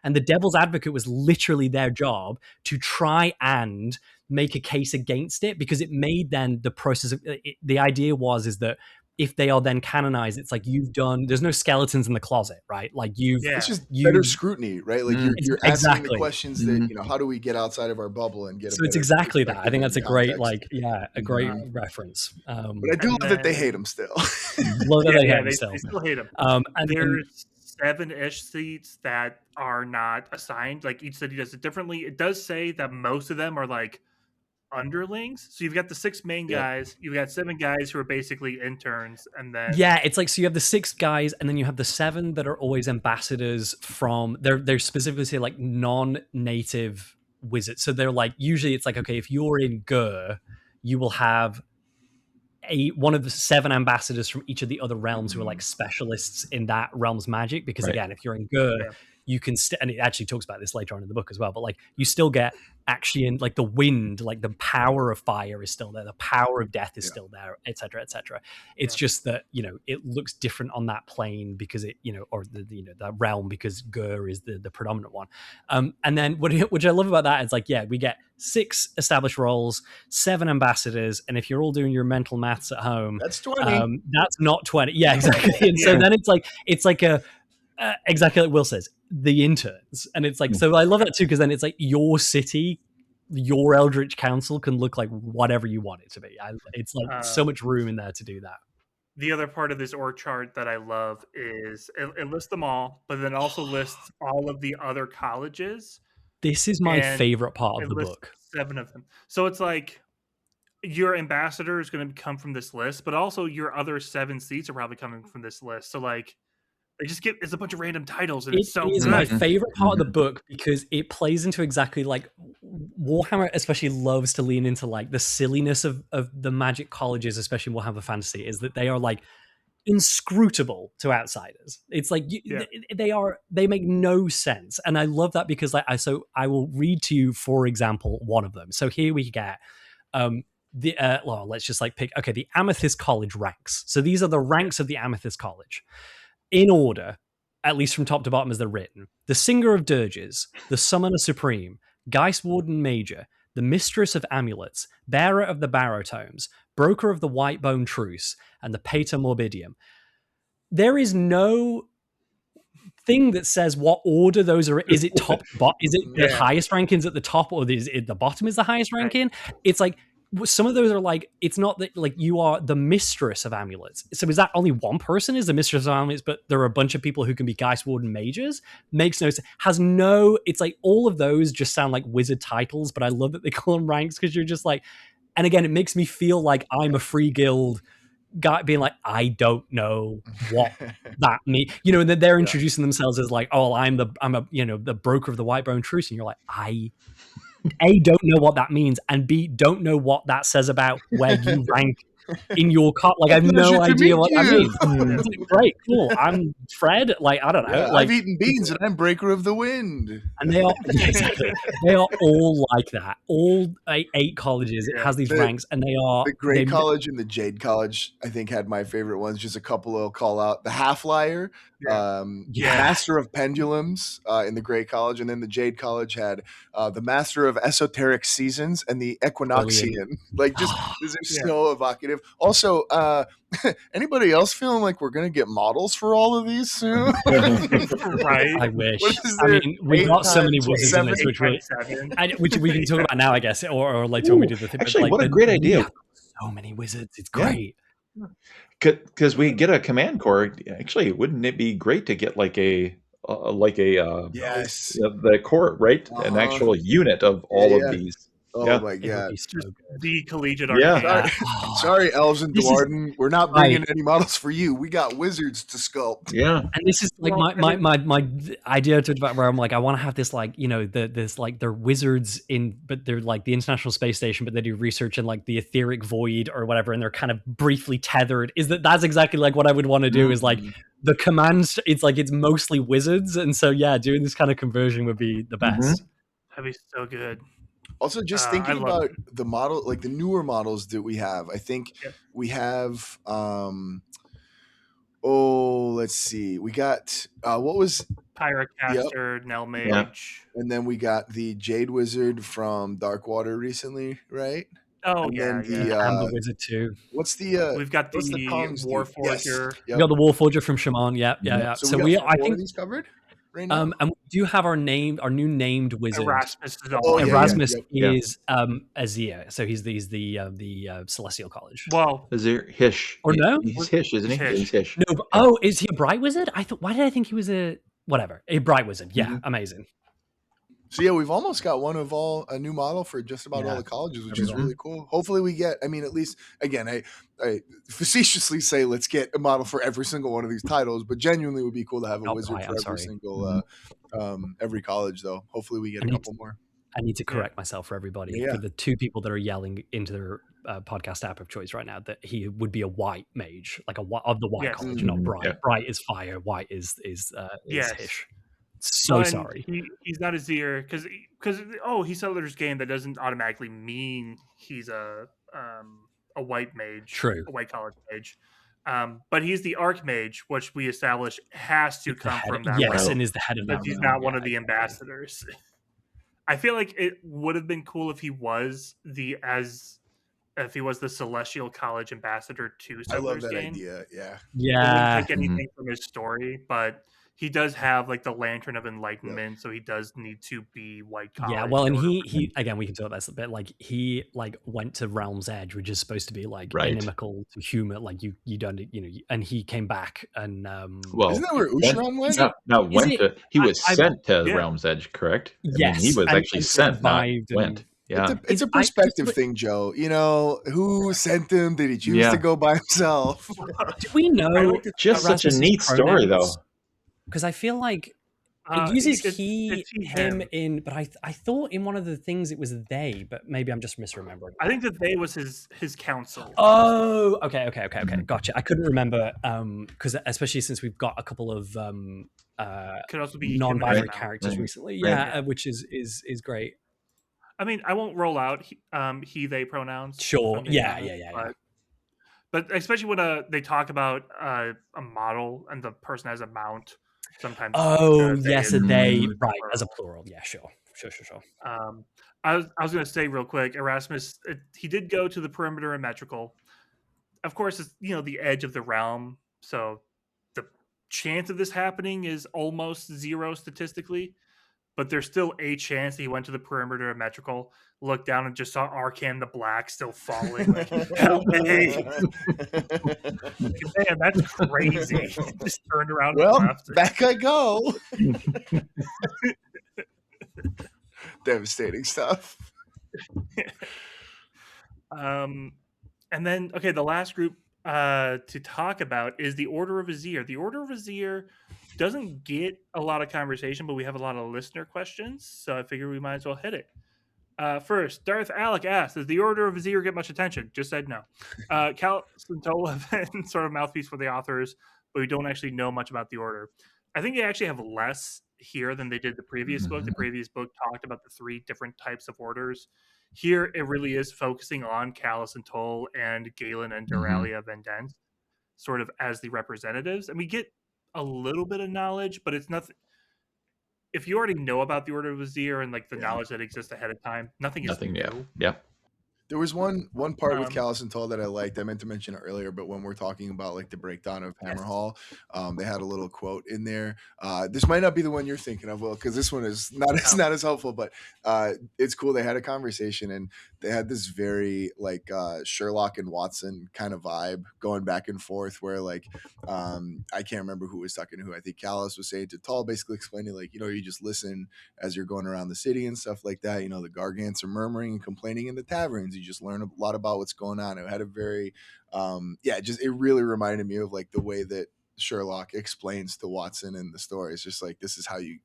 And the devil's advocate was literally their job to try and make a case against it, because it made then the process of the idea is that if they are then canonized, it's like there's no skeletons in the closet, right? Like it's just better scrutiny, right? Like you're asking the questions that, how do we get outside of our bubble and get so it's exactly that. I think that's a great, a great reference. But I do love that they hate him still. Love that they hate him still. They still hate him. And there's 7-ish seats that are not assigned. Like, each city does it differently. It does say that most of them are like underlings. So you've got the 6 main guys, you've got 7 guys who are basically interns, and then it's like, so you have the 6 guys, and then you have the 7 that are always ambassadors from, they're specifically say like non-native wizards. So they're like, usually it's like, okay, if you're in Gur, you will have one of the 7 ambassadors from each of the other realms who are like specialists in that realm's magic, because again, if you're in Gur, you can and it actually talks about this later on in the book as well, but like you still get actually in like the wind, like the power of fire is still there, the power of death is still there, etc., etc. It's just that it looks different on that plane because it or the realm, because Gur is the predominant one. And then which I love about that is like, we get 6 established roles, 7 ambassadors, and if you're all doing your mental maths at home, that's 20. That's not 20. Yeah, exactly. And so then it's like a exactly like Will says, the interns. And it's like, so I love that too, because then it's like your city, your Eldritch Council can look like whatever you want it to be. It's like so much room in there to do that. The other part of this org chart that I love is it lists them all, but then also lists all of the other colleges. This is my favorite part of the book. 7 of them. So it's like your ambassador is going to come from this list, but also your other 7 seats are probably coming from this list. So like they just it's a bunch of random titles, and it's so is good. my favorite part of the book because it plays into exactly like Warhammer especially loves to lean into like the silliness of the magic colleges, especially Warhammer Fantasy, is that they are like inscrutable to outsiders. It's like they make no sense, and I love that because like I will read to you, for example, one of them. So here we get well, let's just like pick the Amethyst College ranks. So these are the ranks of the Amethyst College in order, at least from top to bottom as they're written: the Singer of Dirges, the Summoner Supreme, Geist Warden Major, the Mistress of Amulets, Bearer of the Barrow-tomes, Broker of the Whitebone Truce, and the Pater Morbidium. There is no thing that says what order those are. Is it top to bottom? Is it the highest rankings at the top, or is it the bottom is the highest ranking? It's like some of those are like, it's not that like you are the Mistress of Amulets. So is that only one person is the Mistress of Amulets, but there are a bunch of people who can be Geist Warden Majors? Makes no sense. It's like all of those just sound like wizard titles, but I love that they call them ranks because you're just like, and again, it makes me feel like I'm a free guild guy being like, I don't know what that means, and then they're introducing themselves as like, oh, I'm the Broker of the Whitebone Truce, and you're like, I don't know what that means, and B, don't know what that says about where you rank in your cut. Like, I have no idea what that means. Great, cool. I'm Fred. Like, I don't know. Like, I've eaten beans and I'm Breaker of the Wind. And they are they are all like that. All 8 colleges. It has these ranks, and they are the Grey College and the Jade College. I think had my favorite ones. Just a couple I'll call out: the Half Liar, Master of Pendulums in the Grey College, and then the Jade College had the Master of Esoteric Seasons and the Equinoxian. Like, just these are so evocative. Also, anybody else feeling like we're gonna get models for all of these soon? Right? I wish. I mean, we've got so many wizards in this, which we can talk about now, I guess, or later when we do the thing. Actually, like, what a great idea! So many wizards. It's great. Because we get a command core. Actually, wouldn't it be great to get like a yes, the core, right? An actual unit of all of these. Oh my god! The collegiate arcane. Sorry, Elves and Dwarden. We're not bringing any models for you. We got wizards to sculpt. Yeah, and this is like my idea to where I'm like, I want to have this like this like they're wizards but they're like the International Space Station, but they do research in like the etheric void or whatever, and they're kind of briefly tethered. That's exactly like what I would want to do. Is like the commands. It's like it's mostly wizards, and so doing this kind of conversion would be the best. That'd be so good. Also, just thinking about the model, like the newer models that we have, I think we have, let's see. We got, what was? Pyrocaster, Nell Mage. And then we got the Jade Wizard from Darkwater recently, right? Oh, and yeah. And the Wizard too. What's the, we've got the Warforger. We got the Warforger from Shaman. Yeah. So we I think these covered. Right now? And we do have our new named wizard. Erasmus is Azir, so he's the Celestial College. Well, Azir Hish, or no? He's Hish, isn't he? He's Hish. No, is he a Bright Wizard? Why did I think he was a Bright Wizard? Yeah, amazing. So we've almost got one of a new model for just about all the colleges, which is really cool. Hopefully we get, at least, again, I facetiously say let's get a model for every single one of these titles, but genuinely it would be cool to have a wizard for every single, every college though. Hopefully we get a couple more. I need to correct myself for everybody. For the 2 people that are yelling into their podcast app of choice right now that he would be a white mage, like of the white college, not bright. Yeah. Bright is fire, white is Hish. So sorry. He's not Azir because he said there's game that doesn't automatically mean he's a white mage. True. A white college mage. But he's the Archmage, which we established has to come from that. Yes, and is the head of that. He's not one of the ambassadors. I feel like it would have been cool if he was the Celestial College ambassador to Summer's I love that game. idea. Yeah. Yeah. Wouldn't take anything from his story, but he does have like the Lantern of Enlightenment, so he does need to be white college. Yeah, well, and he again, we can talk about this a bit. Like he went to Realm's Edge, which is supposed to be like inimical to humor. Like you don't, and he came back and isn't that where Usharan went? He was sent to Realm's Edge, correct? Yes, he was actually sent, not went. Yeah, it's a perspective thing, Joe. You know, who sent him? Did he choose to go by himself? Do we know? Just such a neat story, though. Because I feel like it uses him in, but I thought in one of the things it was they, but maybe I'm just misremembering. I think that they was his counsel. Oh, okay, gotcha. I couldn't remember because especially since we've got a couple of could also be non-binary characters recently, which is great. I mean, I won't roll out he they pronouns. Sure, yeah. But especially when they talk about a model and the person has a mount. Sometimes. Oh, yes, a they, right, as a plural. Yeah, sure. I was going to say real quick, Erasmus, he did go to the perimeter and metrical. Of course, it's, the edge of the realm. So the chance of this happening is almost zero statistically. But there's still a chance that he went to the perimeter and metrical, looked down and just saw Arcan the Black still falling. Like, help me! Man, that's crazy. Just turned around and left. Back I go. Devastating stuff. And then, the last group to talk about is the Order of Azir. The Order of Azir doesn't get a lot of conversation, but we have a lot of listener questions, so I figure we might as well hit it. First, Darth Alec asked, does the Order of Azir get much attention? Just said no. Cal Santola have been sort of mouthpiece for the authors, but we don't actually know much about the Order. I think they actually have less here than they did the previous book. The previous book talked about the 3 different types of orders. Here, it really is focusing on Callus and Toll and Galen and Duralia Vendence sort of as the representatives. And we get a little bit of knowledge, but it's nothing. If you already know about the Order of Azir and like the knowledge that exists ahead of time, nothing is new. Yeah. There was one part with Callus and Toll that I liked. I meant to mention it earlier, but when we're talking about like the breakdown of Hammerhall, they had a little quote in there. This might not be the one you're thinking of, Will, because this one is not as helpful, but it's cool. They had a conversation and they had this very like Sherlock and Watson kind of vibe going back and forth where like I can't remember who was talking to who. I think Callus was saying to Toll, basically explaining like, you just listen as you're going around the city and stuff like that. The Gargants are murmuring and complaining in the taverns. You just learn a lot about what's going on. It had a very it really reminded me of like the way that Sherlock explains to Watson in the story. It's just like this is how you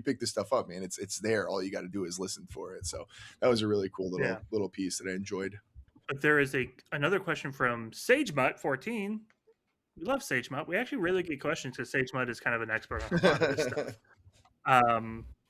pick this stuff up, man. It's there. All you got to do is listen for it. So that was a really cool little piece that I enjoyed. But there is another question from SageMutt14. We love SageMutt. We actually really get questions because SageMutt is kind of an expert on a lot of this stuff.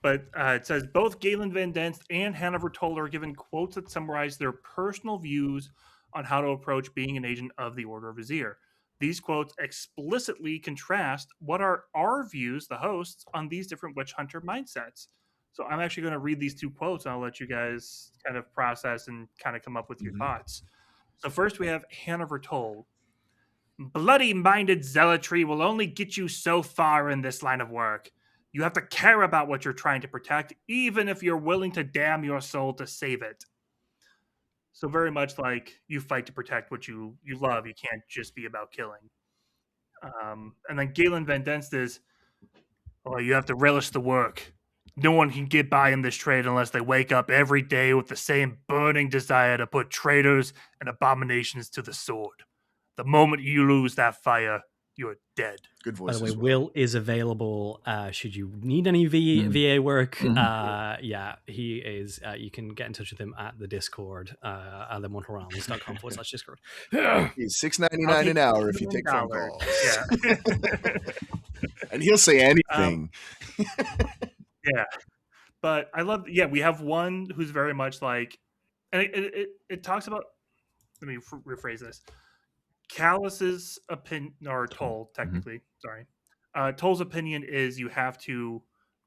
But it says both Galen Vendence and Hanover Toll are given quotes that summarize their personal views on how to approach being an agent of the Order of Azir. These quotes explicitly contrast what are our views, the hosts, on these different witch hunter mindsets. So I'm actually going to read these 2 quotes, and I'll let you guys kind of process and kind of come up with your thoughts. So first we have Hanover Toll. Bloody-minded zealotry will only get you so far in this line of work. You have to care about what you're trying to protect, even if you're willing to damn your soul to save it. So very much like you fight to protect what you love. You can't just be about killing. And then Galen Vendence is, you have to relish the work. No one can get by in this trade unless they wake up every day with the same burning desire to put traitors and abominations to the sword. The moment you lose that fire, you're dead. Good voice. By the way, Will is available should you need any VA work. He is. You can get in touch with him at the Discord, themortalrealms.com/Discord. He's $6.99 an hour if you take phone calls. Yeah. And he'll say anything. But I love. We have one who's very much like, and it talks about. Let me rephrase this. Callus's opinion, or Toll, technically, sorry. Toll's opinion is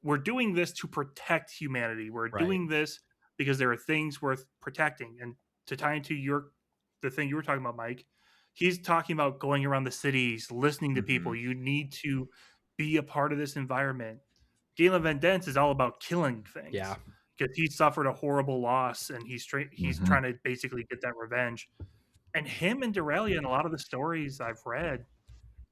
we're doing this to protect humanity. We're doing this because there are things worth protecting. And to tie into the thing you were talking about, Mike, he's talking about going around the cities, listening to people. You need to be a part of this environment. Galen Vendence is all about killing things. Yeah. Because he suffered a horrible loss and he's trying to basically get that revenge. And him and Duralia in a lot of the stories I've read,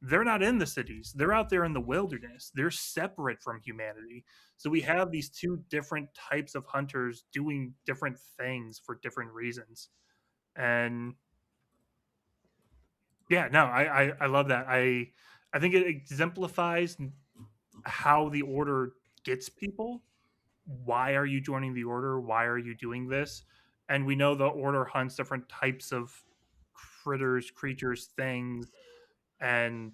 they're not in the cities. They're out there in the wilderness. They're separate from humanity. So we have these two different types of hunters doing different things for different reasons. And yeah, no, I love that. I think it exemplifies how the order gets people. Why are you joining the order? Why are you doing this? And we know the order hunts different types of critters, creatures, things, and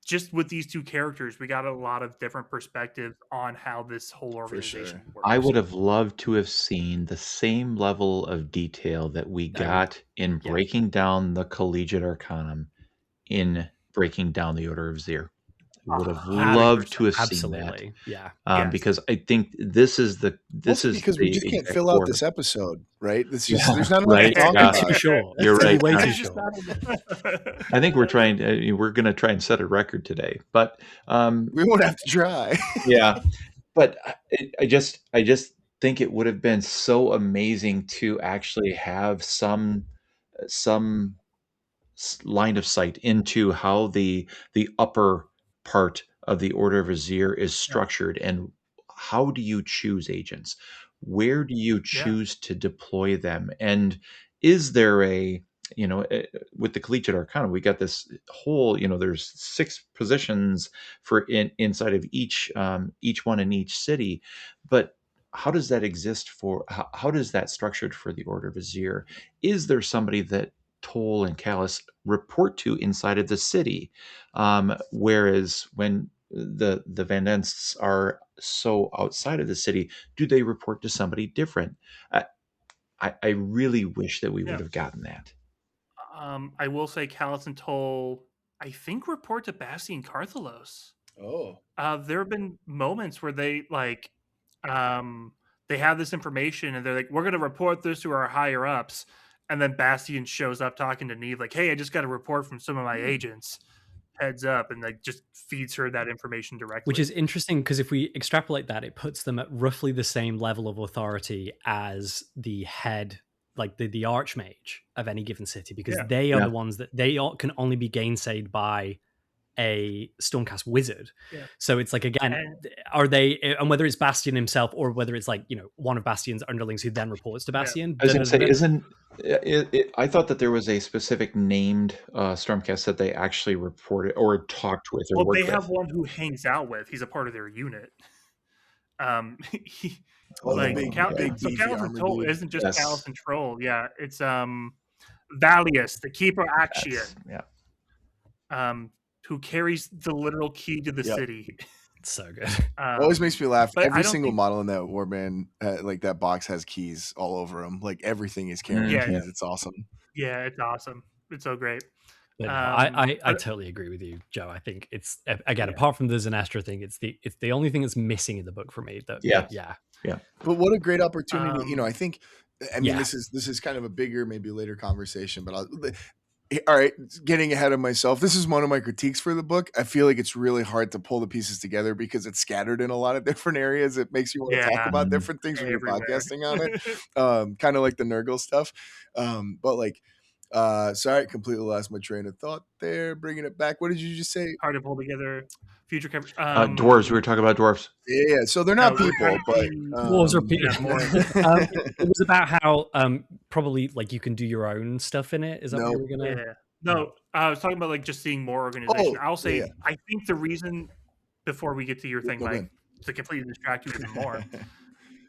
just with these two characters, we got a lot of different perspectives on how this whole organization works. I would have loved to have seen the same level of detail that we got in breaking down the Collegiate Arcanum in breaking down the Order of Zir. I would have loved to have seen that. Yeah. Because I think this is because we just can't fill out this episode, right? It's just there's not enough right. to talk about. Too short. You're right. Way too short. I think we're going to try and set a record today, but we won't have to try. Yeah, but I just think it would have been so amazing to actually have some line of sight into how the upper part of the Order of Azir is structured, and how do you choose agents? Where do you choose to deploy them? And is there a with the Collegiate Arcana, we got this whole, there's 6 positions for inside of each one in each city, but how does that exist for? How does that structured for the Order of Azir? Is there somebody that Toll and Callus report to inside of the city, whereas when the Van Densts are so outside of the city, do they report to somebody different? I really wish that we would have gotten that. I will say Callus and Toll, I think, report to Bastian Carthalos. Oh. There have been moments where they they have this information and they're like, we're going to report this to our higher ups. And then Bastian shows up talking to Neve like, hey, I just got a report from some of my agents. Heads up, and like just feeds her that information directly. Which is interesting because if we extrapolate that, it puts them at roughly the same level of authority as the head, like the archmage of any given city, because they are the ones that can only be gainsaid by a Stormcast wizard. So it's like, again, are they, and whether it's Bastian himself or whether it's like, one of Bastian's underlings who then reports to Bastian. I was going to say, I thought that there was a specific named Stormcast that they actually reported or talked with or worked with. They have one who hangs out with. He's a part of their unit. Callus and Troll isn't just Callus and Troll. Yeah, it's Valius, the Keeper Action. Who carries the literal key to the city. It's so good. It always makes me laugh. Every single model in that warband, like that box, has keys all over them. Like everything is carrying keys. It's awesome. Yeah, it's awesome. It's so great. I totally agree with you, Joe. I think it's, again, apart from the Zenestra thing, it's the only thing that's missing in the book for me. But what a great opportunity. I think, this is kind of a bigger, maybe later conversation, but all right, getting ahead of myself. This is one of my critiques for the book. I feel like it's really hard to pull the pieces together because it's scattered in a lot of different areas. It makes you want to talk about different things when you're podcasting on it. Kind of like the Nurgle stuff. Sorry, completely lost my train of thought there. Bringing it back. What did you just say? Hard to pull together. Future dwarves. We were talking about dwarves. Yeah. So they're not people, but dwarves are people. It was about how probably like you can do your own stuff in it. Is that what you were gonna? Yeah. No, I was talking about like just seeing more organization. I'll say I think the reason, before we get to your thing, Mike, to completely distract you even more,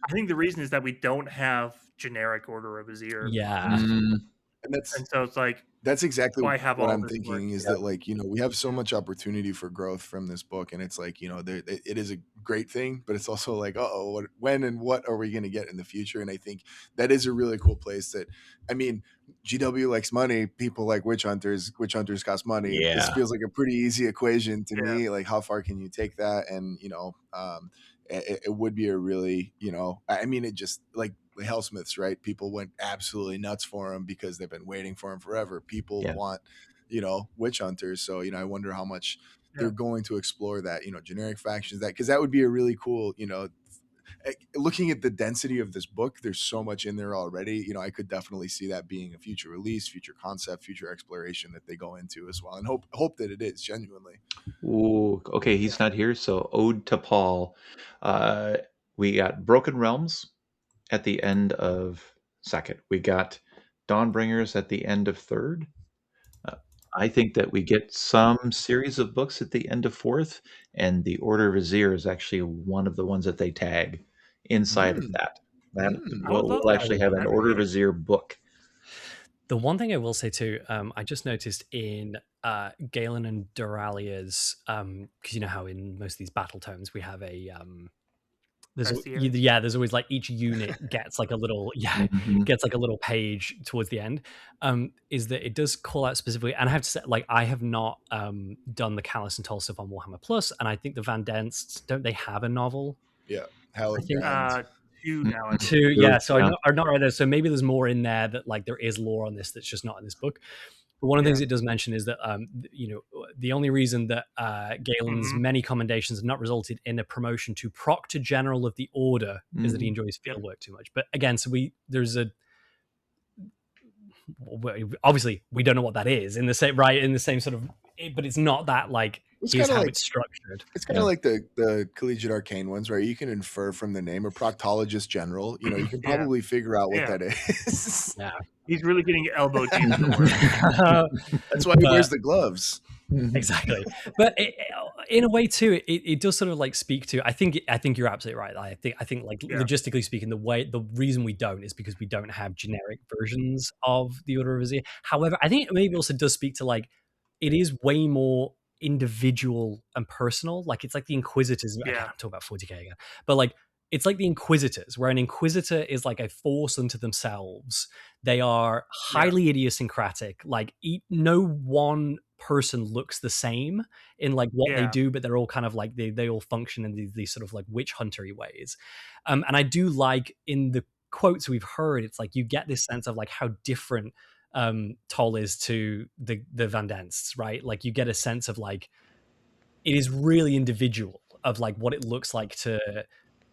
I think the reason is that we don't have generic Order of Azir. Yeah. And so it's like that's exactly what I'm thinking work. Is that like, we have so much opportunity for growth from this book, and it's like, it is a great thing, but it's also like, when and what are we going to get in the future? And I think that is a really cool place that, GW likes money, people like witch hunters cost money. This feels like a pretty easy equation to me. Like, how far can you take that? And, it would be a really, it just like the Hellsmiths, right? People went absolutely nuts for him because they've been waiting for him forever. People want, witch hunters. So, I wonder how much they're going to explore that, generic factions, because that would be a really cool, looking at the density of this book, there's so much in there already. I could definitely see that being a future release, future concept, future exploration that they go into as well, and hope that it is genuinely. Ooh, okay, he's not here, so Ode to Paul. We got Broken Realms at the end of second. We got Dawnbringers at the end of third. I think that we get some series of books at the end of fourth, and the Order of Vizier is actually one of the ones that they tag inside of that. We'll actually have an Order of Vizier book. The one thing I will say too, I just noticed in Galen and Duralia's, because you know how in most of these battle tomes we have a there's always like each unit gets like a little gets like a little page towards the end. Is that it does call out specifically, and I have to say, like, I have not done the Callus and Toll stuff on Warhammer Plus, and I think the Van Densts, don't they have a novel? Yeah, Hell of two now. Two, yeah. So I'm not right there. So maybe there's more in there that like there is lore on this that's just not in this book. But one of the things it does mention is that, the only reason that Galen's many commendations have not resulted in a promotion to Proctor General of the Order is that he enjoys fieldwork too much. But again, obviously we don't know what that is in the same sort of, but it's not that like here's how it's structured. It's kind of like the Collegiate Arcane ones, where you can infer from the name, a Proctologist General. You can probably figure out what that is. Yeah. He's really getting elbow deep in the work. That's why he wears the gloves. Exactly. But in a way too, it does sort of like speak to, I think you're absolutely right. I think like logistically speaking, the reason we don't is because we don't have generic versions of the Order of Vizier. However, I think it maybe also does speak to like, it is way more individual and personal. Like it's like the Inquisitors. I can't talk about 40k again, but like it's like the Inquisitors, where an Inquisitor is like a force unto themselves. They are highly idiosyncratic. Like no one person looks the same in like what they do, but they're all kind of like they all function in these sort of like witch huntery ways. And I do like in the quotes we've heard, it's like you get this sense of like how different Toll is to the Van Densts, right? Like you get a sense of like it is really individual of like what it looks like to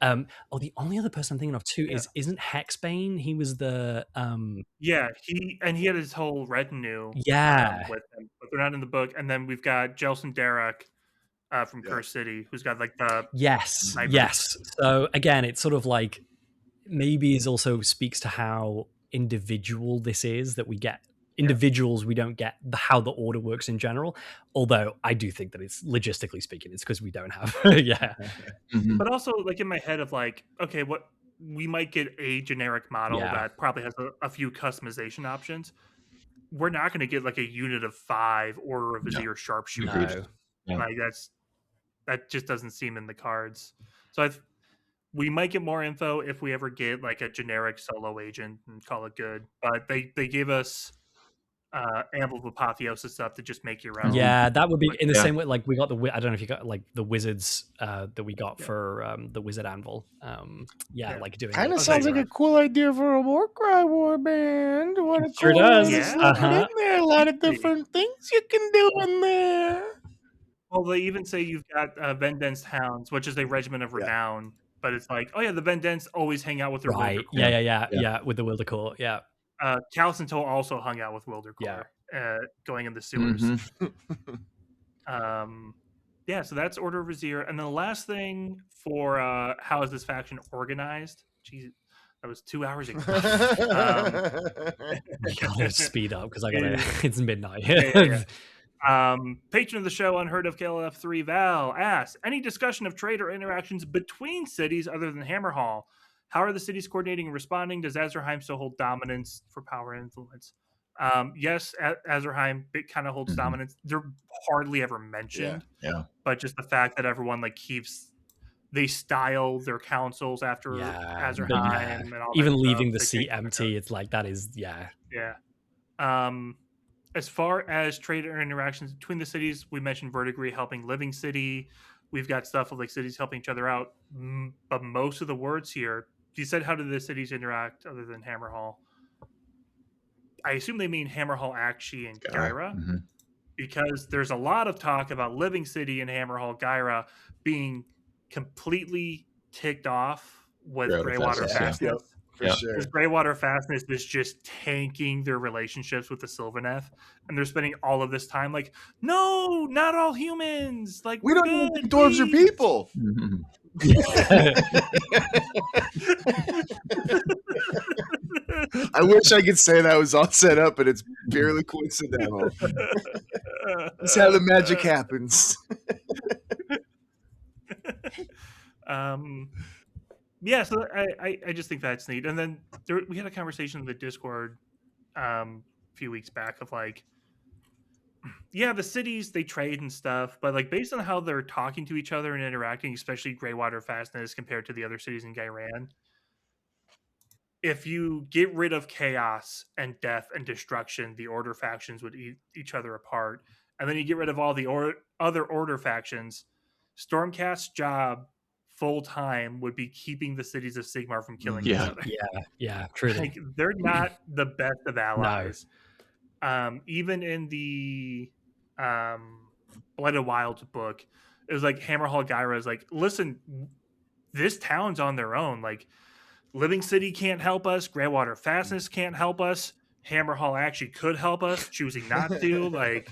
the only other person I'm thinking of too isn't Hexbane. He was the he had his whole retinue with him, but they're not in the book. And then we've got Jelson Derek from Curse City, who's got like the yes. So again, it's sort of like maybe it also speaks to how individual this is, that we get individuals, we don't get how the Order works in general, although I do think that it's logistically speaking it's because we don't have But also like in my head of like, okay, what we might get a generic model that probably has a few customization options. We're not going to get like a unit of 5 Order of Vizier sharpshooters. Like that just doesn't seem in the cards. So we might get more info if we ever get like a generic solo agent and call it good. But they gave us Anvil of Apotheosis stuff to just make your own. Yeah, that would be in the same way. Like we got I don't know if you got like the wizards that we got for the Wizard Anvil. Like doing kind of sounds like a cool idea for a Warcry warband. What a sure does. In there, a lot of different things you can do in there. Well, they even say you've got Vendenst Hounds, which is a regiment of renown. But it's like, oh yeah, the Vendensts always hang out with their right. Yeah, with the Wildercore. Yeah. Callus and Toll also hung out with Wildercore, going in the sewers. So that's Order of Vizier. And then the last thing for how is this faction organized? Jeez, that was 2 hours ago. I gotta speed up because it's midnight. Patron of the show, Unheard of KLF3 Val asks, any discussion of trade or interactions between cities other than Hammerhall? How are the cities coordinating and responding? Does Azerheim still hold dominance for power and influence? Yes, Azerheim kind of holds dominance. They're hardly ever mentioned. But just the fact that everyone like they style their councils after Azerheim and all even that leaving stuff. The seat empty, it's like that is as far as trade or interactions between the cities, we mentioned Verdigris helping Living City. We've got stuff of like cities helping each other out. But most of the words here, you said, how do the cities interact other than Hammerhall? I assume they mean Hammerhall, Akshi, and Gyra, because there's a lot of talk about Living City and Hammerhall, Gyra being completely ticked off with Greywater Fastness. Yep, for sure. Because Greywater Fastness is just tanking their relationships with the Sylvaneth, and they're spending all of this time like, no, not all humans. Like, we we're don't even good. think dwarves are people. I wish I could say that was all set up, but it's purely coincidental. That's how the magic happens. Yeah, so I just think that's neat. And then we had a conversation in the Discord a few weeks back of like, yeah, the cities, they trade and stuff, but like based on how they're talking to each other and interacting, especially Greywater Fastness compared to the other cities in Ghyran, if you get rid of chaos and death and destruction, the Order factions would eat each other apart. And then you get rid of all the other Order factions, Stormcast's job full time would be keeping the cities of Sigmar from killing each other. Yeah, truly. Like, they're not the best of allies. No. Even in the Blood of Wilds book, it was like Hammerhall Gyra is like, listen, this town's on their own. Like, Living City can't help us. Greywater Fastness can't help us. Hammerhall actually could help us, choosing not to. Like,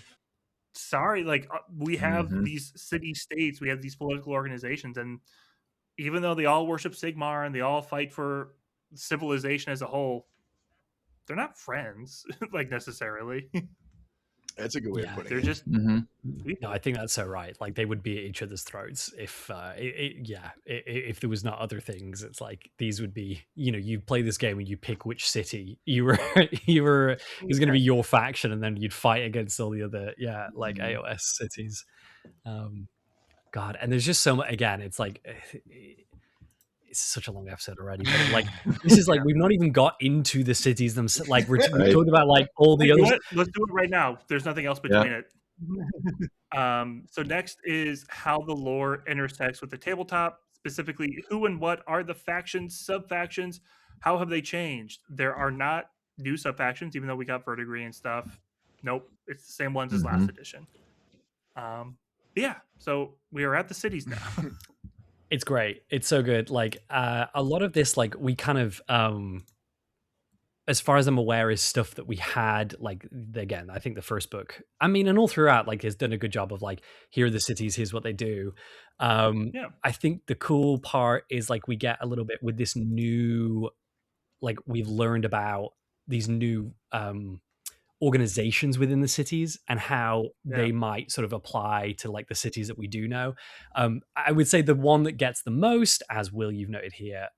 sorry, like we have these city states, we have these political organizations, and even though they all worship Sigmar and they all fight for civilization as a whole, they're not friends, like necessarily. That's a good way of putting it. They're just no, I think that's so right. Like they would be at each other's throats if if there was not other things. It's like these would be, you play this game and you pick which city it was going to be your faction, and then you'd fight against all the other AOS cities. God, and there's just so much. Again, it's like it's such a long episode already, but like this is like we've not even got into the cities themselves. Like we're talking about like all the others. Let's do it right now. There's nothing else between it. So next is how the lore intersects with the tabletop. Specifically, who and what are the factions, sub-factions? How have they changed? There are not new sub-factions, even though we got verdigris and stuff. Nope, it's the same ones as last edition. Yeah, so we are at the cities now. It's great. It's so good. Like a lot of this, like we kind of, as far as I'm aware, is stuff that we had. Like again, I think the first book, I mean, and all throughout, like has done a good job of like, here are the cities, here's what they do. I think the cool part is like we get a little bit with this new, like we've learned about these new organizations within the cities and how they might sort of apply to like the cities that we do know. I would say the one that gets the most, as Will, you've noted here,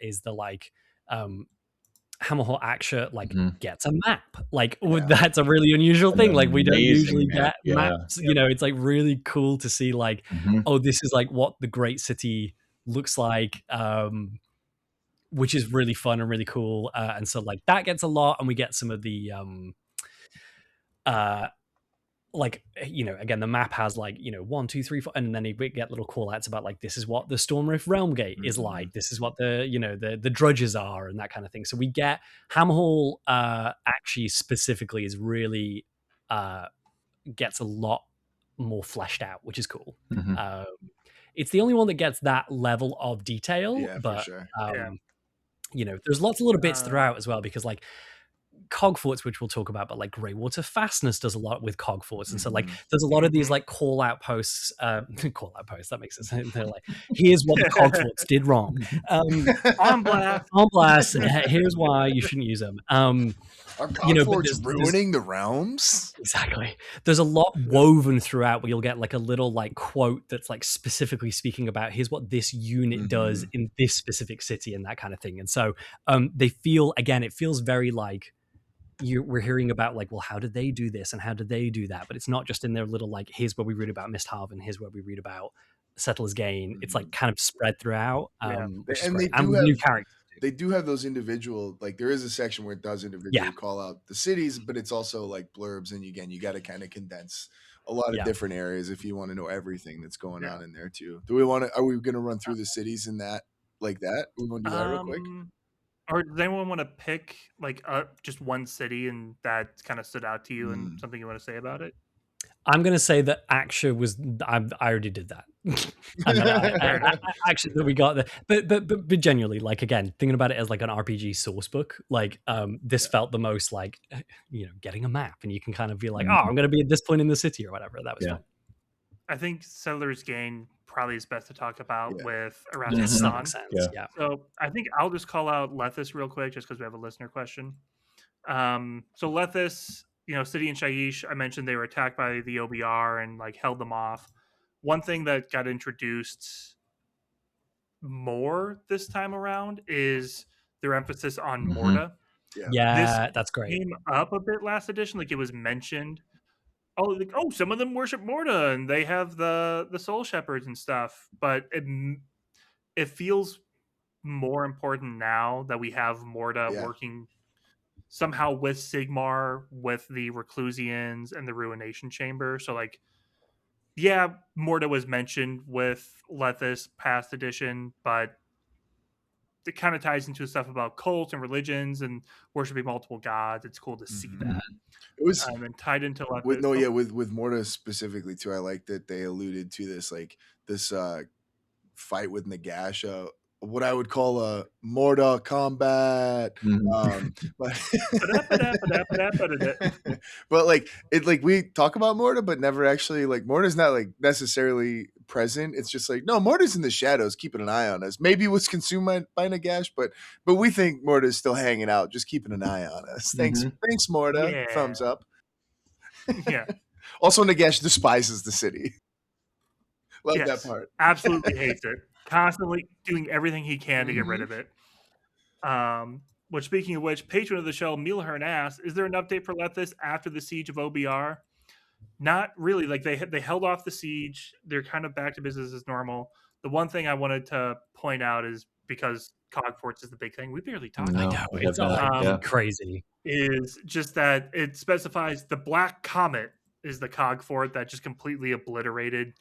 is the like Hammerhall Aksha gets a map. Like that's a really unusual thing. Like we don't usually get maps. It's like really cool to see like, oh, this is like what the great city looks like. Which is really fun and really cool. And so like that gets a lot, and we get some of the again, the map has like 1, 2, 3, 4, and then you get little call outs about like this is what the Stormrift Realm Gate is like, this is what the drudges are, and that kind of thing. So we get Hammerhall actually specifically is really gets a lot more fleshed out, which is cool. It's the only one that gets that level of detail, but for sure. There's lots of little bits throughout as well, because like Cogforts, which we'll talk about, but like Greywater Fastness does a lot with Cogforts, and so like there's a lot of these like call out posts. That makes sense. They're like, here's what the Cogforts did wrong. On blast. Here's why you shouldn't use them. Are Cogforts ruining the realms? Exactly. There's a lot woven throughout where you'll get like a little like quote that's like specifically speaking about here's what this unit does in this specific city and that kind of thing. And so they feel, again, it feels very like we're hearing about like, well, how did they do this and how did they do that? But it's not just in their little like, here's where we read about Misthaven, here's where we read about Settler's Gain. It's like kind of spread throughout. And new characters. They do have those individual, like there is a section where it does individually call out the cities, but it's also like blurbs. And again, you got to kind of condense a lot of different areas if you want to know everything that's going on in there too. Are we going to run through the cities in that like that? We want to do that real quick? Or does anyone want to pick like just one city and that kind of stood out to you and something you want to say about it? I'm going to say that Aksha was. I already did that. And then actually, that we got there. But genuinely, like, again, thinking about it as like an RPG source book, like this felt the most like, getting a map, and you can kind of be like, oh, I'm going to be at this point in the city or whatever. That was fun. I think Settlers Gain probably is best to talk about with Erasmus' That makes sense. Yeah. So I think I'll just call out Lethis real quick, just because we have a listener question. So Lethis, City and Shaiish, I mentioned they were attacked by the OBR and like held them off. One thing that got introduced more this time around is their emphasis on Morta. Yeah, that's great. Came up a bit last edition, like it was mentioned. Oh, some of them worship Morta and they have the soul shepherds and stuff, but it feels more important now that we have Morta working somehow with Sigmar, with the Reclusians and the Ruination Chamber. So like, Morta was mentioned with Lethis past edition, but it kind of ties into stuff about cults and religions and worshiping multiple gods. It's cool to see that. It was and tied into Lethis. With Morta specifically too. I like that they alluded to this fight with Nagash. What I would call a Morta combat. But like we talk about Morta, but never actually like Morta's not like necessarily present. It's just like, no, Morta's in the shadows, keeping an eye on us. Maybe it was consumed by Nagash, but we think Morta is still hanging out, just keeping an eye on us. Thanks, Morta. Yeah. Thumbs up. Yeah. Also, Nagash despises the city. Love that part. Absolutely hates it. Constantly doing everything he can to get rid of it. Which, speaking of which, patron of the show, Milhern asks, is there an update for Lethis after the siege of OBR? Not really. Like they held off the siege. They're kind of back to business as normal. The one thing I wanted to point out is, because Cogforts is the big thing, we barely talked about it. It's crazy. Is just that it specifies the Black Comet is the Cogfort that just completely obliterated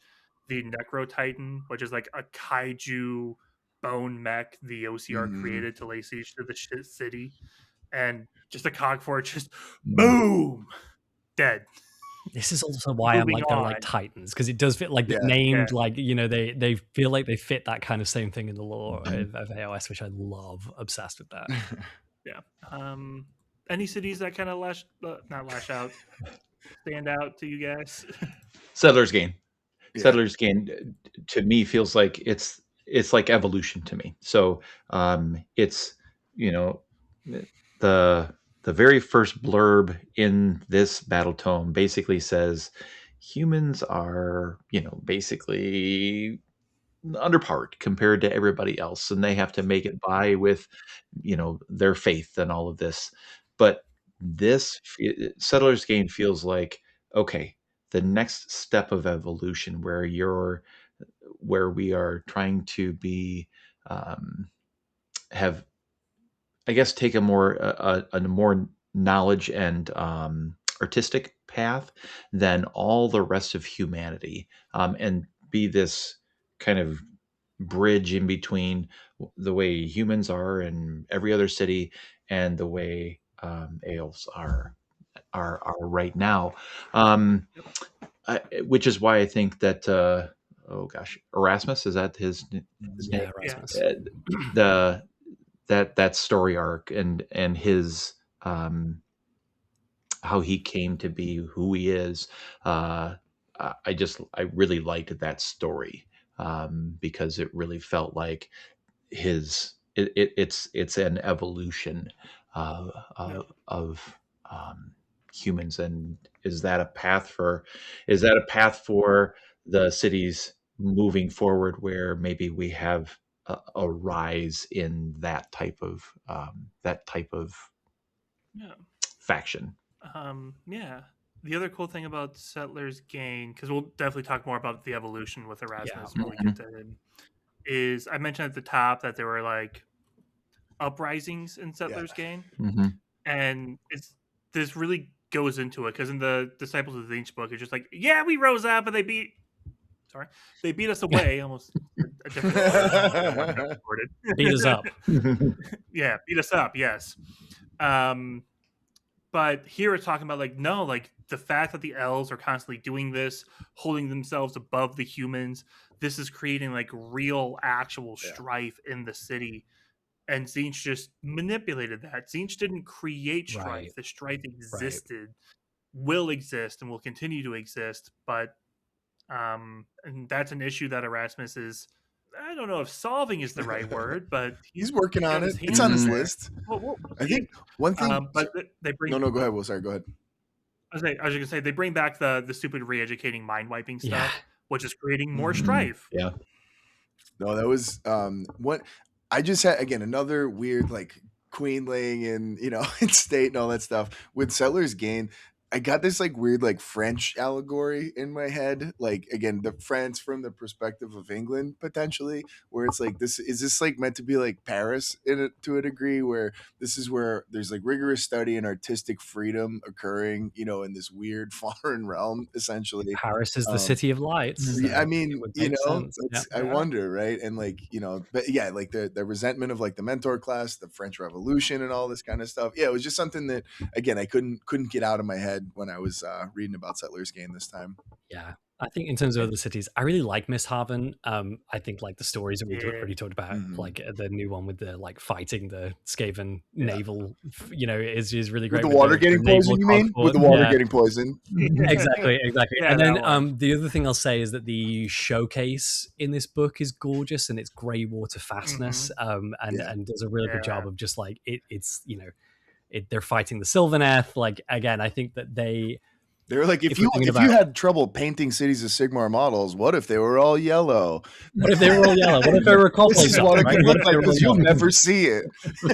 the Necro Titan, which is like a kaiju bone mech the OCR created to lay siege to the city, and just a Cogfort just boom, dead. This is also why I'm like, they're like Titans, because it does fit like named like, they feel like they fit that kind of same thing in the lore of AOS, which I love. Obsessed with that. Any cities that kind of not lash out, stand out to you guys? Settlers Gain. Settlers Gain to me feels like it's like evolution to me. So it's the very first blurb in this battle tome basically says humans are basically underpowered compared to everybody else, and they have to make it by with their faith and all of this. But this Settlers Gain feels like, okay, the next step of evolution where we are trying to be have, I guess, take a more knowledge and artistic path than all the rest of humanity, and be this kind of bridge in between the way humans are in every other city and the way Aels are right now, which is why I think that Erasmus, is that his name? Erasmus. That story arc and his how he came to be who he is. I really liked that story because it really felt like it's an evolution of humans. And is that a path for the cities moving forward, where maybe we have a rise in that type of faction? The other cool thing about Settlers Gain, because we'll definitely talk more about the evolution with Erasmus when we get to him, is I mentioned at the top that there were like uprisings in Settlers Gain, and this really goes into it, because in the Disciples of the Ancient book, it's just like, we rose up and they beat us away. Almost a different beat us up. Beat us up. Yes. But here it's talking about like, no, like the fact that the elves are constantly doing this, holding themselves above the humans, this is creating like real actual strife in the city. And Tzeentch just manipulated that. Tzeentch didn't create strife. Right. The strife existed, will exist, and will continue to exist. But and that's an issue that Erasmus is, I don't know if solving is the right word, but he's working on it. It's on his list. We'll I think one thing. But they bring no. Go ahead. Well, sorry. Go ahead. I was just gonna say they bring back the stupid re-educating mind wiping stuff, which is creating more strife. Yeah. No, that was what I just had again, another weird like queen laying in, in state and all that stuff. With Settlers Gain, I got this like weird like French allegory in my head. Like again, the France from the perspective of England potentially, where it's like this like meant to be like Paris in it to a degree, where this is where there's like rigorous study and artistic freedom occurring, in this weird foreign realm essentially. Paris is the city of lights. I mean, I wonder, right? And like, but yeah, like the resentment of like the mentor class, the French Revolution and all this kind of stuff. Yeah, it was just something that again I couldn't get out of my head when I was reading about Settlers Gain this time. Yeah, I think in terms of other cities, I really like Misthaven. I think like the stories that we already talked about, like the new one with the like fighting the Skaven naval, is really great. With the water getting poisoned, you mean? With the water getting poisoned. Exactly. Yeah, and then the other thing I'll say is that the showcase in this book is gorgeous, and it's grey water fastness, and does a really good job of just like it's they're fighting the Sylvaneth. Like again, I think that they're like, if you had trouble painting Cities of Sigmar models, what if they were all yellow? What if they were all yellow? What if they were cosplay? This is what it could look like because you'll never see it.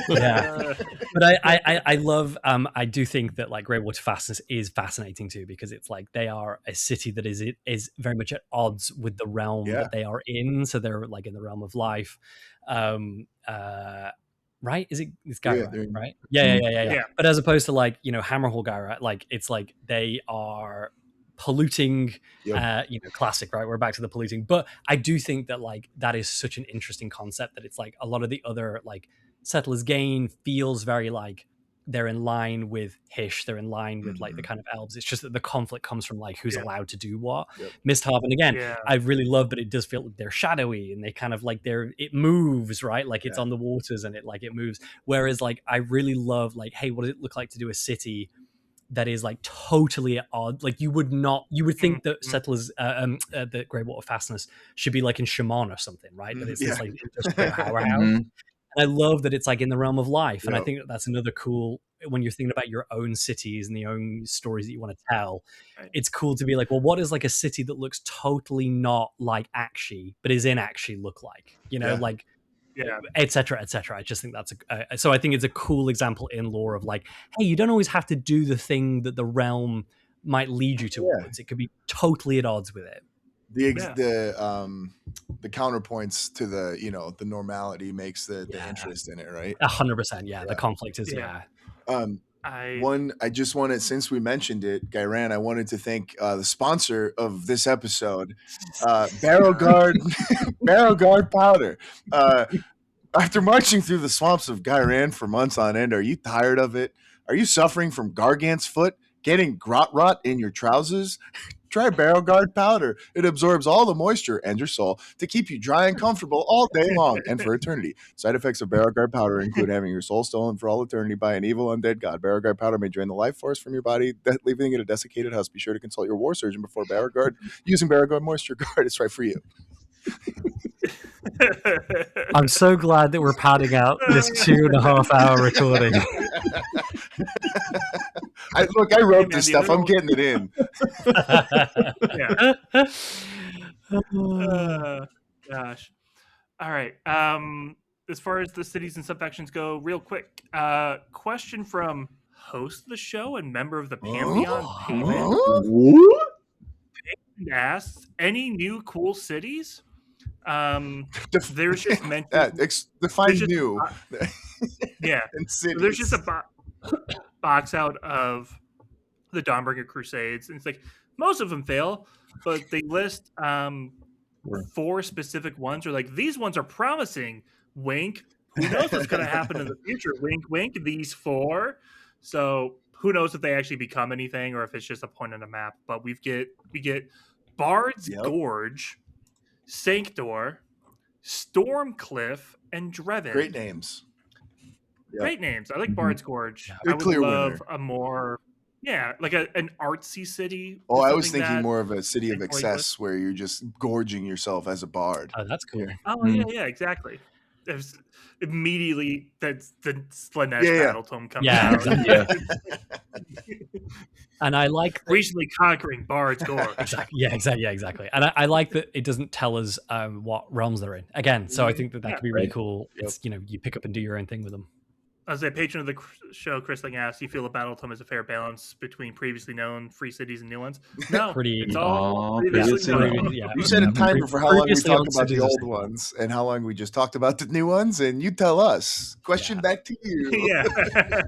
Yeah, but I love. I do think that like Greywater Fastness is fascinating too, because it's like they are a city that is very much at odds with the realm that they are in. So they're like in the realm of life. Right? It's Gyra, right? Yeah. But as opposed to like, Hammerhall Gyra, like it's like they are polluting, classic, right? We're back to the polluting. But I do think that like that is such an interesting concept that it's like a lot of the other like Settlers Gain feels very like they're in line with Hish, they're in line with like the kind of elves. It's just that the conflict comes from like who's allowed to do what. Misthaven again, I really love, but it does feel like they're shadowy and they kind of like it moves, right? Like it's on the waters and it moves. Whereas like I really love like, hey, what does it look like to do a city that is like totally at odds? Like you would think that Settlers, the Greywater Fastness should be like in Shaman or something, right? That it's this like industrial powerhouse. I love that it's like in the realm of life. And I think that's another cool, when you're thinking about your own cities and the own stories that you want to tell, it's cool to be like, well, what is like a city that looks totally not like Akshi, but is in Akshi look like, et cetera, et cetera. I just think that's so I think it's a cool example in lore of like, hey, you don't always have to do the thing that the realm might lead you towards. It could be totally at odds with it. The counterpoints to the the normality makes the interest in it, right? 100%. The conflict is I just wanted, since we mentioned it, Gyran, I wanted to thank the sponsor of this episode, Barrow Guard Powder. After marching through the swamps of Gyran for months on end, are you tired of it? Are you suffering from Gargant's foot, getting grot rot in your trousers? Try Barrow Guard Powder. It absorbs all the moisture and your soul to keep you dry and comfortable all day long and for eternity. Side effects of Barrow Guard Powder include having your soul stolen for all eternity by an evil undead god. Barrow Guard Powder may drain the life force from your body, leaving it a desiccated husk. Be sure to consult your war surgeon before Barrow Guard. Using Barrow Guard Moisture Guard is right for you. I'm so glad that we're padding out this 2.5 hour recording. I wrote this stuff. I'm getting it in. Gosh. All right. As far as the cities and subfactions go, real quick, question from host of the show and member of the Pantheon, Payman, asks, any new cool cities? There's just mentioned define new. So there's just a box out of the Dawnbringer Crusades, and it's like most of them fail, but they list 4 specific ones, or like these ones are promising. Wink. Who knows what's going to happen in the future? Wink, wink. These 4. So who knows if they actually become anything or if it's just a point on a map. But we get Bard's Gorge, Sanctor, Stormcliff, and Drevin. Great names. Great names. I like Bard's Gorge. Good, I would clear love winner. a more, like an artsy city. Oh, I was thinking more of a City of Excess where you're just gorging yourself as a bard. Oh, that's cool. Oh, yeah, exactly. There's immediately that's the Slanesh Battletome comes out. Exactly. And I like recently conquering Bard's Gorge. Exactly. And I like that it doesn't tell us what realms they're in again. So I think that could be really cool. It's you pick up and do your own thing with them. As a patron of the show, Chrisling asked, "Do you feel a Battletome is a fair balance between previously known free cities and new ones?" No, it's all previously known. You set a timer for how long we talk about the old ones and how long we just talked about the new ones, and you tell us. Question back to you.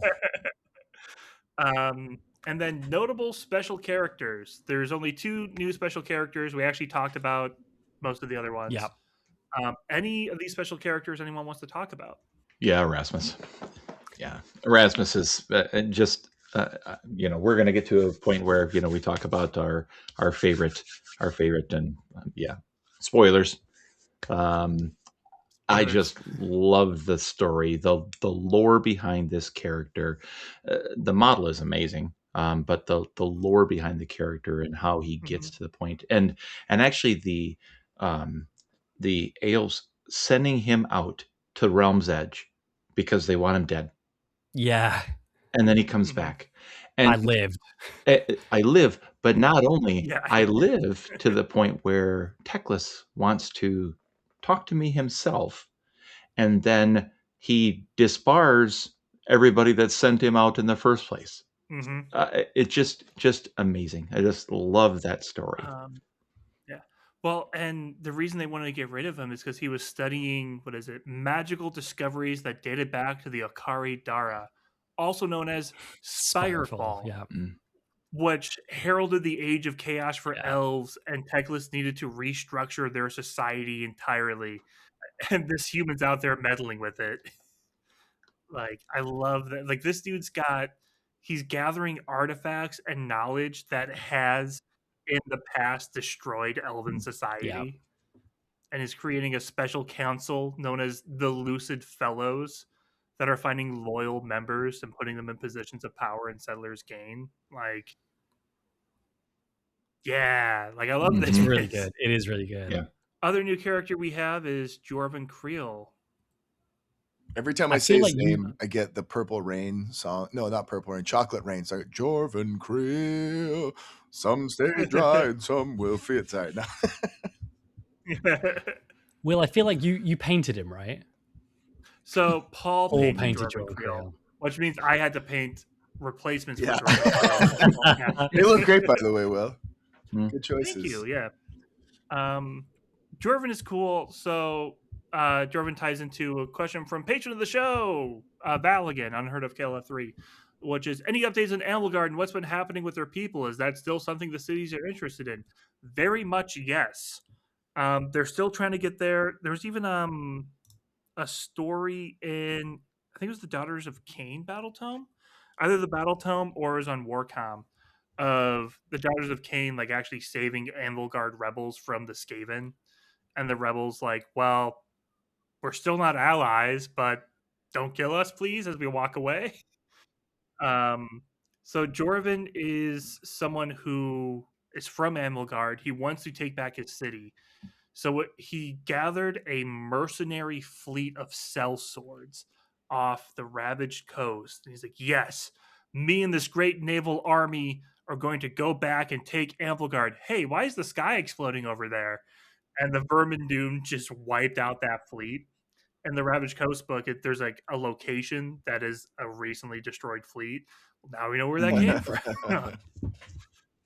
And then notable special characters. There's only 2 new special characters. We actually talked about most of the other ones. Yeah. Any of these special characters anyone wants to talk about? Yeah, Erasmus. Yeah, Erasmus is just we're going to get to a point where we talk about our favorite, and spoilers. I just love the story, the lore behind this character. The model is amazing, but the lore behind the character and how he gets to the point, and actually the Ales sending him out to Realm's Edge because they want him dead. Yeah. And then he comes back. And I lived. I live, but not only I live to the point where Teclis wants to talk to me himself, and then he disbars everybody that sent him out in the first place. It's just amazing. I just love that story. Well, and the reason they wanted to get rid of him is because he was studying, magical discoveries that dated back to the Akari Dara, also known as Spirefall, which heralded the age of chaos for elves, and Teclis needed to restructure their society entirely. And this human's out there meddling with it. I love that. This dude's he's gathering artifacts and knowledge that has in the past destroyed elven society, and is creating a special council known as the Lucid Fellows that are finding loyal members and putting them in positions of power in Settlers Gain. I love this. It's really good. It is really good. Yeah. Other new character we have is Jorvin Creel. Every time I say his name, I get the Purple Rain song. No, not Purple Rain. Chocolate Rain. Sorry, Jorvin Creel. Some stay dry and some will fit. Sorry, no. Will, I feel like you painted him, right? So Paul painted Jorvin Creel, which means I had to paint replacements for Jorvin Creel. They look great, by the way, Will. Good choices. Thank you. Yeah. Jorvin is cool. So Jorvin ties into a question from patron of the show, Val again, Unheard of KLF3, which is, any updates on Amelgard and what's been happening with their people? Is that still something the cities are interested in? Very much yes. They're still trying to get there. There's even a story in, I think it was the Daughters of Cain Battletome, either the Battletome or it was on Warcom, of the Daughters of Cain actually saving Amelgard rebels from the Skaven, and the rebels well, we're still not allies, but don't kill us, please, as we walk away. So Jorvin is someone who is from Amelgard. He wants to take back his city. So he gathered a mercenary fleet of sellswords off the ravaged coast. And he's like, yes, me and this great naval army are going to go back and take Amelgard. Hey, why is the sky exploding over there? And the Vermin Doom just wiped out that fleet. In the Ravaged Coast book, there's a location that is a recently destroyed fleet. Well, now we know where that came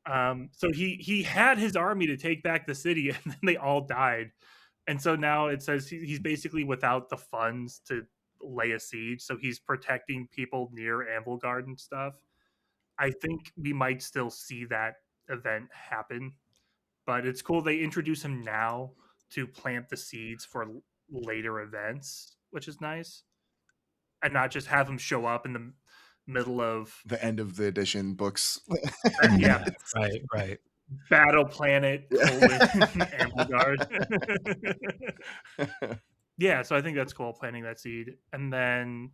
from. So he had his army to take back the city, and then they all died. And so now it says he's basically without the funds to lay a siege. So he's protecting people near Amelgard and stuff. I think we might still see that event happen, but it's cool they introduce him now to plant the seeds for later events, which is nice, and not just have him show up in middle of the end of the edition books. Yeah, right. Battle Planet, Amelgard. Yeah, so I think that's cool, planting that seed. And then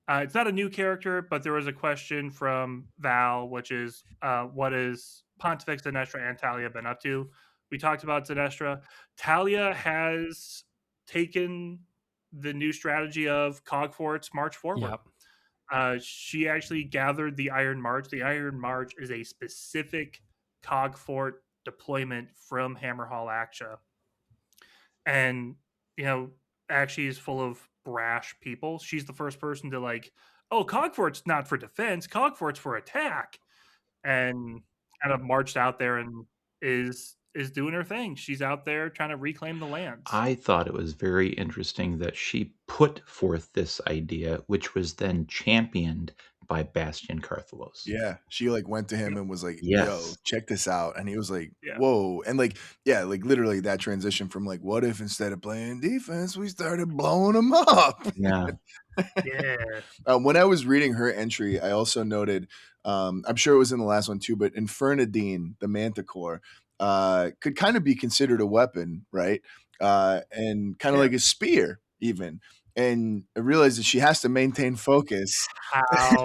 it's not a new character, but there was a question from Val, which is what is Pontifex, Zenestra, and Talia been up to? We talked about Zenestra. Talia has taken the new strategy of Cogfort's March Forward. Yep. She actually gathered the Iron March. The Iron March is a specific Cogfort deployment from Hammerhall Aksha. And, actually is full of brash people. She's the first person to Cogfort's not for defense, Cogfort's for attack. And kind of marched out there and is doing her thing. She's out there trying to reclaim the lands. I thought it was very interesting that she put forth this idea, which was then championed by Bastian Carthalos. Yeah, she went to him and was like, Yes. "Yo, check this out," and he was like, "Whoa!" And literally that transition from what if instead of playing defense, we started blowing them up? Yeah. Yeah. When I was reading her entry, I also noted, I'm sure it was in the last one too, but Infernadine, the Manticore, could kind of be considered a weapon, right? And kind of like a spear, even. And I realized that she has to maintain focus at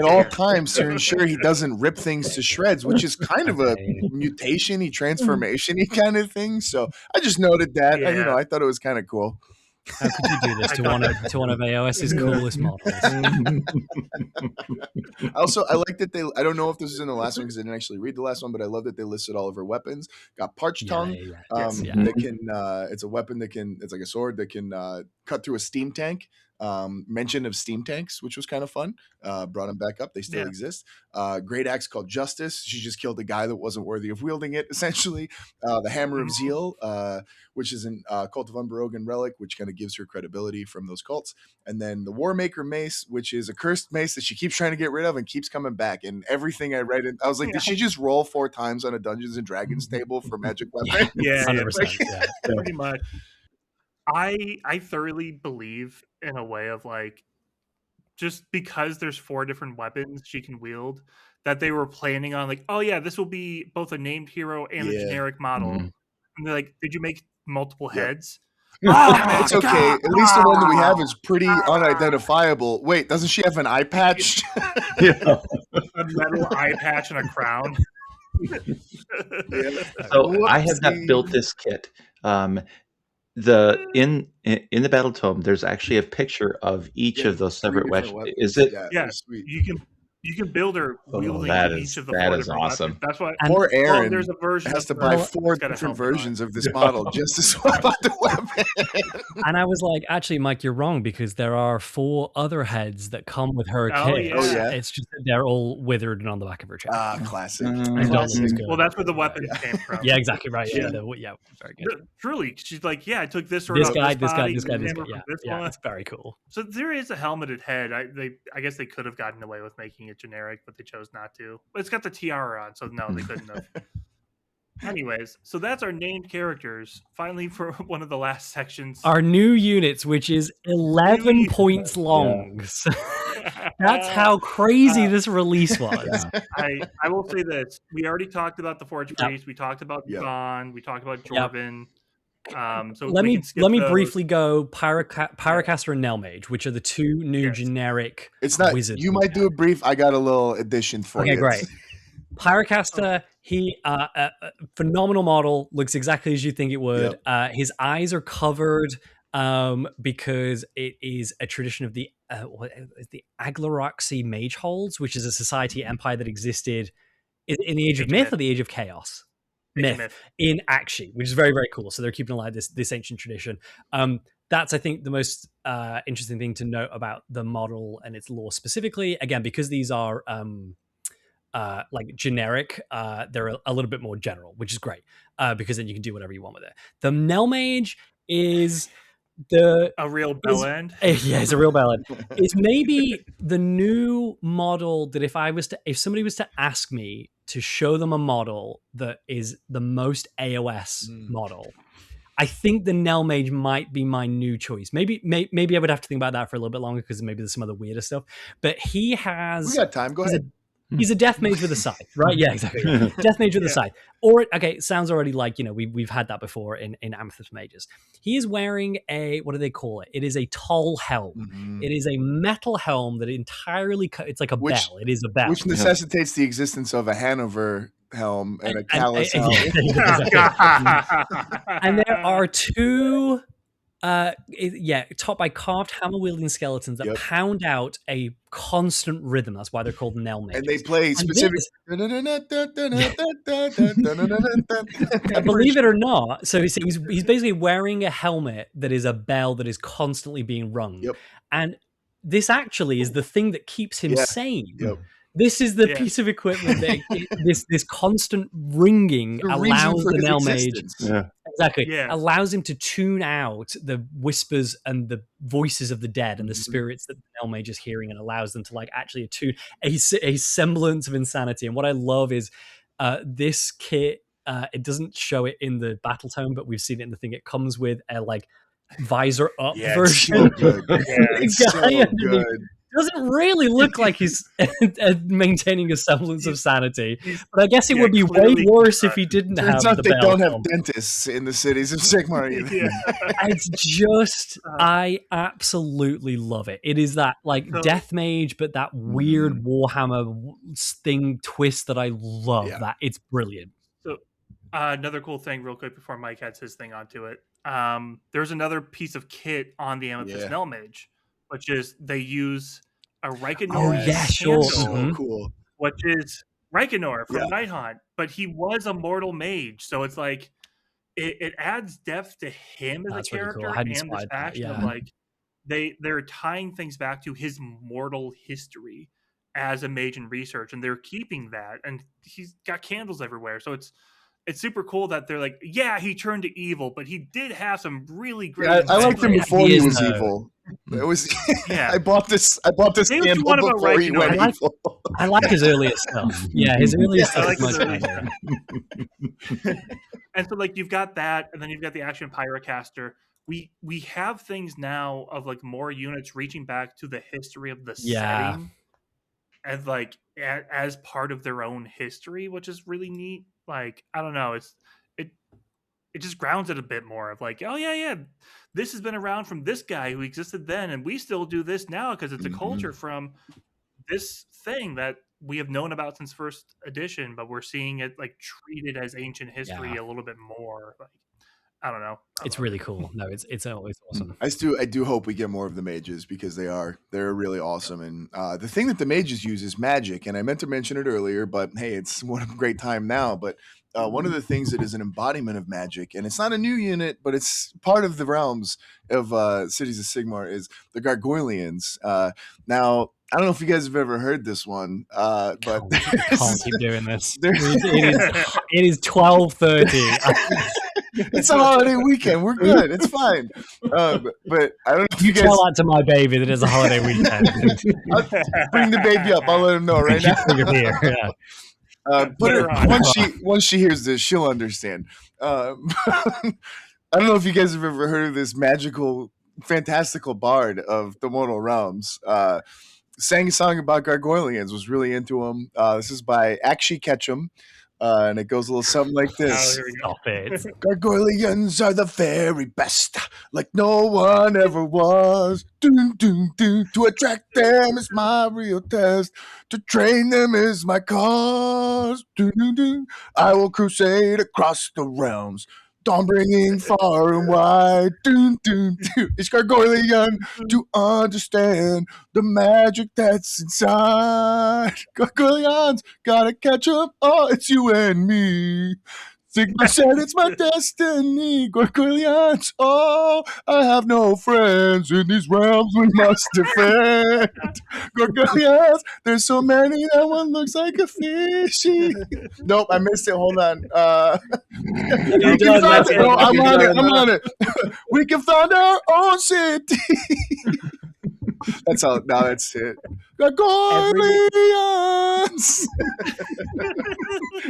all times to ensure he doesn't rip things to shreds, which is kind of a mutation-y, transformation-y kind of thing. So I just noted that. Yeah. I thought it was kind of cool. How could you do this to one of AOS's coolest models? Also, I like that I don't know if this is in the last one because I didn't actually read the last one, but I love that they listed all of her weapons. Got Parched Tongue. That can, it's a weapon it's like a sword that can cut through a steam tank. Mention of steam tanks, which was kind of fun. Brought them back up. They still exist. Great axe called Justice. She just killed a guy that wasn't worthy of wielding it, essentially. The Hammer of Zeal, which is a Cult of Unbroken relic, which kind of gives her credibility from those cults. And then the Warmaker Mace, which is a cursed mace that she keeps trying to get rid of and keeps coming back. And everything I read, I was like, did she just roll 4 times on a Dungeons and Dragons table for magic weapons? Yeah, 100%. Pretty much. I thoroughly believe in a way of just because there's 4 different weapons she can wield, that they were planning on this will be both a named hero and a generic model. And they're like, did you make multiple heads? It's okay. At least the one that we have is pretty unidentifiable. Wait, doesn't she have an eye patch? Yeah. A metal eye patch and a crown. So I have not built this kit. In the Battletome, there's actually a picture of each of those separate weapons. Is it? Yeah, sweet. You can build her wielding each of the 4 different awesome. weapons. That's why poor Aaron there's a version has to buy 4 different versions of this model just to swap out the weapon. And I was like, actually, Mike, you're wrong because there are 4 other heads that come with her kit. Oh, yeah. It's just that they're all withered and on the back of her chest. Classic. Well, that's where the weapons came from. Yeah, exactly right. Yeah, very good. Truly, she's like, I took this sword. This guy. Yeah, One. it's very cool. So there is a helmeted head. I guess they could have gotten away with making it generic, but they chose not to. But it's got the tiara on, so no, they couldn't have. Anyways, so that's our named characters. Finally, for one of the last sections, our new units, which is 11 points long. So that's how crazy this release was. I will say this: we already talked about the Forge Priest. We talked about Yvonne. We talked about Jorvin. So let me briefly go Pyrocaster and Nelmage, which are the 2 new generic wizards. You might do a brief. I got a little addition for you. Okay, great. Pyrocaster, he phenomenal model, looks exactly as you think it would. His eyes are covered because it is a tradition of the Aglaroxy Mage Holds, which is a society empire that existed in the Age of Myth or the Age of Chaos. Myth in Akshi, which is very, very cool. So they're keeping alive this ancient tradition. That's, I think, the most interesting thing to note about the model and its lore specifically. Again, because these are generic, they're a little bit more general, which is great because then you can do whatever you want with it. The Nelmage is a real bell end. Yeah, it's a real bell end. It's maybe the new model that if somebody was to ask me to show them a model that is the most AOS model, I think the Nell Mage might be my new choice. Maybe I would have to think about that for a little bit longer because maybe there's some other weirder stuff. But he has. We got time. Go ahead. He's a death mage with a scythe, right? Yeah, exactly. Yeah. Death mage with a scythe. Or, okay, it sounds already like, we've had that before in Amethyst Mages. He is wearing what do they call it? It is a tall helm. Mm-hmm. It is a metal helm that entirely, it's like a bell. It is a bell. Which necessitates the existence of a Hanover helm and a callus helm. And there are two... taught by carved hammer-wielding skeletons that pound out a constant rhythm. That's why they're called Nell Mages. And they play specific... Believe it or not, so he's basically wearing a helmet that is a bell that is constantly being rung. Yep. And this actually is the thing that keeps him sane. Yep. This is the piece of equipment that this constant ringing allows the Nell Mage. Exactly. Yeah. Allows him to tune out the whispers and the voices of the dead and the spirits that the Nell Mage is hearing, and allows them to actually attune a semblance of insanity. And what I love is this kit. It doesn't show it in the Battletome, but we've seen it in the thing. It comes with a visor up version. It's so good. It's so good. Doesn't really look like he's maintaining a semblance of sanity, but I guess it would be way worse if he didn't have the bell. They don't have dentists in the Cities of Sigmar either. It's just, I absolutely love it. It is that Death Mage, but that weird Warhammer thing twist that I love. That it's brilliant. So another cool thing, real quick, before Mike adds his thing onto it, there's another piece of kit on the Amethyst Nell Mage, which is they use a Reikenor candle, so cool. Which is Reikenor from Nighthaunt, but he was a mortal mage, so it's it adds depth to him as a character, really cool. And this faction of they're tying things back to his mortal history as a mage in research, and they're keeping that, and he's got candles everywhere, so it's super cool that they're he turned to evil, but he did have some really great. I liked him before he was evil. It was I bought this candle before he went evil. I like his earlier stuff. Yeah, his earlier stuff is much better. And so you've got that, and then you've got the Action Pyrocaster. We have things now of more units reaching back to the history of the setting, as as part of their own history, which is really neat. I don't know, it just grounds it a bit more of this has been around from this guy who existed then, and we still do this now because it's a culture from this thing that we have known about since first edition, but we're seeing it treated as ancient history a little bit more. I don't know. It's really cool. No, it's always awesome. I do hope we get more of the mages, because they're really awesome. And the thing that the mages use is magic. And I meant to mention it earlier, but hey, it's what a great time now. But one of the things that is an embodiment of magic, and it's not a new unit, but it's part of the realms of Cities of Sigmar, is the Gargoylians. Now, I don't know if you guys have ever heard this one, but can't keep doing this. It is 12:30. It's a holiday weekend. We're good. It's fine. But I don't know if you guys tell that to my baby that it's a holiday weekend. Bring the baby up. I'll let him know right now. Here. Once she hears this, she'll understand. I don't know if you guys have ever heard of this magical, fantastical bard of the mortal realms. Sang a song about Gargoylians, was really into them. This is by Akshi Ketchum. And it goes a little something like this. Stop it. Gargoylians are the very best, like no one ever was. Doom, doom, doom. To attract them is my real test. To train them is my cause. Doom, doom, doom. I will crusade across the realms. Dawn bringing far and wide. Doom, doom, doom. It's Gargoylian to understand the magic that's inside. Gargoylians, gotta catch up. Oh, it's you and me. Sigmar said it's my destiny. Gargoylians, oh, I have no friends in these realms we must defend. Gargoylians, there's so many that one looks like a fishy. Nope, I missed it. Hold on. I'm on it. We can find our own city. That's all. Now that's it. Gargoyles.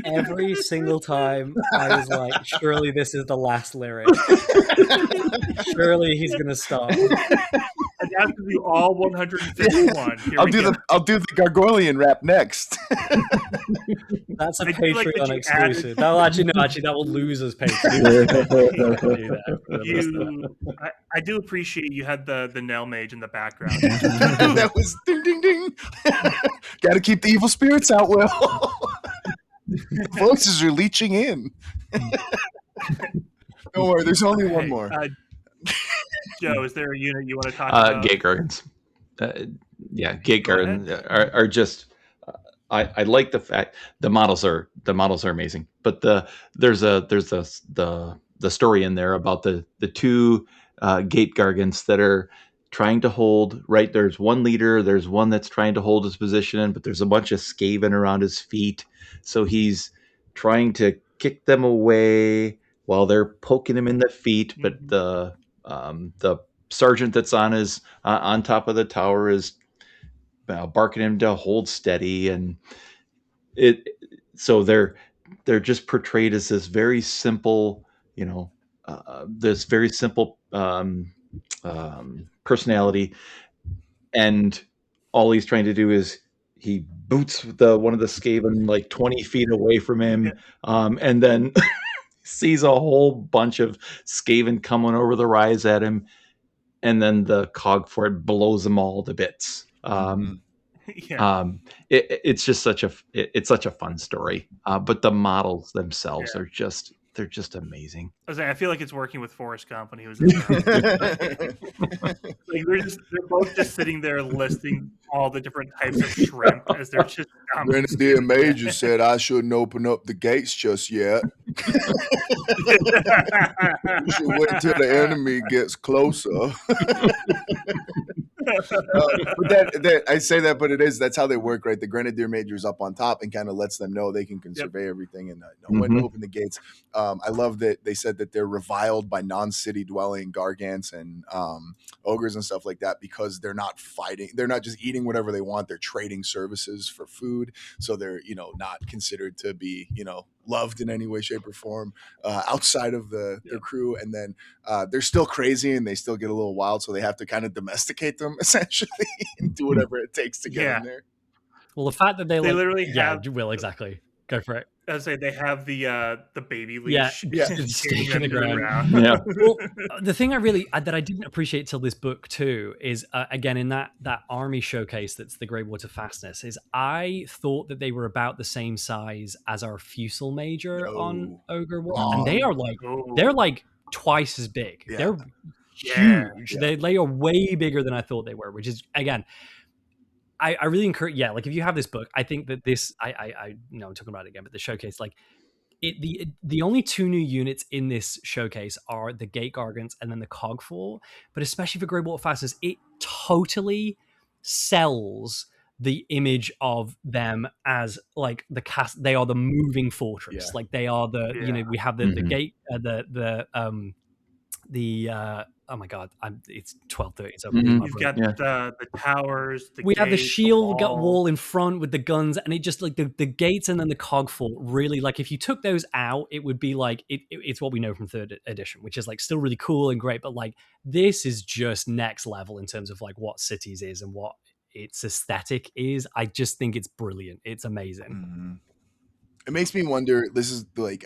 Every single time I was like, surely this is the last lyric. Surely he's gonna stop. And have to do all 151. I'll do the Gargoylian rap next. That's a I do like that Patreon you exclusive. That will lose us Patreon. I do appreciate you had the Nell Mage in the background. That was ding ding ding. Got to keep the evil spirits out, Will. The voices are leeching in. Don't worry, there's only one more. Joe, is there a unit you want to talk about? Gate Gardens. Gate Gardens are just. I like the fact the models are amazing, but there's the story in there about the two Gate Gargants that are trying to hold. Right, there's one leader, there's one that's trying to hold his position, but there's a bunch of Skaven around his feet, so he's trying to kick them away while they're poking him in the feet. But the sergeant that's on top of the tower is barking him to hold steady, and so they're just portrayed as this very simple, personality, and all he's trying to do is he boots one of the Skaven like 20 feet away from him, and then sees a whole bunch of Skaven coming over the rise at him, and then the Cogfort blows them all to bits. It's just such a fun story, but the models themselves are just amazing. I feel like it's working with Forrest Gump when he was in there. Like they're both just sitting there listing all the different types of shrimp as they're just. Grenadier Major said I shouldn't open up the gates just yet. We should wait until the enemy gets closer. But I say that, but that's how they work, right? The Grenadier Major is up on top and kind of lets them know they can survey everything and know when to open the gates. I love that they said that they're reviled by non-city dwelling Gargants and ogres and stuff like that because they're not fighting. They're not just eating whatever they want. They're trading services for food. So they're, not considered to be, loved in any way, shape, or form outside of their crew. And then they're still crazy and they still get a little wild. So they have to kind of domesticate them essentially and do whatever it takes to get in there. Well, the fact that they literally have... Will, exactly. Go for it. I was say they have the baby leash. Stake in the ground. Well, the thing that I didn't appreciate till this book too is again in that army showcase that's the Greywater Fastness is I thought that they were about the same size as our Fusel Major on Ogre War, and they are they're like twice as big. Yeah. They're huge. Yeah. They are way bigger than I thought they were, which is again. I really encourage, like if you have this book, I think that this, I know I'm talking about it again, but the showcase, like the only two new units in this showcase are the Gate Gargants and then the Cogfall, but especially for Greywater Fastness, it totally sells the image of them as like they are the moving fortress, like they are we have the gate, oh my god, it's 12:30. So you've got the towers. We have the shield wall in front with the guns, and it just like the gates and then the Cogfort. Really, like if you took those out, it would be like it's what we know from 3rd edition, which is like still really cool and great. But like this is just next level in terms of like what Cities is and what its aesthetic is. I just think it's brilliant. It's amazing. Mm-hmm. It makes me wonder, this is like,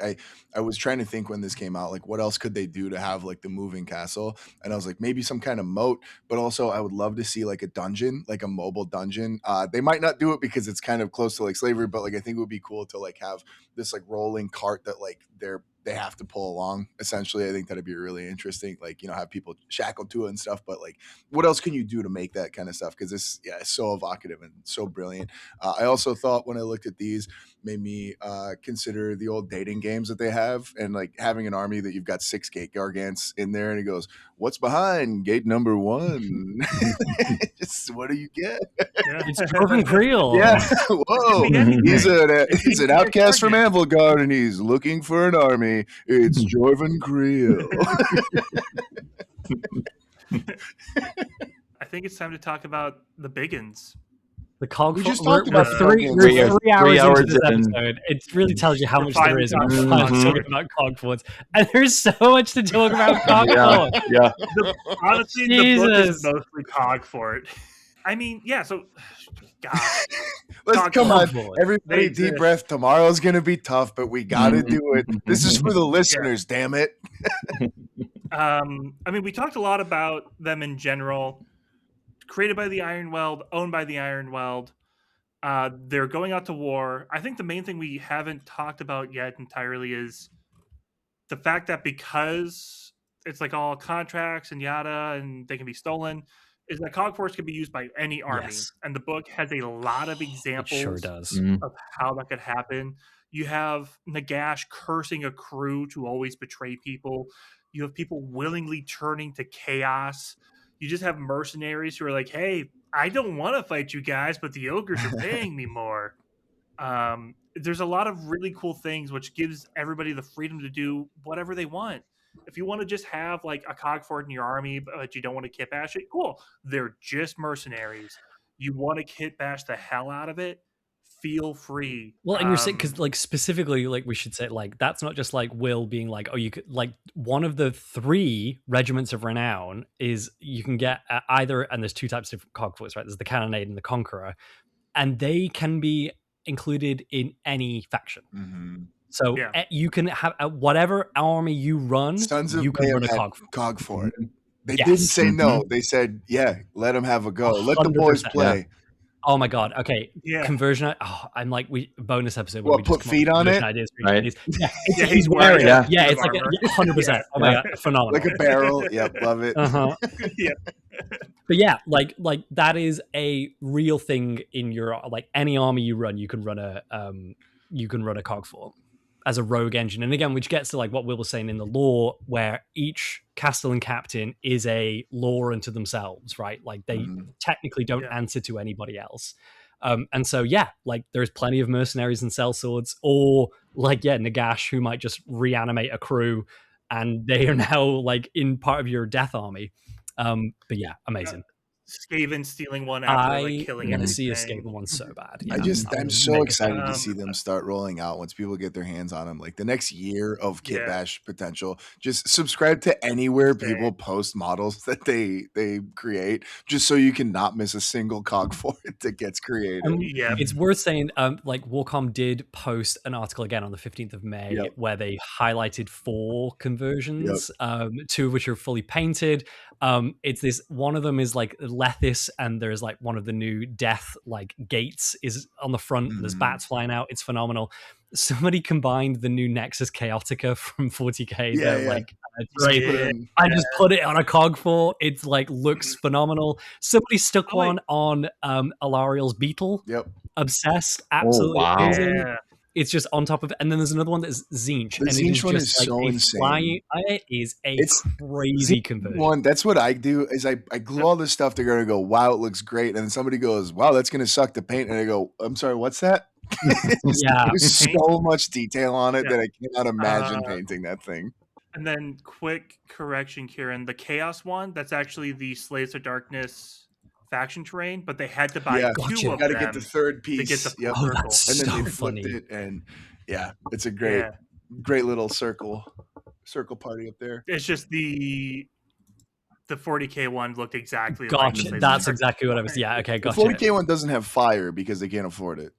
I was trying to think when this came out, like what else could they do to have like the moving castle? And I was like, maybe some kind of moat, but also I would love to see like a dungeon, like a mobile dungeon. They might not do it because it's kind of close to like slavery, but like, I think it would be cool to like have this like rolling cart that like they have to pull along. Essentially, I think that'd be really interesting. Like, have people shackled to it and stuff. But like, what else can you do to make that kind of stuff? Because this, it's so evocative and so brilliant. I also thought when I looked at these, made me consider the old dating games that they have, and like having an army that you've got 6 Gate Gargants in there, and he goes, "What's behind gate number 1?" Just what do you get? It's Jorvin Creel. Yeah. Whoa. He's an outcast from Anvilgard, and he's looking for an army. It's Jorvin Creel. think it's time to talk about the biggins. The cog. We just talked about three hours into this episode. It really tells you how much there is talking about cogforts, and there's so much to talk about cogfort. Yeah. Honestly, the book is mostly cogfort. I mean, yeah. So, gosh, come on, everybody, deep breath. Tomorrow's gonna be tough, but we gotta do it. This is for the listeners. Yeah. Damn it. I mean, we talked a lot about them in general. Created by the Ironweld, owned by the Ironweld. They're going out to war. I think the main thing we haven't talked about yet entirely is the fact that because it's like all contracts and yada, and they can be stolen, is that cogforts can be used by any army. Yes. And the book has a lot of examples of how that could happen. You have Nagash cursing a crew to always betray people. You have people willingly turning to chaos. You just have mercenaries who are like, hey, I don't want to fight you guys, but the ogres are paying me more. There's a lot of really cool things, which gives everybody the freedom to do whatever they want. If you want to just have like a cogfort in your army, but you don't want to kit bash it, cool. They're just mercenaries. You want to kit bash the hell out of it, feel free. Well, and you're saying, because like specifically, like we should say, like that's not just like Will being like, oh, you could like one of the 3 regiments of renown is you can get either, and there's 2 types of cogforts, right? There's the Cannonade and the Conqueror, and they can be included in any faction. So you can have whatever army you run, you can run a cogfort. They didn't say no. They said, yeah, let them have a go. 100%. Let the boys play. Yeah. Oh my god! Okay, conversion. Oh, I'm like bonus episode. Where we just put feet on it. Ideas right? Yeah, he's wearing. Yeah, it's like 100%. Oh my god, phenomenal! Like a barrel. Yep, love it. Yeah. But yeah, like that is a real thing in your like any army you run. You can run a cogfort as a rogue engine, and again, which gets to like what Will was saying in the lore, where each castellan captain is a lore unto themselves, right? Like they technically don't answer to anybody else. And so, like there's plenty of mercenaries and sellswords, or like, Nagash, who might just reanimate a crew and they are now like in part of your death army. But yeah, amazing. Skaven stealing one after like killing it. I want to see a Skaven one so bad. Yeah, I'm so excited to see them start rolling out once people get their hands on them. Like the next year of kit bash potential. Just subscribe to anywhere people post models that they create, just so you can not miss a single cogfort that gets created. It's worth saying, like Warcom did post an article again on the 15th of May where they highlighted 4 conversions, 2 of which are fully painted. It's this one of them is like Lethis, and there's like one of the new death like gates is on the front. There's bats flying out. It's phenomenal. Somebody combined the new Nexus Chaotica from 40k. Like I just put it on a cogfort. It's like looks phenomenal. Somebody stuck one on Alariel's Beetle. Obsessed. Absolutely amazing. Yeah. It's just on top of it. And then there's another one that's Tzeentch. The Tzeentch one is like so insane. It is crazy conversion. One, that's what I do is I glue all this stuff together and go, wow, it looks great. And then somebody goes, wow, that's going to suck the paint. And I go, I'm sorry, what's that? There's so much detail on it that I cannot imagine painting that thing. And then quick correction, Kieran, the Chaos one, that's actually the Slaves of Darkness faction terrain, but they had to buy 2 of them. Got to get the third piece to get the circle. And then they flipped it, and it's a great little circle party up there. It's just the 40k one looked exactly like the that's exactly what I was. Yeah, okay, gotcha. The 40k one doesn't have fire because they can't afford it.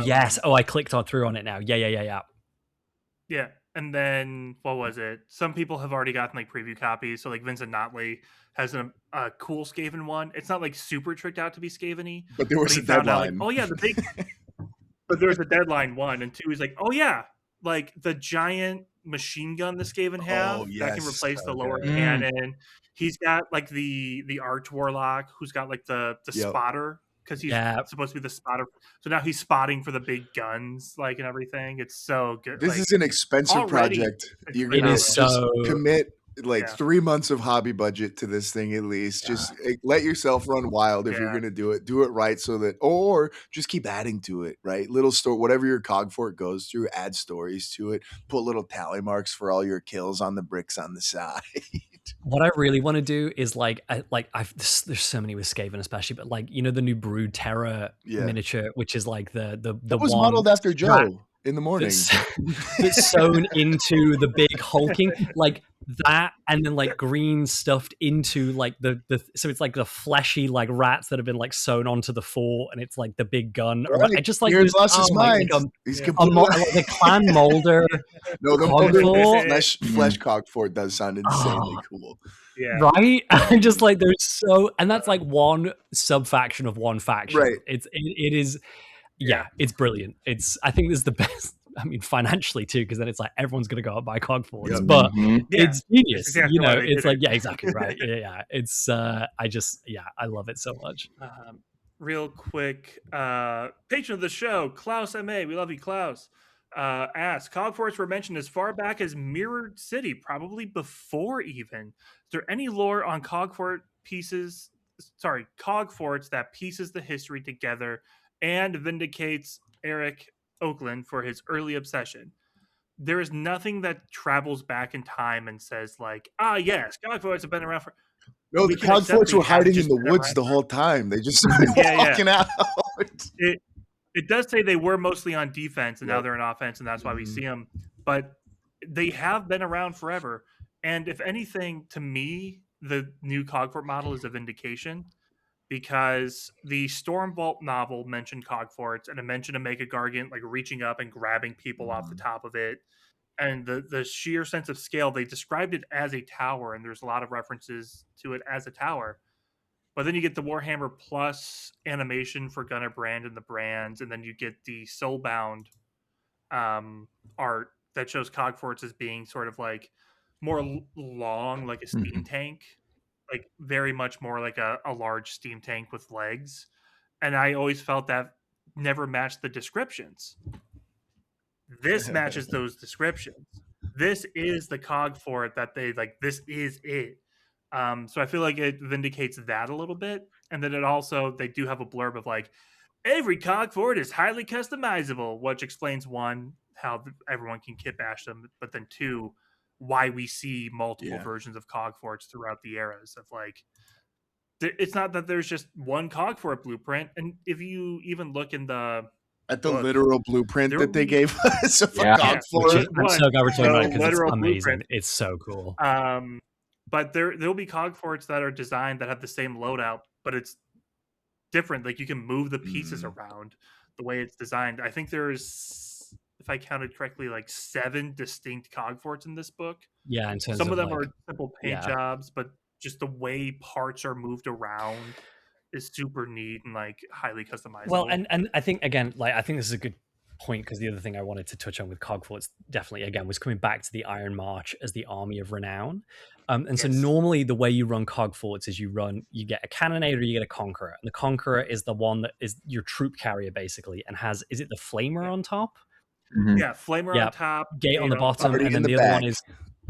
Yes. I clicked through on it now. Yeah. And then, what was it? Some people have already gotten like preview copies. So like Vincent Notley has a cool Skaven one. It's not like super tricked out to be Skaven-y. But there was a deadline. Out, like, the big... But there's a deadline 1. And 2 is like, like the giant machine gun the Skaven have that can replace the lower cannon. He's got like the Arch Warlock who's got like the spotter. Because he's supposed to be the spotter. So now he's spotting for the big guns, like, and everything. It's so good. This is an expensive project. You're going to commit like 3 months of hobby budget to this thing at least. Just let yourself run wild if you're going to do it. Do it right so that, or just keep adding to it, right? Little story, whatever your cogfort goes through, add stories to it. Put little tally marks for all your kills on the bricks on the side. What I really want to do is there's so many with Skaven especially, but like, you know, the new Brood Terror miniature, which is like the that was one modeled after Joe in the morning. That's sewn into the big hulking, like that, and then like green stuffed into like the so it's like the fleshy like rats that have been like sewn onto the fort, and it's like the big gun. Right. I just like Here's lost his mind. He's the clan Molder. No, the flesh cog fort does sound insanely cool. Yeah. Right? And just like there's so, and that's like one sub faction of one faction. Right. It is. Yeah, it's brilliant. I think this is the best. I mean, financially too, because then it's like everyone's gonna go out and buy cog forts, but it's genius. Exactly, you know, it's like exactly right. Yeah. It's I love it so much. Real quick, patron of the show, Klaus M.A. We love you, Klaus. Asks, cog forts were mentioned as far back as Mirrored City, probably before even. Is there any lore on cog forts that pieces the history together and vindicates Eric Oakland for his early obsession? There is nothing that travels back in time and says like, yes, cog forts have been around for. No, the cog forts were hiding in the woods the whole time. They just walking out. It does say they were mostly on defense, and now they're in offense, and that's why we see them. But they have been around forever. And if anything, to me, the new Cogfort model is a vindication, because the Stormvault novel mentioned Cogforts, and it mentioned a Mega Gargant like reaching up and grabbing people off the top of it. And the sheer sense of scale, they described it as a tower, and there's a lot of references to it as a tower. But then you get the Warhammer Plus animation for Gunnar Brand and the Brands, and then you get the Soulbound art that shows Cogforts as being sort of like more long, like a steam tank, like very much more like a large steam tank with legs. And I always felt that never matched the descriptions. This matches those descriptions. This is the Cogfort that they like. This is it. So I feel like it vindicates that a little bit. And then they do have a blurb of like, every Cogfort is highly customizable, which explains one, how everyone can kit bash them, but then two, why we see multiple versions of Cogforts throughout the eras of like, it's not that there's just one Cogfort blueprint. And if you even look in the literal blueprint that they gave us of Cogfort. I'm so glad we're talking about it because it's amazing. Blueprint. It's so cool. But there'll be Cogforts that are designed that have the same loadout, but it's different. Like you can move the pieces around the way it's designed. I think there's, if I counted correctly, like 7 distinct Cogforts in this book. Yeah, in terms some of them like, are simple paint jobs, but just the way parts are moved around is super neat and like highly customizable. Well, and I think again, like I think this is a good point, because the other thing I wanted to touch on with Cogforts definitely again was coming back to the Iron March as the army of renown. So normally the way you run Cogforts is you get a Cannonator, you get a Conqueror, and the Conqueror is the one that is your troop carrier basically, and is it the Flamer on top? Yeah, Flamer on top, Gate on the bottom, and then the other one is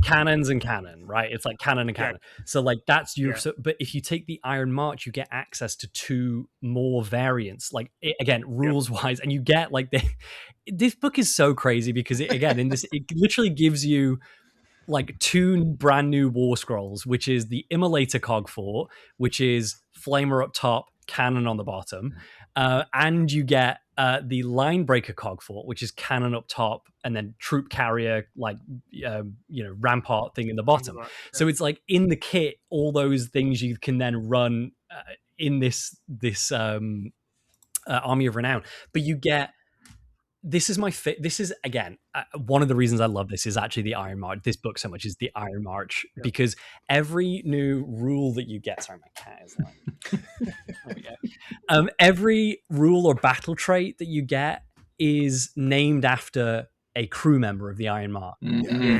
cannons and cannon, right? It's like cannon and cannon. So like that's your but if you take the Iron March, you get access to 2 more variants, like again rules wise, and you get like this book is so crazy because it literally gives you like 2 brand new war scrolls, which is the Immolator Cogfort, which is Flamer up top, cannon on the bottom, and you get the Linebreaker Cogfort, which is cannon up top and then troop carrier, like rampart thing in the bottom. So it's like in the kit, all those things you can then run in this army of renown. But you get, this is this is again one of the reasons I love this is actually the Iron March. This book so much is the Iron March because every new rule that you get. Sorry, my cat is like. There we go. Every rule or battle trait that you get is named after a crew member of the Iron March.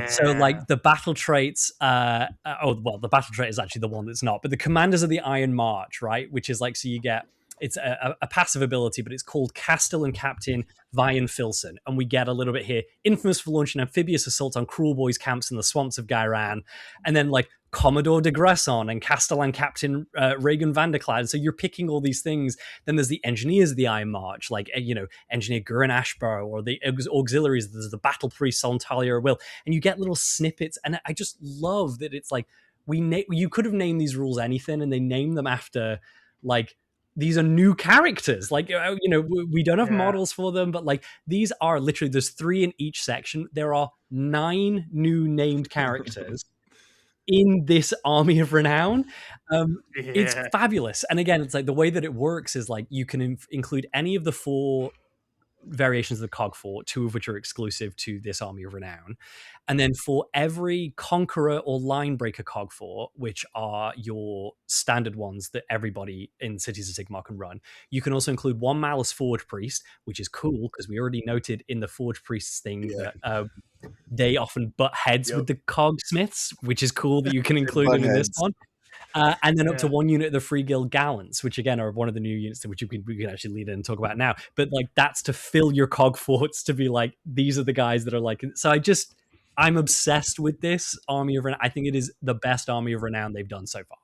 So like the battle traits. The battle trait is actually the one that's not. But the commanders of the Iron March, right? Which is like so you get. It's a passive ability, but it's called Castellan Captain Vian Filson. And we get a little bit here. Infamous for launching amphibious assault on Cruel Boys camps in the swamps of Gairan. And then like Commodore de Gresson and Castellan Captain Reagan Vandercloud. So you're picking all these things. Then there's the engineers of the Iron March, like, Engineer Gurin Ashborough, or the auxiliaries. There's the Battle Priest Solentalia Will. And you get little snippets. And I just love that it's like, you could have named these rules anything, and they named them after like these are new characters. Like we don't have models for them, but like these are literally there's 3 in each section. There are 9 new named characters in this Army of Renown. It's fabulous. And again, it's like the way that it works is like you can include any of the 4 variations of the cog fort, 2 of which are exclusive to this Army of Renown. And then for every conqueror or line breaker cog fort, which are your standard ones that everybody in Cities of Sigmar can run, you can also include 1 Malice Forge Priest, which is cool because we already noted in the Forge Priests thing that they often butt heads with the cogsmiths, which is cool that you can include them in this one. And then up to 1 unit of the Free Guild Gallants, which again are one of the new units which we can actually lead in and talk about now. But like that's to fill your cog forts to be like, these are the guys that are like, so I'm obsessed with this Army of Renown. I think it is the best Army of Renown they've done so far.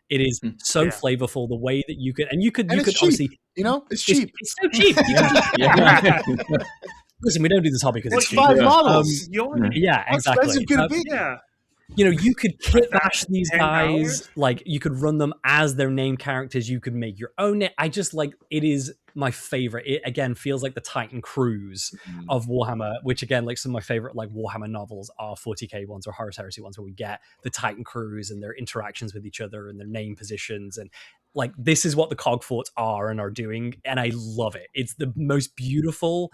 It is so flavorful the way that you could obviously, it's cheap. It's so cheap. Listen, we don't do this hobby because it's cheap. 5 models. Yeah, exactly. You could kit bash these guys. Like you could run them as their named characters. You could make your own. I just like it is my favorite. It again feels like the Titan Cruise of Warhammer, which again, like some of my favorite like Warhammer novels are 40k ones or Horus Heresy ones, where we get the Titan Cruise and their interactions with each other and their name positions, and like this is what the cog forts are and are doing, and I love it. It's the most beautiful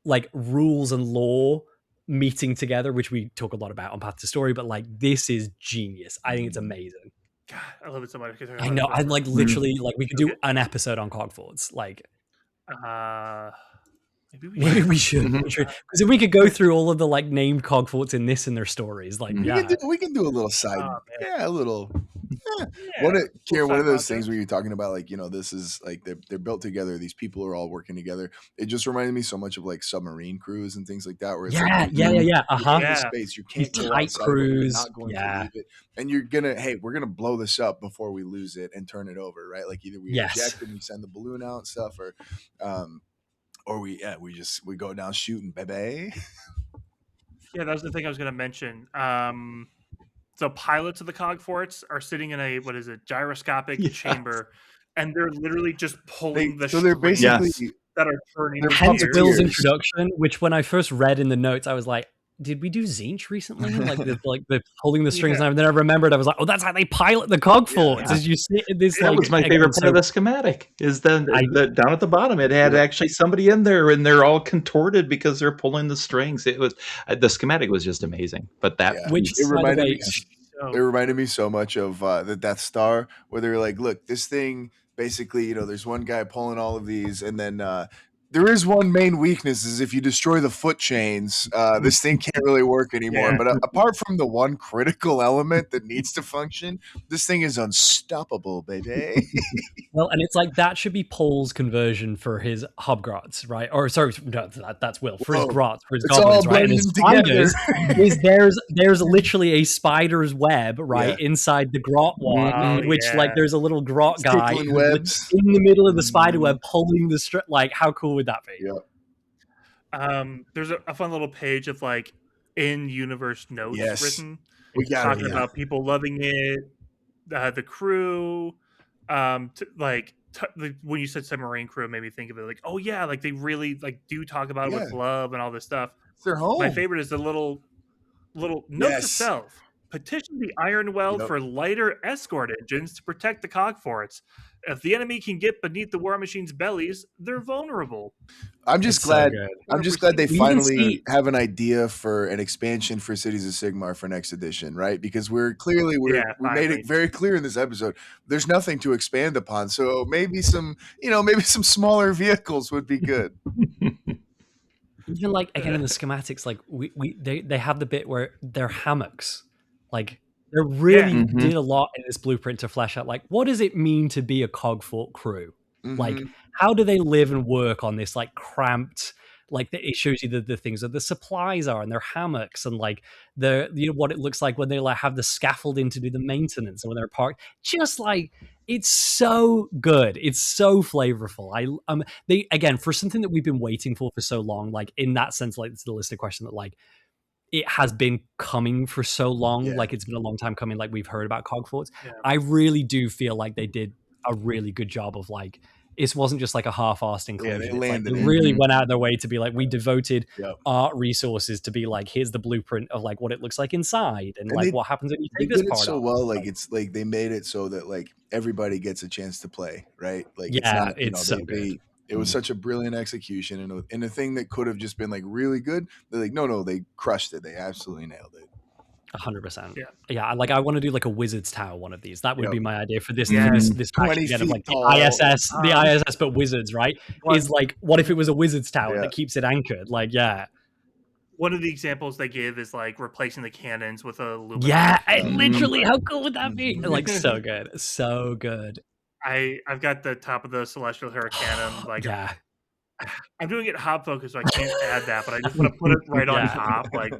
like rules and lore meeting together, which we talk a lot about on Path to Story, but like this is genius. I think it's amazing. God, I love it so much. I know. I'm like literally like we could do an episode on cogforts. Like, maybe we should because if we could go through all of the like named cogforts in this and their stories, like we can do a little side, a little. Kieran, one of those things where you're talking about like this is like they're built together. These people are all working together. It just reminded me so much of like submarine crews and things like that. Where it's space you can't go tight crews. Not going to leave it, and we're gonna blow this up before we lose it and turn it over, right? Like either we eject and we send the balloon out and stuff, or we go down shooting, baby. Yeah, that was the thing I was gonna mention. So pilots of the cog forts are sitting in a gyroscopic chamber, and they're literally just pulling they're basically that are turning. Hence Bill's introduction, which when I first read in the notes, I was like, did we do Zinch recently? Like they're pulling the strings, and then I remembered I was like, oh, that's how they pilot the cog forts. As you see this, that was my favorite part of the schematic. Is then down at the bottom, it had actually somebody in there, and they're all contorted because they're pulling the strings. It was the schematic was just amazing. But it reminded me so much of the Death Star, where they're like, look, this thing basically, there's one guy pulling all of these, and then there is one main weakness is if you destroy the foot chains, this thing can't really work anymore. But apart from the one critical element that needs to function, this thing is unstoppable, baby. Well, and it's like that should be Paul's conversion for his hobgrots, right? Or sorry, no, that's Will for his grots, for his goblins, right? And his spiders there's literally a spider's web, right, inside the grot one, which like there's a little grot guy in the middle of the spider web pulling the strip. Like, how cool would that be? There's a fun little page of like in-universe notes written talking about people loving it, the crew. When you said submarine crew, it made me think of it like, oh yeah, like they really like do talk about it with love and all this stuff. It's their home. My favorite is the little note to self: petition the Iron Well for lighter escort engines to protect the cog forts. If the enemy can get beneath the war machine's bellies, they're vulnerable. I'm just glad they finally have an idea for an expansion for Cities of Sigmar for next edition, right? Because we made it very clear in this episode there's nothing to expand upon. So maybe some smaller vehicles would be good. Even like again in the schematics, like they have the bit where they're hammocks, like. They really did a lot in this blueprint to flesh out, like, what does it mean to be a cog fort crew? Like, how do they live and work on this, like, cramped, like, it shows you the things that the supplies are and their hammocks and, like, what it looks like when they, like, have the scaffolding to do the maintenance and when they're parked. Just, like, it's so good. It's so flavorful. They, again, for something that we've been waiting for so long, like, in that sense, like, it's the listed question that, like, it has been coming for so long. Yeah. Like it's been a long time coming. Like we've heard about Cogforts. Yeah. I really do feel like they did a really good job of like, it wasn't just like a half-assed inclusion. they It's like landed they it. really went out of their way to be like, we devoted Yep. art resources to be like, here's the blueprint of like what it looks like inside and like what happens when you They take this did it part so off. well. Like it's like they made it so that like everybody gets a chance to play, right? Like Yeah, it's not, it's so good. It was such a brilliant execution, and a thing that could have just been like really good. They're like, no, they crushed it. They absolutely nailed it. 100%. Yeah. Yeah, like I want to do like a Wizard's Tower one of these. That would be my idea for this Yeah. this patch 20 again of like feet tall. the ISS but Wizards, right? Is like, what if it was a Wizard's Tower that keeps it anchored? Like, yeah. One of the examples they give is like replacing the cannons with a luminous. Yeah, literally, how cool would that be? Like, so good. So good. I've got the top of the Celestial Hurricane. Like, yeah. I'm doing it hop focus, so I can't add that, but I just want to put it right on top. Like,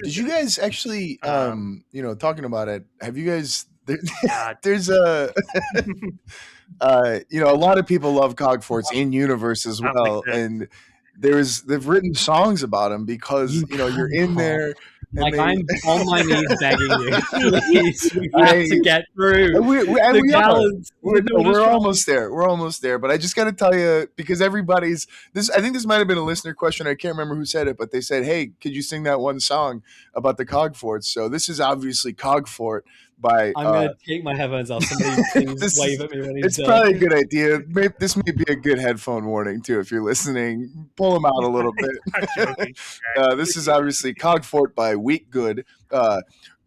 did you guys actually, talking about it? Have you guys? There's a, a lot of people love Cogforts in universe as well, and they've written songs about them because you're in there. Like I'm on my knees begging you, please, we have to get through. We're almost there. We're almost there. But I just got to tell you, because everybody's this. I think this might have been a listener question. I can't remember who said it, but they said, "Hey, could you sing that one song about the Cogforts?" So this is obviously Cogfort by. I'm gonna take my headphones off. Somebody please wave at me when he's done. It's probably a good idea. This may be a good headphone warning too if you're listening. Pull them out a little bit. This is obviously Cogfort by Weakgood.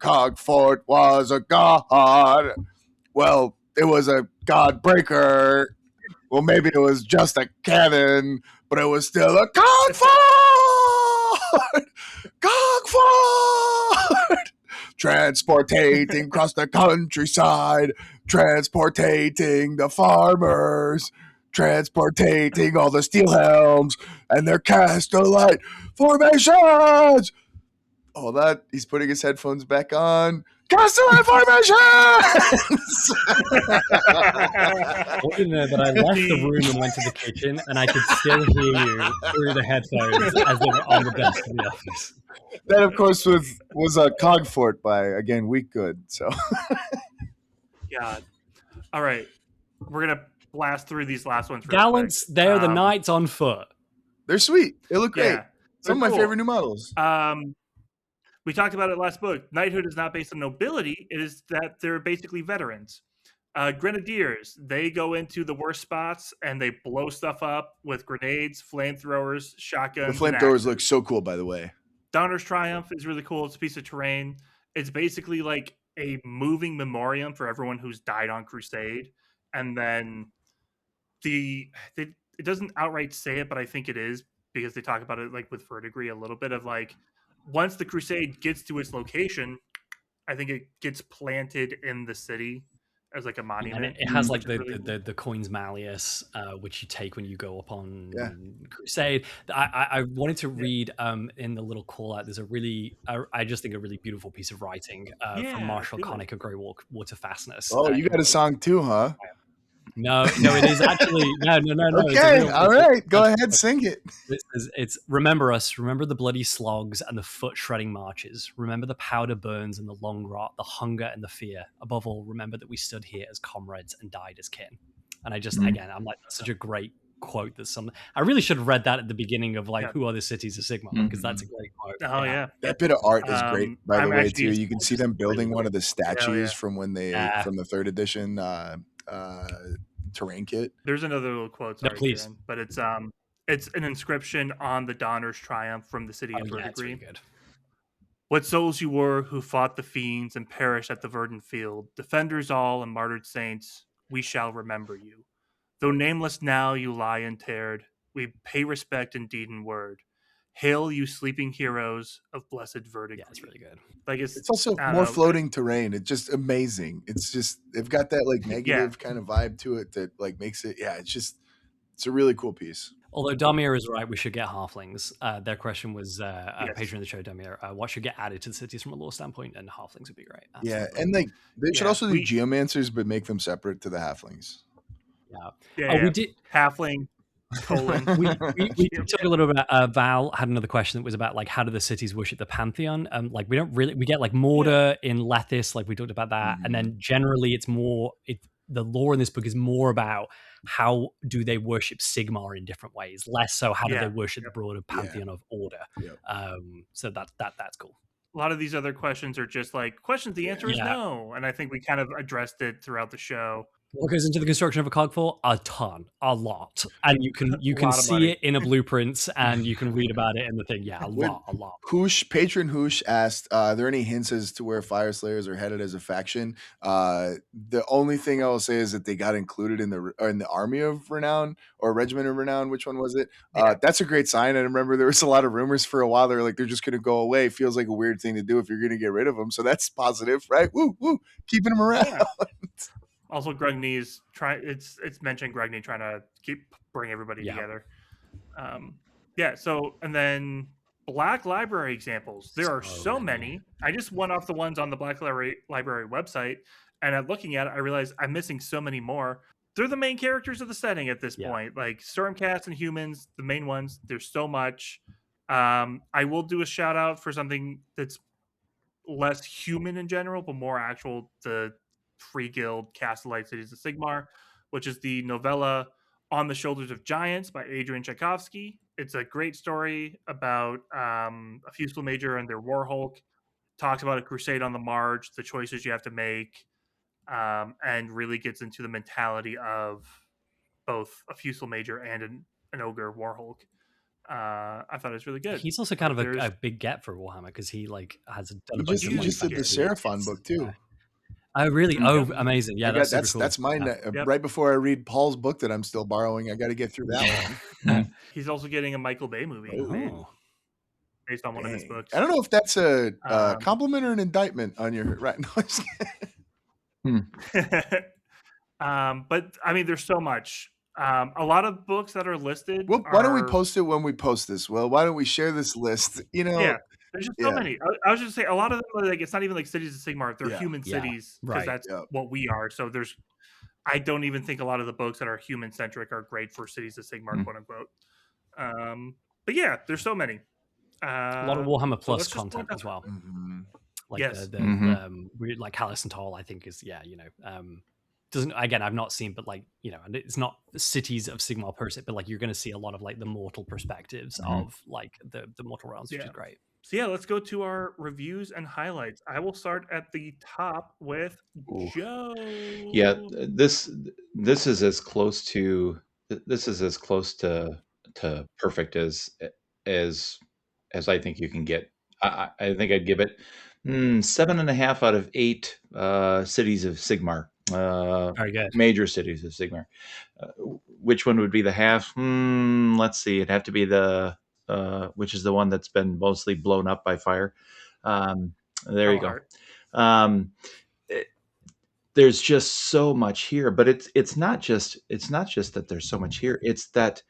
Cogfort was a god. Well, it was a god breaker. Well, maybe it was just a cannon, but it was still a Cogfort. Cogfort. Transportating across the countryside, transportating the farmers, transportating all the steel helms and their castellite formations. All that, he's putting his headphones back on. Castellite formations! I didn't know, but I left the room and went to the kitchen, and I could still hear you through the headphones as they were on the desk in the office. That, of course, was a Cogfort by, again, Weakgood. So, God. All right. We're going to blast through these last ones. Gallants, they're the knights on foot. They're sweet. They look great. Some of my favorite new models. We talked about it last book. Knighthood is not based on nobility. It is that they're basically veterans. Grenadiers, they go into the worst spots and they blow stuff up with grenades, flamethrowers, shotguns. The flamethrowers look so cool, by the way. Donner's Triumph is really cool. It's a piece of terrain. It's basically like a moving memoriam for everyone who's died on Crusade. And then it doesn't outright say it, but I think it is because they talk about it like with verdigris a little bit of like, once the Crusade gets to its location, I think it gets planted in the city as like a monument. And it has like the coins malleus, which you take when you go up on Crusade. I wanted to read in the little call out. There's a really, I just think a really beautiful piece of writing from Marshall Connick of Greywater Fastness. Oh, you got a song too, huh? No, it is actually no. Okay, all right, go ahead, sing it. It's remember us, remember the bloody slogs and the foot shredding marches. Remember the powder burns and the long rot, the hunger and the fear. Above all, remember that we stood here as comrades and died as kin. And I just again, I'm like, that's such a great quote. I really should have read that at the beginning of like, who are the cities of Sigmar? Because that's a great quote. Oh yeah, that bit of art is great. By the way, too, you can see them building one of the statues from when from the 3rd edition. Terrain kit. There's another little quote, sorry, please. Karen, but it's an inscription on the Donner's Triumph from the city of Verdigris. Really good. What souls you were who fought the fiends and perished at the verdant field, defenders all and martyred saints, we shall remember you. Though nameless now you lie interred, we pay respect in deed and word. Hail, you sleeping heroes of blessed Verdigris. Yeah, it's really good. Like it's also more floating terrain. It's just amazing. It's just they've got that like negative kind of vibe to it that like makes it. Yeah, it's a really cool piece. Although Damir is right, we should get halflings. Their question was patron of the show, Damir. What should get added to the cities from a lore standpoint, and halflings would be great. Absolutely. Yeah, and like they should also do geomancers, but make them separate to the halflings. We did halfling. we talked a little bit about Val had another question that was about like how do the cities worship the pantheon. Like we get like Mortar in Lethis, like we talked about that, and then generally it's more the lore in this book is more about how do they worship Sigmar in different ways, less so how do they worship the broader pantheon of order. So that's cool. A lot of these other questions are just like questions. The answer is no, and I think we kind of addressed it throughout the show. What goes into the construction of a cogfort? A ton, a lot, and you can see it in a blueprints, and you can read about it in the thing. Yeah, a lot. Patron Hoosh asked, "Are there any hints as to where Fire Slayers are headed as a faction?" The only thing I will say is that they got included in the Army of Renown or Regiment of Renown. Which one was it? That's a great sign. I remember there was a lot of rumors for a while. They're like they're just going to go away. Feels like a weird thing to do if you're going to get rid of them. So that's positive, right? Woo, keeping them around. Yeah. Also, Grugny's it's mentioned Grugny trying to bring everybody together. So and then Black Library examples. There are so many. I just went off the ones on the Black Library website, and at looking at it, I realized I'm missing so many more. They're the main characters of the setting at this point, like Stormcast and humans, the main ones. There's so much. I will do a shout out for something that's less human in general, but more actual the Free Guild Castellite Cities of Sigmar, which is the novella On the Shoulders of Giants by Adrian Tchaikovsky. It's a great story about a Fusel Major and their Warhulk. Talks about a crusade on the march, the choices you have to make, and really gets into the mentality of both a Fusel Major and an Ogre Warhulk. I thought it was really good. He's also kind of a big get for Warhammer because he like has done a bunch of. He just did the Seraphon book too. Oh really? Oh, amazing! Yeah, that's cool. That's mine. Right before I read Paul's book that I'm still borrowing, I got to get through that one. He's also getting a Michael Bay movie based on one of his books. I don't know if that's a compliment or an indictment on your right. No, but I mean, there's so much. A lot of books that are listed. Well, why don't we post it when we post this? Well, why don't we share this list? There's just so many. I was just saying, a lot of them, like, it's not even like Cities of Sigmar. They're human cities because that's what we are. So I don't even think a lot of the books that are human centric are great for Cities of Sigmar, quote unquote. But yeah, there's so many. A lot of Warhammer Plus content as well. Like the like Callus and Toll, I think is doesn't, again, I've not seen, but like, and it's not Cities of Sigmar per se, but like you're going to see a lot of like the mortal perspectives of like the mortal realms, which is great. So yeah, let's go to our reviews and highlights. I will start at the top with Joe. Yeah, this is as close to perfect as I think you can get. I think I'd give it 7.5 out of 8 Cities of Sigmar. Very good. Major Cities of Sigmar. Which one would be the half? Let's see. It'd have to be the which is the one that's been mostly blown up by fire. There you go. There's just so much here, but it's not just that there's so much here. It's that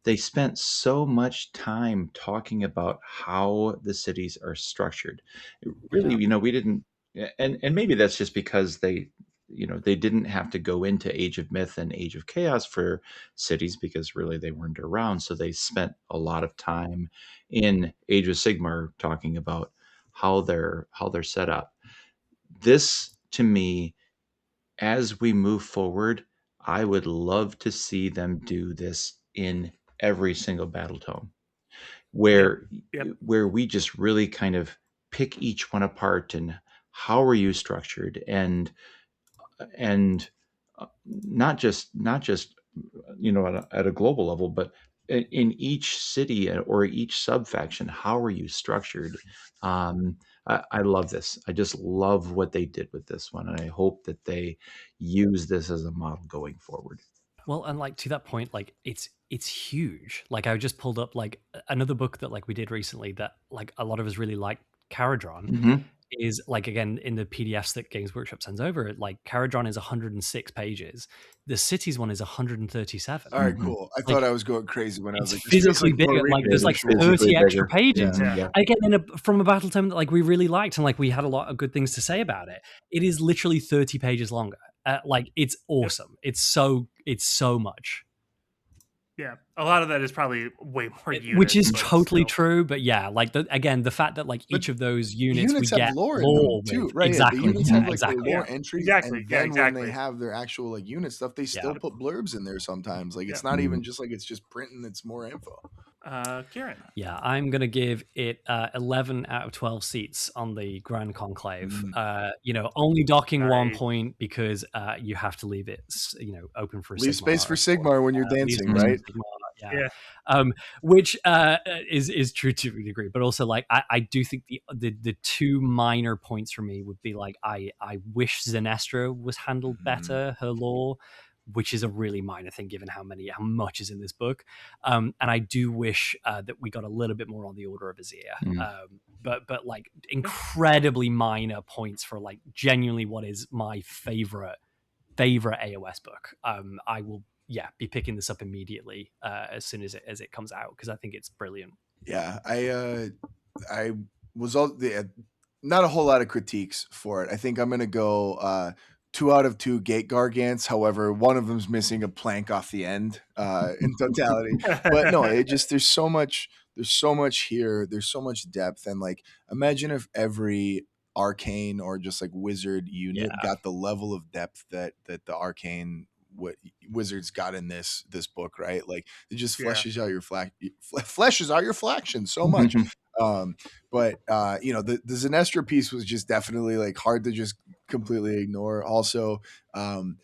they spent so much time talking about how the cities are structured. Really, we didn't, and maybe that's just because they didn't have to go into Age of Myth and Age of Chaos for cities because really they weren't around. So they spent a lot of time in Age of Sigmar talking about how they're set up. This, to me, as we move forward, I would love to see them do this in every single Battletome, where we just really kind of pick each one apart and how are you structured and not just at a global level, but in each city or each sub-faction, how are you structured? I love this. I just love what they did with this one, and I hope that they use this as a model going forward. Well, and like to that point, like it's huge. Like I just pulled up like another book that like we did recently that like a lot of us really like, Caradron. Is like, again, in the PDFs that Games Workshop sends over, like Caradron is 106 pages. The Cities one is 137. All right, cool. I thought I was going crazy when I was like, physically bigger. Like there's like 30 extra pages. Again, from a Battletome that like we really liked and like we had a lot of good things to say about it. It is literally 30 pages longer. Like it's awesome. It's so much. Yeah, a lot of that is probably way more units, which is but totally still. true. But yeah, like again, the fact that like each of those units we have get lore in them too, with. right? Exactly. The units Yeah, have like exactly. their lore entries, Exactly. and Yeah, then when exactly. they have their actual like unit stuff, they still put blurbs in there sometimes. Like it's not even just like it's just printing; it's more info. Kieran. Yeah, I'm gonna give it 11 out of 12 seats on the Grand Conclave. You know, only docking 1 point because you have to leave it, you know, open for leave Sigmar, space for Sigmar when you're dancing, right? Yeah. Which is true to a degree, but also like I do think the two minor points for me would be like I wish Zenestra was handled better, her lore, which is a really minor thing given how much is in this book. And I do wish that we got a little bit more on the Order of Azir. But like incredibly minor points for like genuinely what is my favorite AOS book. I will be picking this up immediately as soon as it comes out because I think it's brilliant. Yeah, I was not a whole lot of critiques for it. I think I'm gonna go 2 out of 2 gate gargants. However, one of them's missing a plank off the end in totality. But no, it just there's so much here. There's so much depth, and like imagine if every arcane or just like wizard unit got the level of depth that the arcane wizards got in this book, right? Like it just fleshes out your fleshes out your faction so much. But you know, the Zenestra piece was just definitely like hard to just completely ignore. Also, and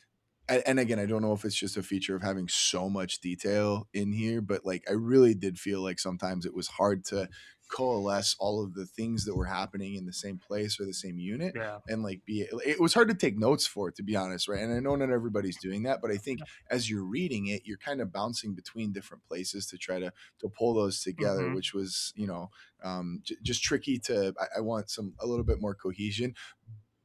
again, I don't know if it's just a feature of having so much detail in here, but like I really did feel like sometimes it was hard to coalesce all of the things that were happening in the same place or the same unit, and like it was hard to take notes for it, to be honest, right? And I know not everybody's doing that, but I think as you're reading it, you're kind of bouncing between different places to try to pull those together, which was, you know, just tricky to. I want a little bit more cohesion.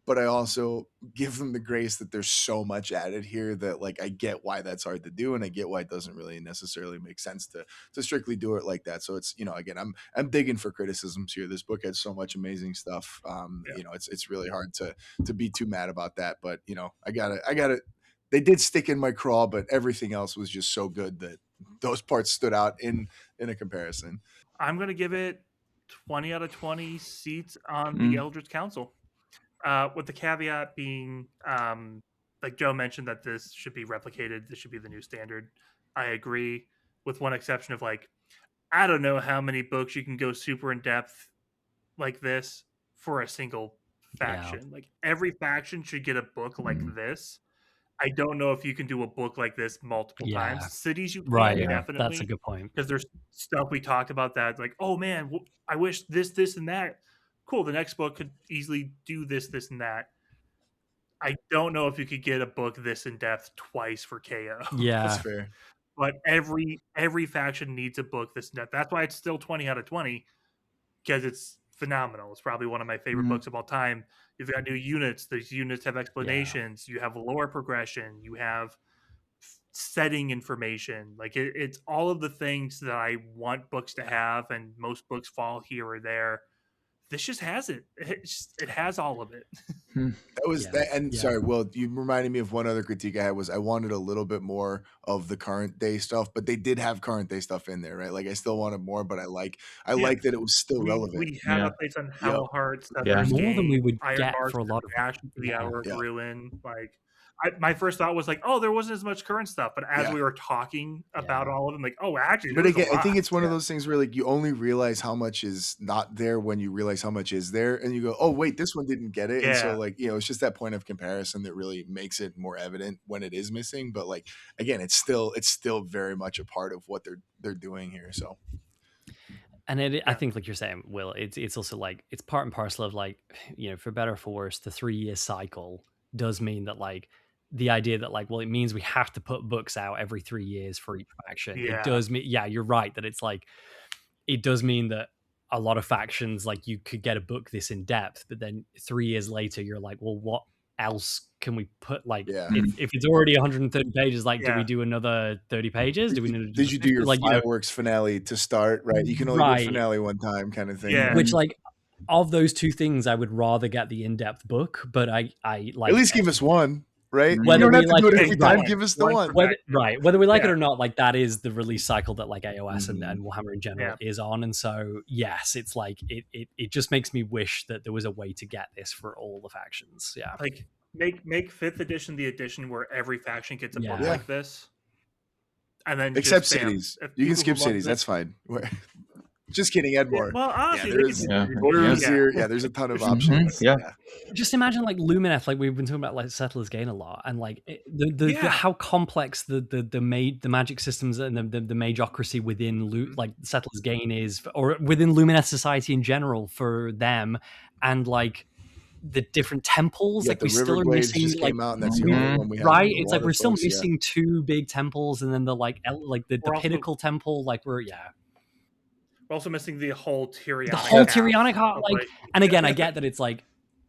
But I also give them the grace that there's so much added here that like I get why that's hard to do, and I get why it doesn't really necessarily make sense to strictly do it like that. So it's, you know, again, I'm digging for criticisms here. This book had so much amazing stuff. You know, it's really hard to be too mad about that. But you know, I got it. They did stick in my craw, but everything else was just so good that those parts stood out in a comparison. I'm gonna give it 20 out of 20 seats on the Eldritch Council. With the caveat being, like Joe mentioned, that this should be replicated. This should be the new standard. I agree, with one exception of like, I don't know how many books you can go super in depth like this for a single faction. Like every faction should get a book like this. I don't know if you can do a book like this multiple times. Cities, you can, definitely. That's a good point. Because there's stuff we talked about that, like, oh man, I wish this, and that. Cool, the next book could easily do this, and that. I don't know if you could get a book this in depth twice for KO. Yeah, that's fair. But every faction needs a book this in depth. That's why it's still 20 out of 20, because it's phenomenal. It's probably one of my favorite books of all time. You've got new units. These units have explanations. You have lore progression. You have setting information. Like it's all of the things that I want books to have, and most books fall here or there. This just has it. It has all of it. That was that. And sorry, Will, you reminded me of one other critique I had was I wanted a little bit more of the current day stuff, but they did have current day stuff in there, right? Like I still wanted more, but I like that it was still relevant. We have updates on Hollow Hearts, more than we would get for a lot of Ashes to the Hour of Ruin. Like my first thought was like, oh, there wasn't as much current stuff, but as we were talking about all of them, like, oh, actually, but again, I think it's one of those things where like you only realize how much is not there when you realize how much is there, and you go, oh wait, this one didn't get it, and so like, you know, it's just that point of comparison that really makes it more evident when it is missing. But like again, it's still very much a part of what they're doing here. So. And I think, like you're saying, Will, it's also like it's part and parcel of like, you know, for better or for worse, the 3-year cycle does mean that like the idea that like, well, it means we have to put books out every 3 years for each faction. It does mean, you're right, that it's like, it does mean that a lot of factions, like you could get a book this in depth, but then 3 years later, you're like, well, what else can we put? Like, if it's already 130 pages, like, do we do another 30 pages? Did you do your like fireworks finale to start? Right, you can only do finale one time, kind of thing. Yeah, which like. Of those two things, I would rather get the in-depth book, but I like at least give us one. right? Whether you don't we have to like do it it, every right. time. Give us the one. Whether we like it or not, like that is the release cycle that like AOS and Warhammer in general Yeah. is on. And so yes, it's like it just makes me wish that there was a way to get this for all the factions. Yeah. Like make 5th edition the edition where every faction gets a book Yeah. like this. And then Except just, bam, cities. if You can people skip who love cities. this- That's fine. Just kidding, Edmore. Well, honestly, Yeah, they there's- could Yeah. there's a ton of options. Yeah. Just imagine like Lumineth, like we've been talking about like Settlers Gain a lot, and like the how complex the magic systems and the magocracy within like Settlers Gain is, or within Lumineth society in general for them, and like the different temples, like the we still are Riverblades missing, just like came out, and that's the only one we have. right. It's like we're still missing 2 big temples, and then the like the also- pinnacle temple, like we're also missing the whole Tyrionic. the whole half Tyrionic heart, of, like, and again, I get that it's like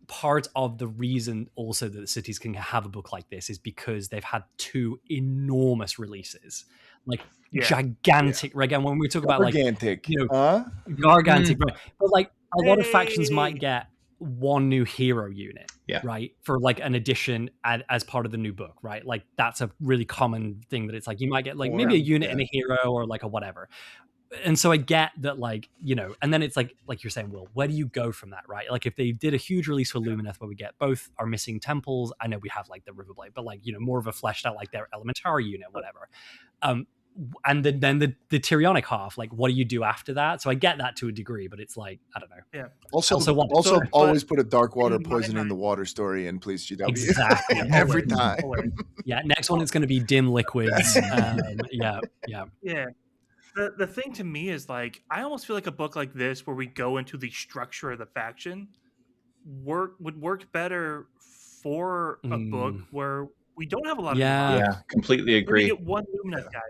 part of the reason also that the cities can have a book like this is because they've had 2 enormous releases, like gigantic. Again, when we talk about like gigantic, gargantic, right? But like a lot of factions might get 1 new hero unit, right, for like an edition as part of the new book, right? Like that's a really common thing that it's like you might get like maybe a unit and a hero or like a whatever. And so I get that, like, and then it's like you're saying, Will, where do you go from that, right? Like if they did a huge release for Lumineth where we get both our missing temples, I know we have like the Riverblade, but like, more of a fleshed out, like their Elementary unit, whatever. And then the Tyrionic half, like what do you do after that? So I get that to a degree, but it's like, I don't know. Yeah. Also always put a dark water poison in the water story in, please, GW. Exactly. Every time. Yeah. Next one, it's going to be dim liquids. Yeah. The thing to me is like I almost feel like a book like this where we go into the structure of the faction would work better for a book where we don't have a lot of Yeah, completely agree. We get 1 Lumineth guy,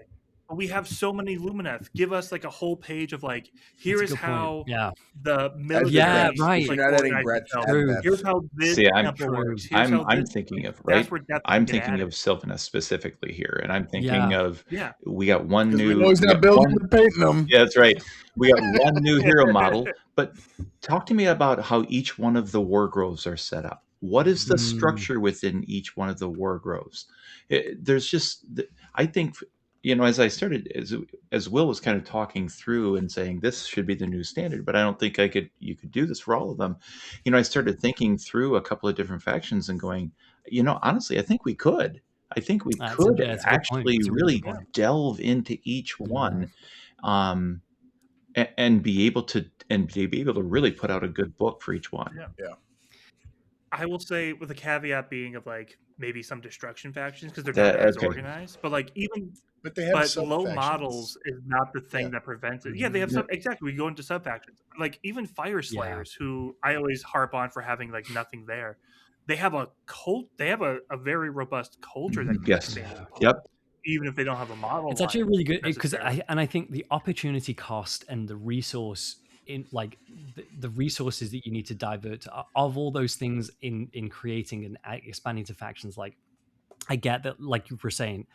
but we have so many Lumineth. Give us like a whole page of like here is how the military right. You're not adding Brett. Here's how this temple works. I'm thinking of I'm thinking of Sylvanus specifically here, and I'm thinking of we got 1 new. We know he's not building and painting them. Yeah, that's right. We got 1 new hero model, but talk to me about how each one of the war groves are set up. What is the structure within each one of the war groves? There's just, I think, as I started, as Will was kind of talking through and saying this should be the new standard, but I don't think you could do this for all of them. I started thinking through a couple of different factions and going, honestly, I think we could. I think we could actually really delve into each one, and be able to really put out a good book for each one. Yeah. I will say with a caveat being of like maybe some destruction factions because they're not as organized, but like but they have low models is not the thing that prevents it. Yeah, they have exactly. We go into sub factions like even Fire Slayers, who I always harp on for having like nothing there. They have a cult. They have a very robust culture that can expand. Even if they don't have a model. It's actually really good because I think the opportunity cost and the resource in like the resources that you need to divert to, of all those things in creating and expanding to factions, like I get that, like you were saying,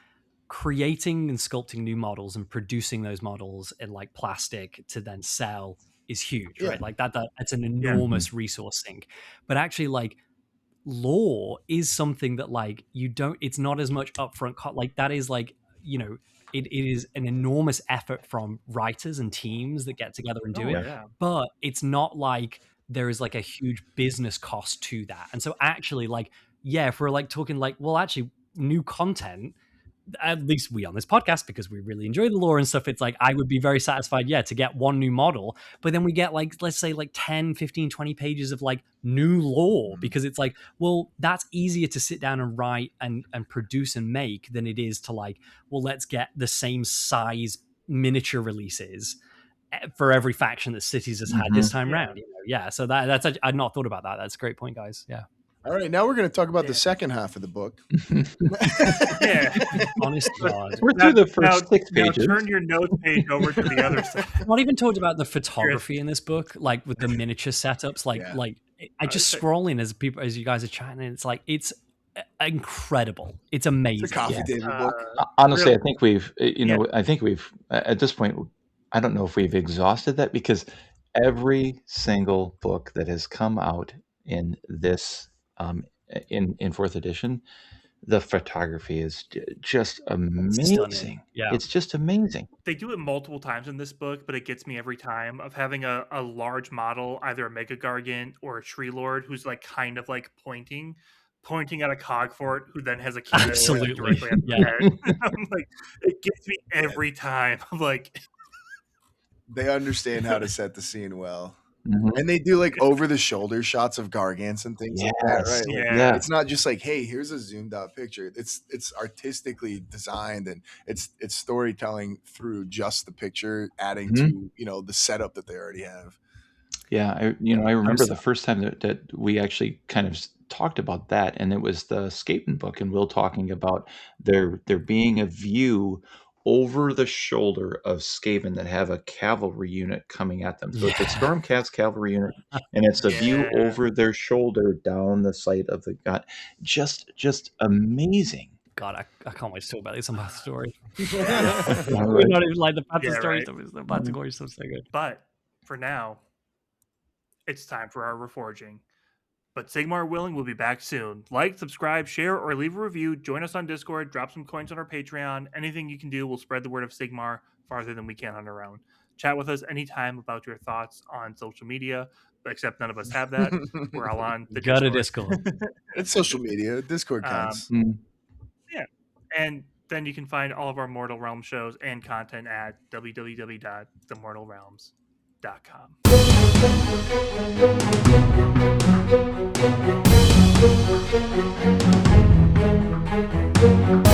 creating and sculpting new models and producing those models in like plastic to then sell is huge, right? Like that's an enormous resource sink. But actually, like lore is something that like it's not as much upfront like that is like it is an enormous effort from writers and teams that get together and do it. But it's not like there is like a huge business cost to that. And so actually like, if we're like talking like, well, actually new content, at least we on this podcast, because we really enjoy the lore and stuff, it's like I would be very satisfied to get 1 new model, but then we get like, let's say like 10 15 20 pages of like new lore, because it's like, well, that's easier to sit down and write and produce and make than it is to like, well, let's get the same size miniature releases for every faction that Cities has had this time round. So that's I'd not thought about that. That's a great point, guys. All right, now we're going to talk about the second half of the book. Honest God. We're through the first 6 pages. Now turn your notes page over to the other side. I've not even talked about the photography in this book, like with the miniature setups. Like I just scrolling as you guys are chatting, and it's like it's incredible. It's amazing. It's a coffee table book. Honestly, I think we've at this point, I don't know if we've exhausted that, because every single book that has come out in this in 4th edition the photography is just amazing. Yeah, it's just amazing. They do it multiple times in this book, but it gets me every time of having a large model, either a Mega Gargant or a Tree Lord, who's like kind of like pointing at a Cogfort, who then has a cannon directly at the head. I'm like, it gets me every time. I'm like, they understand how to set the scene well. Mm-hmm. And they do like over the shoulder shots of Gargants and things like that, right? Like, it's not just like, hey, here's a zoomed out picture. It's artistically designed, and it's storytelling through just the picture, adding to the setup that they already have. Yeah, I remember the first time that we actually kind of talked about that, and it was the Skaven book, and Will talking about there being a view over the shoulder of Skaven that have a cavalry unit coming at them. So it's a Stormcast cavalry unit, and it's a view over their shoulder down the sight of the gun. Just amazing. God, I can't wait to talk about this on Path Story. We're not even like the Path Story stuff. The Path Story stuff so good. But for now, it's time for our reforging. But Sigmar willing, we'll be back soon. Like, subscribe, share, or leave a review. Join us on Discord. Drop some coins on our Patreon. Anything you can do will spread the word of Sigmar farther than we can on our own. Chat with us anytime about your thoughts on social media, except none of us have that. We're all on the Discord. It's social media. Discord counts. Yeah. And then you can find all of our Mortal Realms shows and content at www.themortalrealms.com.